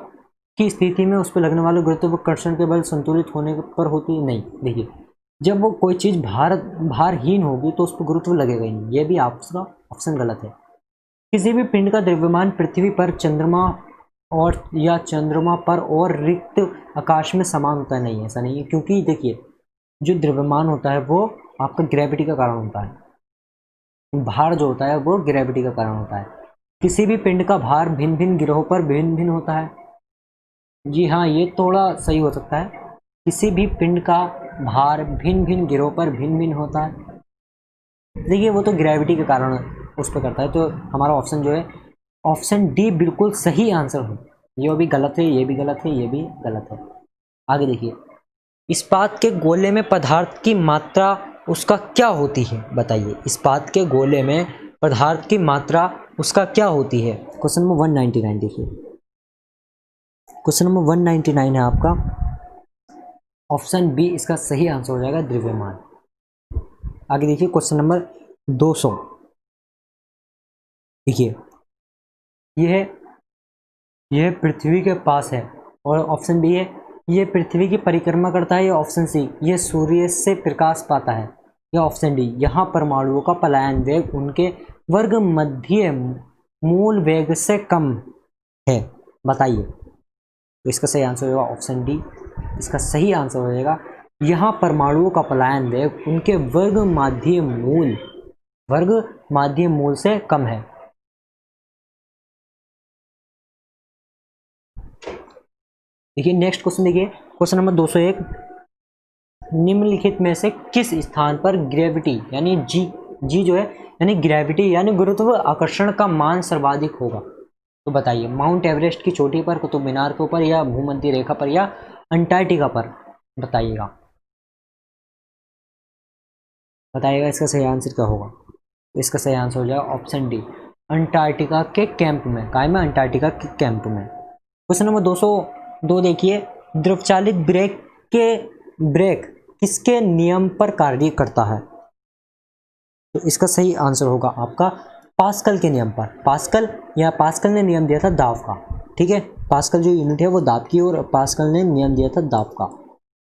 Speaker 1: की स्थिति में उस पर लगने वाले गुरुत्वाकर्षण के बल संतुलित होने पर होती है? नहीं। देखिए, जब वो कोई चीज भारहीन होगी तो उस पर गुरुत्व लगेगा ही नहीं। ये भी आपका ऑप्शन गलत है। किसी भी पिंड का द्रव्यमान पृथ्वी पर, चंद्रमा पर और रिक्त आकाश में समान होता है? नहीं, ऐसा नहीं है। क्योंकि देखिए, जो द्रव्यमान होता है वो आपका ग्रेविटी का कारण होता है, भार जो होता है वो ग्रेविटी का कारण होता है। किसी भी पिंड का भार भिन्न भिन्न गिरोह पर भिन्न भिन्न होता है। जी हाँ, ये थोड़ा सही हो सकता है। किसी भी पिंड का भार भिन्न भिन्न गिरोह पर भिन्न भिन्न होता है। देखिए, वो तो ग्रेविटी के कारण उस पर करता है। तो हमारा ऑप्शन जो है ऑप्शन डी बिल्कुल सही आंसर है। ये भी गलत है, ये भी गलत है, ये भी गलत है। आगे देखिए, इस्पात के गोले में पदार्थ की मात्रा उसका क्या होती है बताइए। इस्पात के गोले में पदार्थ की मात्रा उसका क्या होती है? क्वेश्चन नंबर 199 देखिए, क्वेश्चन नंबर 199 है आपका, ऑप्शन बी इसका सही आंसर हो जाएगा, द्रव्यमान। आगे देखिए क्वेश्चन नंबर 200, देखिए यह पृथ्वी के पास है, और ऑप्शन बी है यह पृथ्वी की परिक्रमा करता है, या ऑप्शन सी यह सूर्य से प्रकाश पाता है, या ऑप्शन डी यहाँ परमाणुओं का पलायन वेग उनके वर्ग मध्य मूल वेग से कम है बताइए। तो इसका सही आंसर होगा ऑप्शन डी। इसका सही आंसर हो जाएगा, यहाँ परमाणुओं का पलायन वेग उनके वर्ग माध्य मूल से कम है। देखिए नेक्स्ट क्वेश्चन, देखिए क्वेश्चन नंबर 201, निम्नलिखित में से किस स्थान पर ग्रेविटी यानी जी जो है यानी ग्रेविटी यानी गुरुत्व आकर्षण का मान सर्वाधिक होगा? तो बताइए, माउंट एवरेस्ट की चोटी पर, कुतुब मीनार के ऊपर, या भूमध्य रेखा पर, या अंटार्कटिका पर? बताइएगा इसका सही आंसर क्या होगा। तो इसका सही आंसर हो जाएगा ऑप्शन डी, अंटार्कटिका के कैंप में। काय में? अंटार्कटिका के कैंप में। क्वेश्चन नंबर 202 देखिए, द्रवचालित ब्रेक किसके नियम पर कार्य करता है? तो इसका सही आंसर होगा आपका पास्कल के नियम पर। पास्कल ने नियम दिया था दाब का। ठीक है, पास्कल जो यूनिट है वो दाब की, और पास्कल ने नियम दिया था दाब का।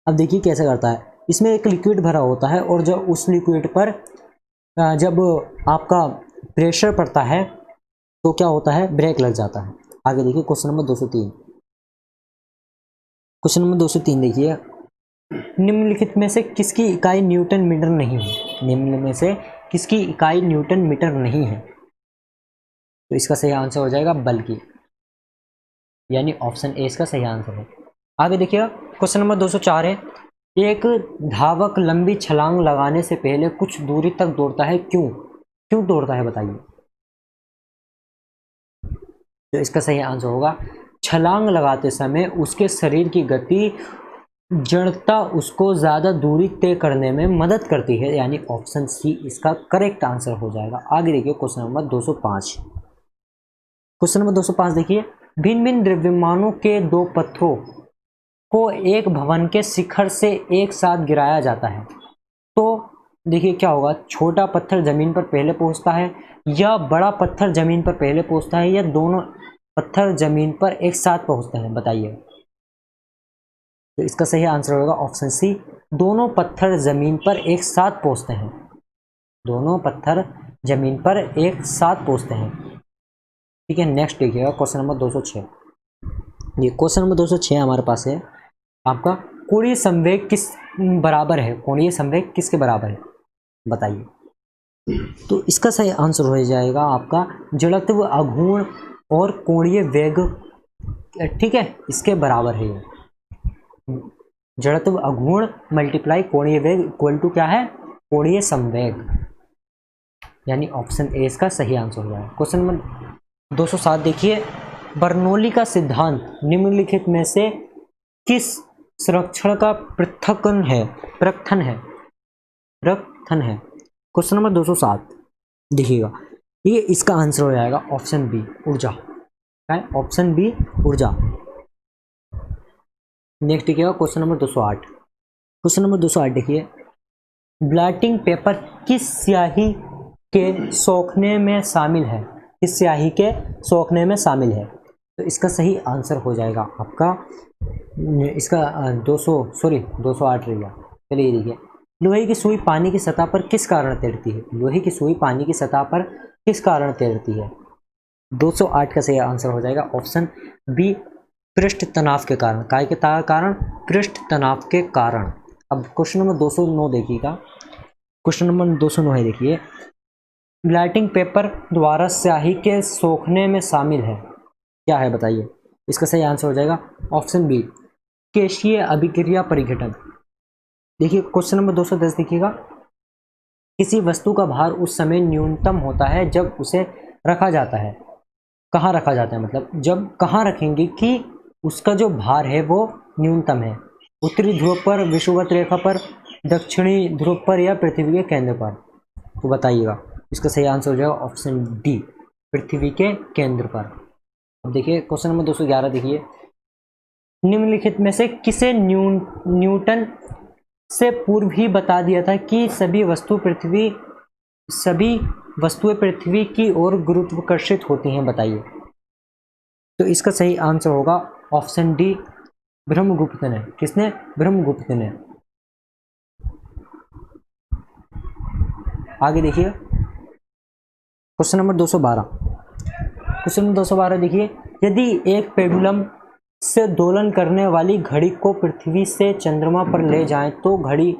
Speaker 1: अब देखिए कैसे करता है। इसमें एक लिक्विड भरा होता है, और जब उस लिक्विड पर जब आपका प्रेशर पड़ता है तो क्या होता है? ब्रेक लग जाता है। आगे देखिए क्वेश्चन नंबर 203, क्वेश्चन नंबर 203 देखिए, निम्नलिखित में से किसकी इकाई न्यूटन मीटर नहीं है? निम्न में से किसकी इकाई न्यूटन मीटर नहीं है? तो इसका सही आंसर हो जाएगा बल की, यानी ऑप्शन ए इसका सही आंसर है। आगे देखिए क्वेश्चन नंबर 204 है, एक धावक लंबी छलांग लगाने से पहले कुछ दूरी तक दौड़ता है, क्यों दौड़ता है बताइए। तो इसका सही आंसर होगा छलांग लगाते समय उसके शरीर की गति जड़ता उसको ज़्यादा दूरी तय करने में मदद करती है, यानी ऑप्शन सी इसका करेक्ट आंसर हो जाएगा। आगे देखिए क्वेश्चन नंबर 205। क्वेश्चन नंबर 205 देखिए, भिन्न भिन्न द्रव्यमानों के दो पत्थरों को एक भवन के शिखर से एक साथ गिराया जाता है, तो देखिए क्या होगा, छोटा पत्थर जमीन पर पहले पहुंचता है या बड़ा पत्थर जमीन पर पहले पहुंचता है या दोनों पत्थर जमीन पर एक साथ पहुंचते हैं, बताइए। तो इसका सही आंसर होगा ऑप्शन सी, दोनों पत्थर जमीन पर एक साथ पहुंचते हैं। दोनों पत्थर जमीन पर एक साथ पहुंचते हैं। ठीक है, नेक्स्ट देखिएगा क्वेश्चन नंबर 206। ये क्वेश्चन नंबर 206 हमारे पास है आपका, कोणीय संवेग किस बराबर है, कोणीय संवेग किसके बराबर है, बताइए। तो इसका सही आंसर हो जाएगा आपका जड़त्व आघूर्ण और कोणीय वेग, ठीक है, इसके बराबर है ये। जड़त्व आघूर्ण मल्टीप्लाई कोणीय वेग इक्वल टू क्या है, कोणीय संवेग, यानी ऑप्शन ए इसका सही आंसर हो जाएगा। क्वेश्चन नंबर 207 देखिए, बर्नौली का सिद्धांत निम्नलिखित में से किस संरक्षण का पृथक्करण है, प्रकथन है। क्वेश्चन नंबर 207 देखिएगा, ये इसका आंसर हो जाएगा ऑप्शन बी, ऊर्जा। क्या है, ऑप्शन बी, ऊर्जा। नेक्स्ट देखिएगा क्वेश्चन नंबर 208। क्वेश्चन नंबर 208 देखिए, ब्लॉटिंग पेपर किस स्याही के सोखने में शामिल है, किस स्याही के सोखने में शामिल है। तो इसका सही आंसर हो जाएगा आपका इसका 208 रह गया। चलिए देखिए, लोहे की सुई पानी की सतह पर किस कारण तैरती है, लोहे की सुई पानी की सतह पर किस कारण तैरती है। 208 का सही आंसर हो जाएगा ऑप्शन बी, पृष्ठ तनाव के कारण। काय के कारण, पृष्ठ तनाव के कारण। अब क्वेश्चन नंबर 209 देखिएगा, क्वेश्चन नंबर 209 है देखिए, ब्लॉटिंग पेपर द्वारा स्याही के सोखने में शामिल है, क्या है बताइए। इसका सही आंसर हो जाएगा ऑप्शन बी, केशीय अभिक्रिया परिघटन। देखिए क्वेश्चन नंबर 210 देखिएगा, किसी वस्तु का भार उस समय न्यूनतम होता है जब उसे रखा जाता है, कहाँ रखा जाता है, मतलब जब कहाँ रखेंगे कि उसका जो भार है वो न्यूनतम है, उत्तरी ध्रुव पर, विषुवत रेखा पर, दक्षिणी ध्रुव पर या पृथ्वी के केंद्र पर। तो बताइएगा, इसका सही आंसर हो जाएगा ऑप्शन डी, पृथ्वी के केंद्र पर। अब देखिए क्वेश्चन नंबर 211 देखिए, निम्नलिखित में से किसे न्यूटन से पूर्व ही बता दिया था कि सभी वस्तुएं पृथ्वी की ओर गुरुत्वाकर्षित होती हैं, बताइए। तो इसका सही आंसर होगा ऑप्शन डी, ब्रह्मगुप्त ने। किसने, ब्रह्मगुप्त ने। आगे देखिए क्वेश्चन नंबर 212। क्वेश्चन नंबर 212 देखिए, यदि एक पेंडुलम से दोलन करने वाली घड़ी को पृथ्वी से चंद्रमा पर ले जाएं तो घड़ी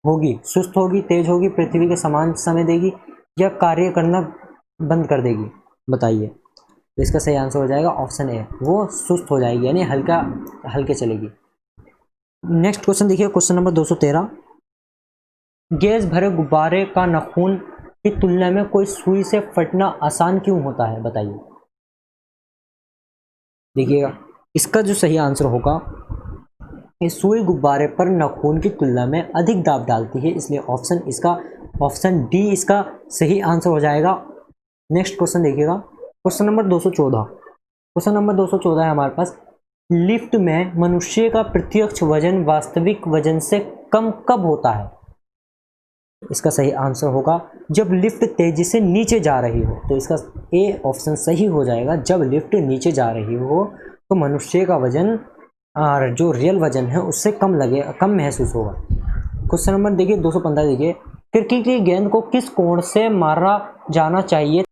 Speaker 1: होगी, सुस्त होगी, तेज होगी, पृथ्वी के समान समय देगी या कार्य करना बंद कर देगी, बताइए। तो इसका सही आंसर हो जाएगा ऑप्शन ए, वो सुस्त हो जाएगी, यानी हल्के चलेगी। नेक्स्ट क्वेश्चन देखिए क्वेश्चन नंबर 213, गैस भरे गुब्बारे का नाखून की तुलना में कोई सुई से फटना आसान क्यों होता है, बताइए। देखिएगा, इसका जो सही आंसर होगा, इस सुई गुब्बारे पर नाखून की तुलना में अधिक दाब डालती है, इसलिए ऑप्शन डी इसका सही आंसर हो जाएगा। नेक्स्ट क्वेश्चन देखिएगा क्वेश्चन नंबर 214। क्वेश्चन नंबर 214 है हमारे पास, लिफ्ट में मनुष्य का प्रत्यक्ष वजन वास्तविक वजन से कम कब होता है। इसका सही आंसर होगा जब लिफ्ट तेजी से नीचे जा रही हो। तो इसका ए ऑप्शन सही हो जाएगा, जब लिफ्ट नीचे जा रही हो तो मनुष्य का वजन जो रियल वजन है उससे कम महसूस होगा। क्वेश्चन नंबर देखिए 215 देखिए, क्रिकेट की गेंद को किस कोण से मारा जाना चाहिए